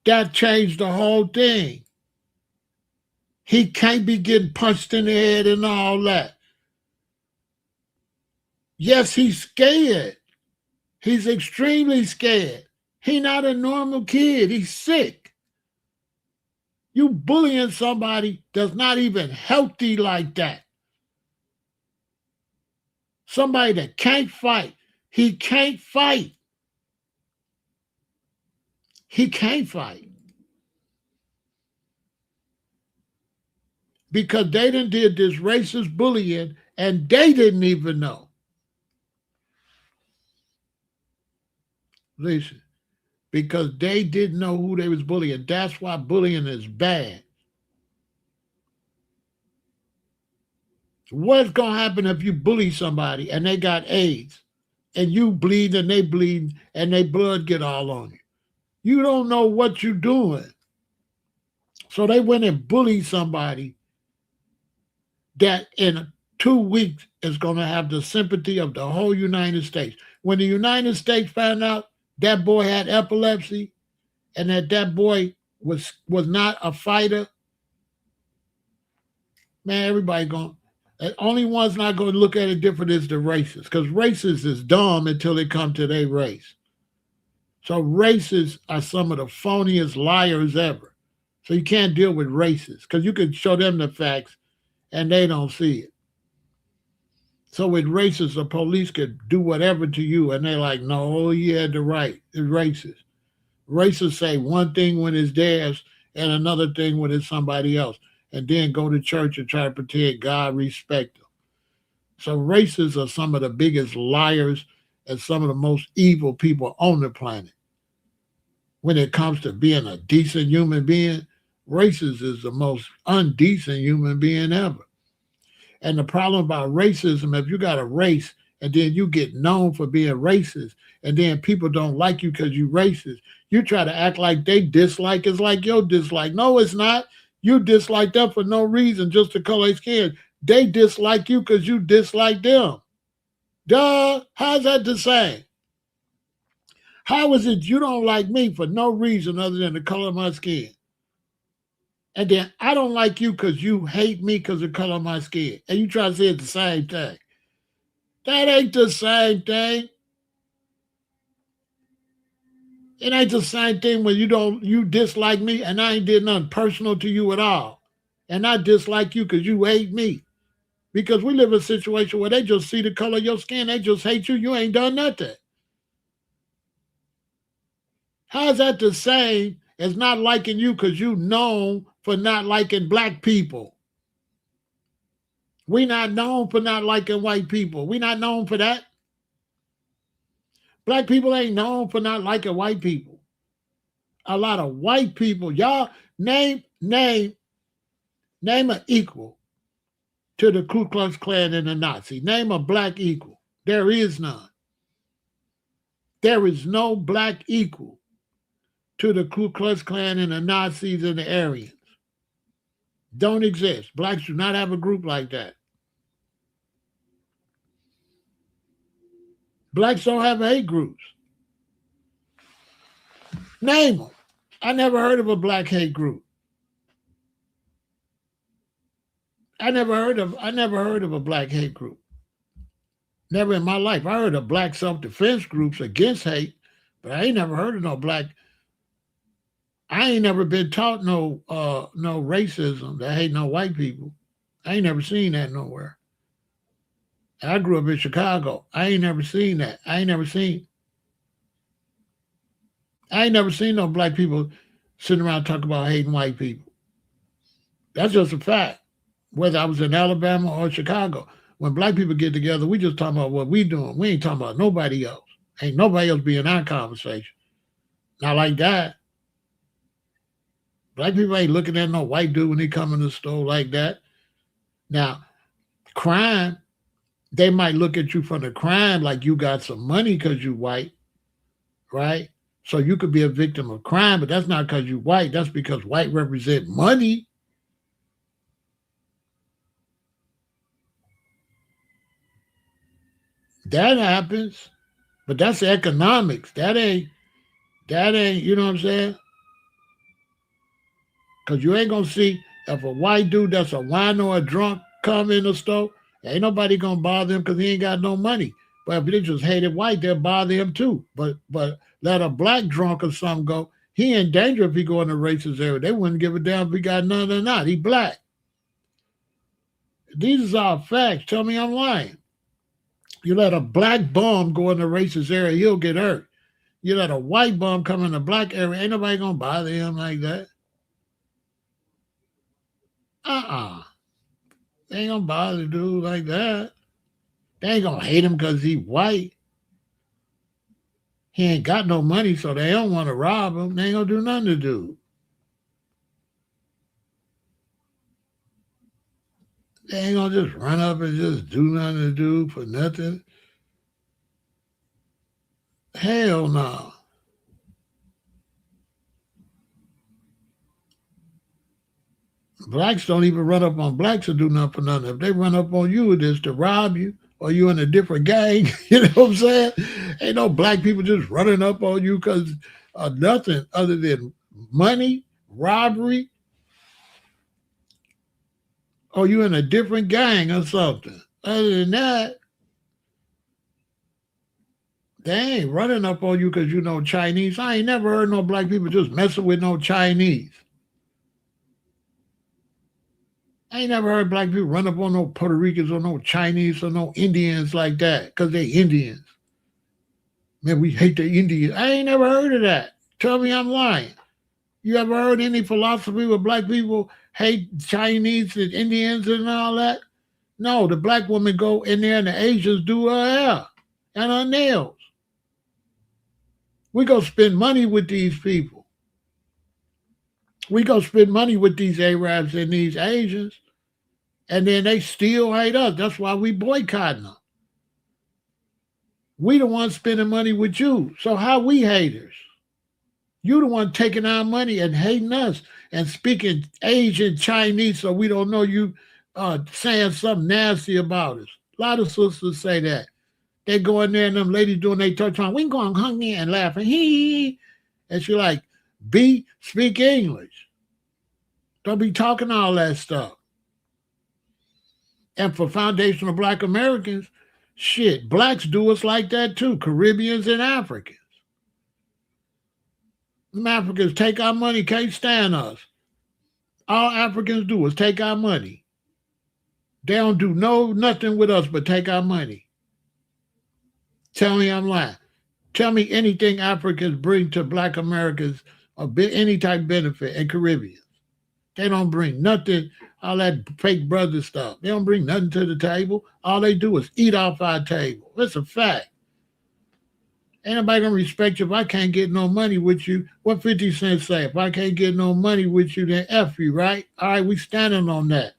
S1: That changed the whole thing. He can't be getting punched in the head and all that. Yes, he's scared. He's extremely scared. He's not a normal kid. He's sick. You bullying somebody that's not even healthy like that. Somebody that can't fight. He can't fight. He can't fight. Because they done did this racist bullying and they didn't even know. Listen, because they didn't know who they was bullying. That's why bullying is bad. What's going to happen if you bully somebody and they got AIDS and you bleed and they blood get all on you? You don't know what you're doing. So they went and bullied somebody that in 2 weeks is going to have the sympathy of the whole United States. When the United States found out that boy had epilepsy and that boy was not a fighter, man, everybody going. The only one's not going to look at it different is the racists, because racists is dumb until they come to their race. So racists are some of the phoniest liars ever. So you can't deal with racists because you can show them the facts and they don't see it. So with racists, the police could do whatever to you and they're like, no, he had the right. It's racist. Racists say one thing when it's theirs and another thing when it's somebody else, and then go to church and try to pretend God respect them. So racists are some of the biggest liars and some of the most evil people on the planet. When it comes to being a decent human being, racist is the most undecent human being ever. And the problem about racism, if you got a race and then you get known for being racist and then people don't like you because you racist, you try to act like they dislike is like your dislike. No, it's not. You dislike them for no reason, just to color their skin. They dislike you because you dislike them. Duh, how's that the same? How is it you don't like me for no reason other than the color of my skin? And then I don't like you because you hate me because of the color of my skin. And you try to say it's the same thing. That ain't the same thing. It ain't the same thing when you dislike me and I ain't did nothing personal to you at all. And I dislike you because you hate me. Because we live in a situation where they just see the color of your skin, they just hate you, you ain't done nothing. How's that the same as not liking you because you known for not liking black people? We not known for not liking white people. We not known for that. Black people ain't known for not liking white people. A lot of white people, y'all name an equal to the Ku Klux Klan and the Nazi. Name a black equal. There is none. There is no black equal to the Ku Klux Klan and the Nazis and the Aryans. Don't exist. Blacks do not have a group like that. Blacks don't have hate groups. Name them. I never heard of a black hate group. I never heard of a black hate group. Never in my life. I heard of black self defense groups against hate, but I ain't never heard of no black. I ain't never been taught no racism that hate no white people. I ain't never seen that nowhere. I grew up in Chicago. I ain't never seen that. I ain't never seen no black people sitting around talking about hating white people. That's just a fact. Whether I was in Alabama or Chicago, when black people get together, we just talking about what we doing. We ain't talking about nobody else. Ain't nobody else be in our conversation. Not like that. Black people ain't looking at no white dude when they come in the store like that. Now, crime, they might look at you for the crime like you got some money because you white, right? So you could be a victim of crime, but that's not because you white. That's because white represent money. That happens, but that's economics. That ain't. You know what I'm saying? Because you ain't gonna see if a white dude that's a wino or a drunk come in the store, ain't nobody gonna bother him because he ain't got no money. But if they just hated white, they'll bother him too. But let a black drunk or something go, he in danger if he go in the racist area. They wouldn't give a damn if he got none or not. He black. These are all facts. Tell me I'm lying. You let a black bum go in the racist area, he'll get hurt. You let a white bum come in the black area, ain't nobody gonna bother him like that. Uh-uh. They ain't gonna bother the dude like that. They ain't gonna hate him because he white. He ain't got no money, so they don't want to rob him. They ain't gonna do nothing to do. They ain't gonna just run up and just do nothing to do for nothing. Hell no. Blacks don't even run up on blacks to do nothing for nothing. If they run up on you, it is to rob you or you in a different gang. You know what I'm saying? Ain't no black people just running up on you because of nothing other than money, robbery, or you in a different gang or something. Other than that, they ain't running up on you because you know Chinese. I ain't never heard no black people just messing with no Chinese. I ain't never heard black people run up on no Puerto Ricans or no Chinese or no Indians like that because they Indians. Man, we hate the Indians. I ain't never heard of that. Tell me I'm lying. You ever heard any philosophy where black people hate Chinese and Indians and all that? No, the black woman go in there and the Asians do her hair and her nails. We go spend money with these people. We go spend money with these Arabs and these Asians, and then they still hate us. That's why we boycotting them. We the ones spending money with you. So how we haters? You the one taking our money and hating us and speaking Asian Chinese so we don't know you saying something nasty about us. A lot of sisters say that. They go in there and them ladies doing their touch on, we going hungry and laughing. Hee. And she like, speak English. Don't be talking all that stuff. And for foundational black Americans, shit, blacks do us like that too. Caribbeans and Africans. Them Africans take our money, can't stand us. All Africans do is take our money. They don't do nothing with us but take our money. Tell me I'm lying. Tell me anything Africans bring to black Americans or any type of benefit in Caribbean. They don't bring nothing, all that fake brother stuff. They don't bring nothing to the table. All they do is eat off our table. It's a fact. Ain't nobody gonna respect you if I can't get no money with you. What 50 Cent say? If I can't get no money with you, then F you, right? All right, we standing on that.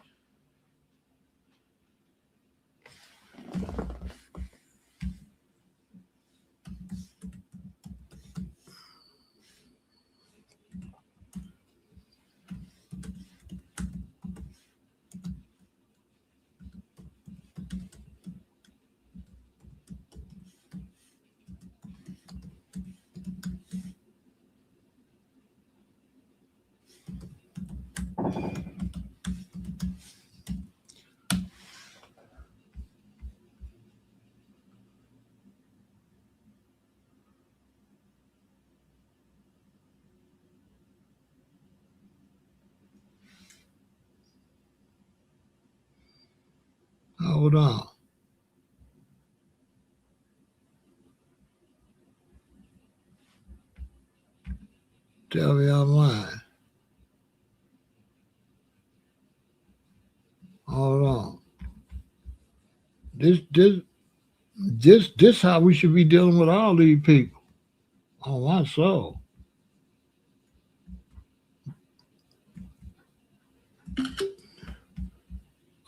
S1: Hold on. Tell me I'm lying. Hold on. This this this how we should be dealing with all these people. On my soul.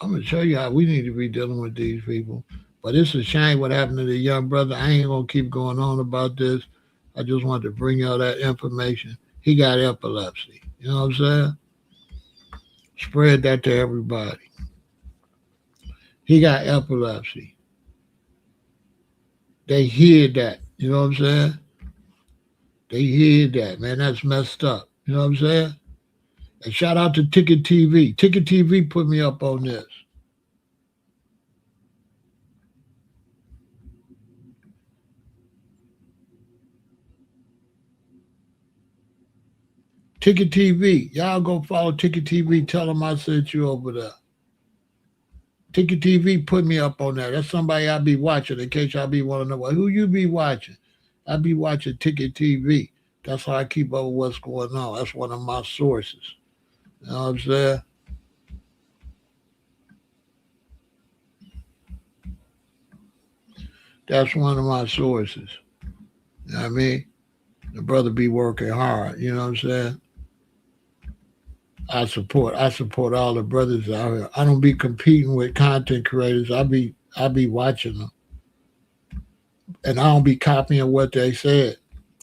S1: I'm gonna tell you how we need to be dealing with these people. But it's a shame what happened to the young brother. I ain't gonna keep going on about this. I just wanted to bring y'all that information. He got epilepsy. You know what I'm saying? Spread that to everybody. He got epilepsy. They hid that. You know what I'm saying? They hid that, man. That's messed up. You know what I'm saying? And shout out to Ticket TV. Ticket TV put me up on this. Ticket TV. Y'all go follow Ticket TV. Tell them I sent you over there. Ticket TV put me up on that. That's somebody I be watching in case y'all be want to know who you be watching. I be watching Ticket TV. That's how I keep up with what's going on. That's one of my sources. You know what I'm saying? That's one of my sources. You know what I mean? The brother be working hard. You know what I'm saying? I support all the brothers out here. I don't be competing with content creators. I be watching them. And I don't be copying what they said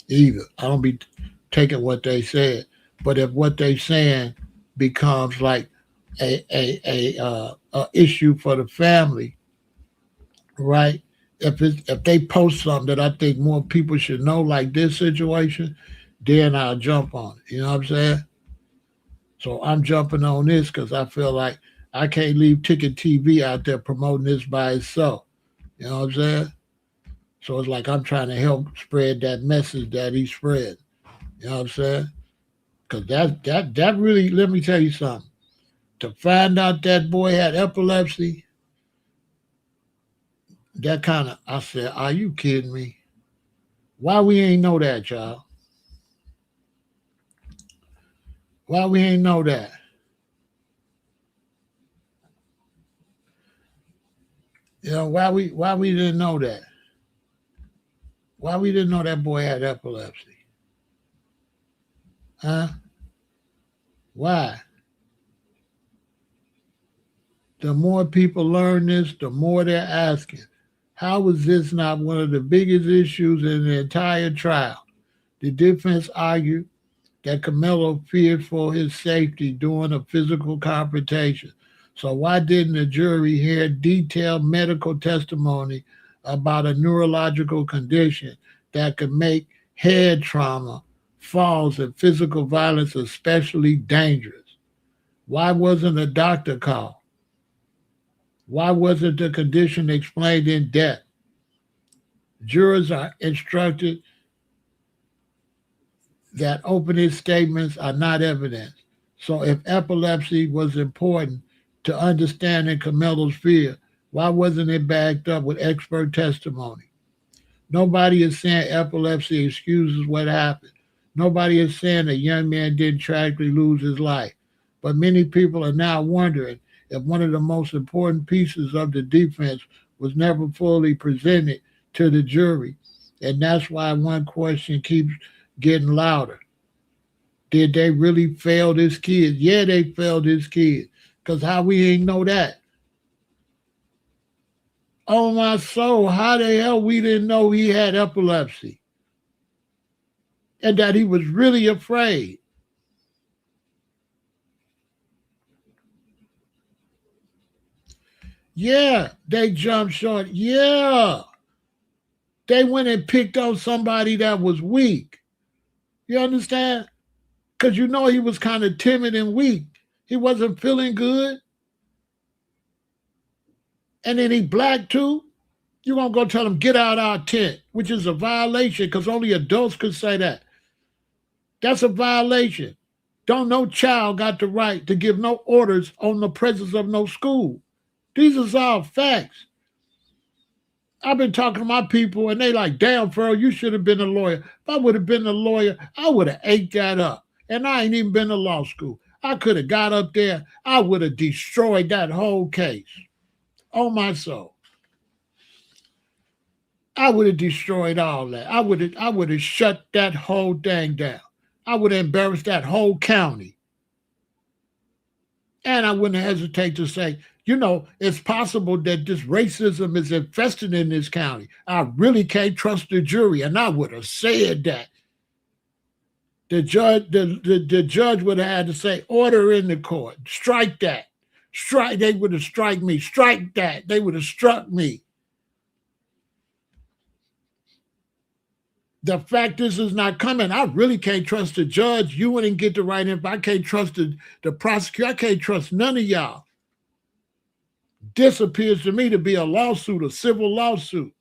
S1: either. I don't be taking what they said. But if what they saying becomes like a issue for the family, right? If they post something that I think more people should know, like this situation, then I'll jump on it. You know what I'm saying? So I'm jumping on this because I feel like I can't leave Ticket TV out there promoting this by itself. You know what I'm saying? So it's like I'm trying to help spread that message that he spread. You know what I'm saying? Because that really, let me tell you something. To find out that boy had epilepsy, that kind of, I said, are you kidding me? Why we ain't know that, y'all? Why we ain't know that? You know, why we didn't know that? Why we didn't know that boy had epilepsy? Huh? Why? The more people learn this, the more they're asking. How was this not one of the biggest issues in the entire trial? The defense argued that Karmelo feared for his safety during a physical confrontation. So why didn't the jury hear detailed medical testimony about a neurological condition that could make head trauma, falls, and physical violence especially dangerous? Why wasn't a doctor called? Why wasn't the condition explained in depth? Jurors are instructed that opening statements are not evidence. So if epilepsy was important to understanding Carmelo's fear, why wasn't it backed up with expert testimony? Nobody is saying epilepsy excuses what happened. Nobody is saying a young man didn't tragically lose his life. But many people are now wondering if one of the most important pieces of the defense was never fully presented to the jury. And that's why one question keeps getting louder. Did they really fail this kid? Yeah, they failed this kid. Because how we ain't know that? Oh my soul, how the hell we didn't know he had epilepsy? And that he was really afraid. Yeah, they jumped short. Yeah. They went and picked on somebody that was weak. You understand? Because you know he was kind of timid and weak. He wasn't feeling good. And then he black too. You're going to go tell him, get out our tent, which is a violation because only adults could say that. That's a violation. Don't no child got the right to give no orders on the presence of no school. These is all facts. I've been talking to my people and they like, damn, Farrell, you should have been a lawyer. If I would have been a lawyer, I would have ate that up. And I ain't even been to law school. I could have got up there. I would have destroyed that whole case. On my soul. I would have destroyed all that. I would have shut that whole thing down. I would have embarrassed that whole county. And I wouldn't hesitate to say, it's possible that this racism is infested in this county. I really can't trust the jury. And I would have said that. The judge would have had to say, order in the court, strike that. Strike, they would have struck me. Strike that. They would have struck me. The fact this is not coming. I really can't trust the judge. You wouldn't get the right info. I can't trust the prosecutor. I can't trust none of y'all. This appears to me to be a lawsuit, a civil lawsuit.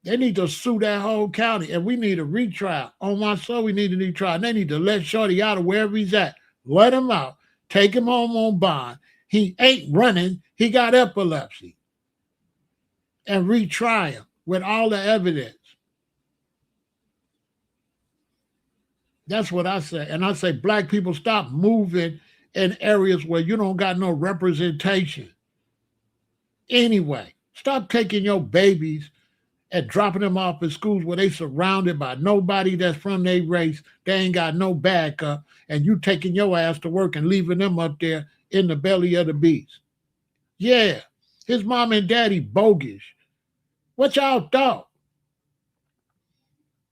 S1: They need to sue that whole county, and we need a retrial. On my soul, we need a retrial. And they need to let Shorty out of wherever he's at. Let him out. Take him home on bond. He ain't running. He got epilepsy. And retry him with all the evidence. That's what I say. And I say, black people, stop moving in areas where you don't got no representation. Anyway, stop taking your babies and dropping them off at schools where they surrounded by nobody that's from their race. They ain't got no backup. And you taking your ass to work and leaving them up there in the belly of the beast. Yeah, his mom and daddy bogus. What y'all thought?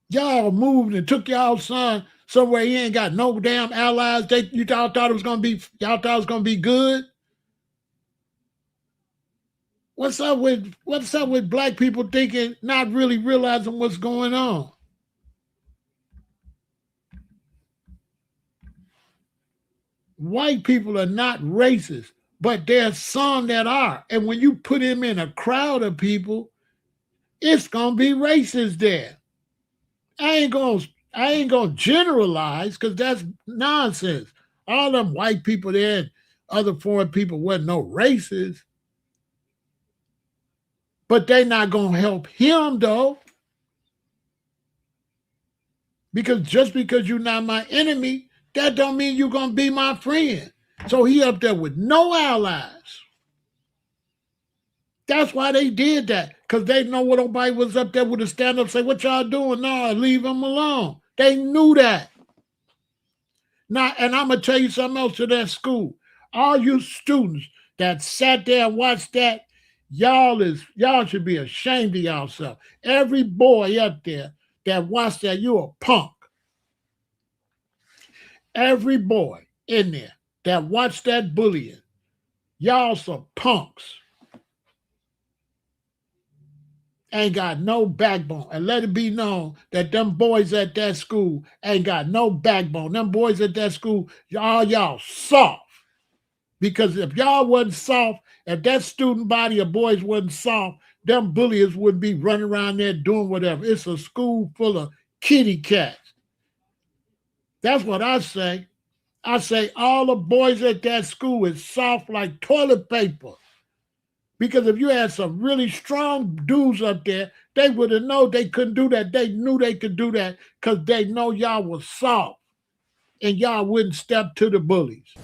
S1: Y'all moved and took y'all son somewhere he ain't got no damn allies. Y'all thought it was gonna be good. What's up with black people thinking, not really realizing what's going on? White people are not racist, but there's some that are. And when you put him in a crowd of people, it's gonna be racist there. I ain't gonna generalize because that's nonsense. All them white people there and other foreign people wasn't no racist. But they not gonna help him though. Because just because you're not my enemy, that don't mean you're gonna be my friend. So he up there with no allies. That's why they did that. Because they know what nobody was up there with a stand up and say, what y'all doing? No, leave him alone. They knew that. Now, and I'm gonna tell you something else to that school. All you students that sat there and watched that, y'all should be ashamed of yourself. Every boy up there that watched that, you a punk. Every boy in there that watched that bullying, y'all some punks. Ain't got no backbone. And let it be known that them boys at that school ain't got no backbone. Them boys at that school, y'all soft. Because if y'all wasn't soft, if that student body of boys wasn't soft, them bullies would be running around there doing whatever. It's a school full of kitty cats. That's what I say. I say all the boys at that school is soft like toilet paper. Because if you had some really strong dudes up there, they would have known they couldn't do that. They knew they could do that because they know y'all was soft and y'all wouldn't step to the bullies.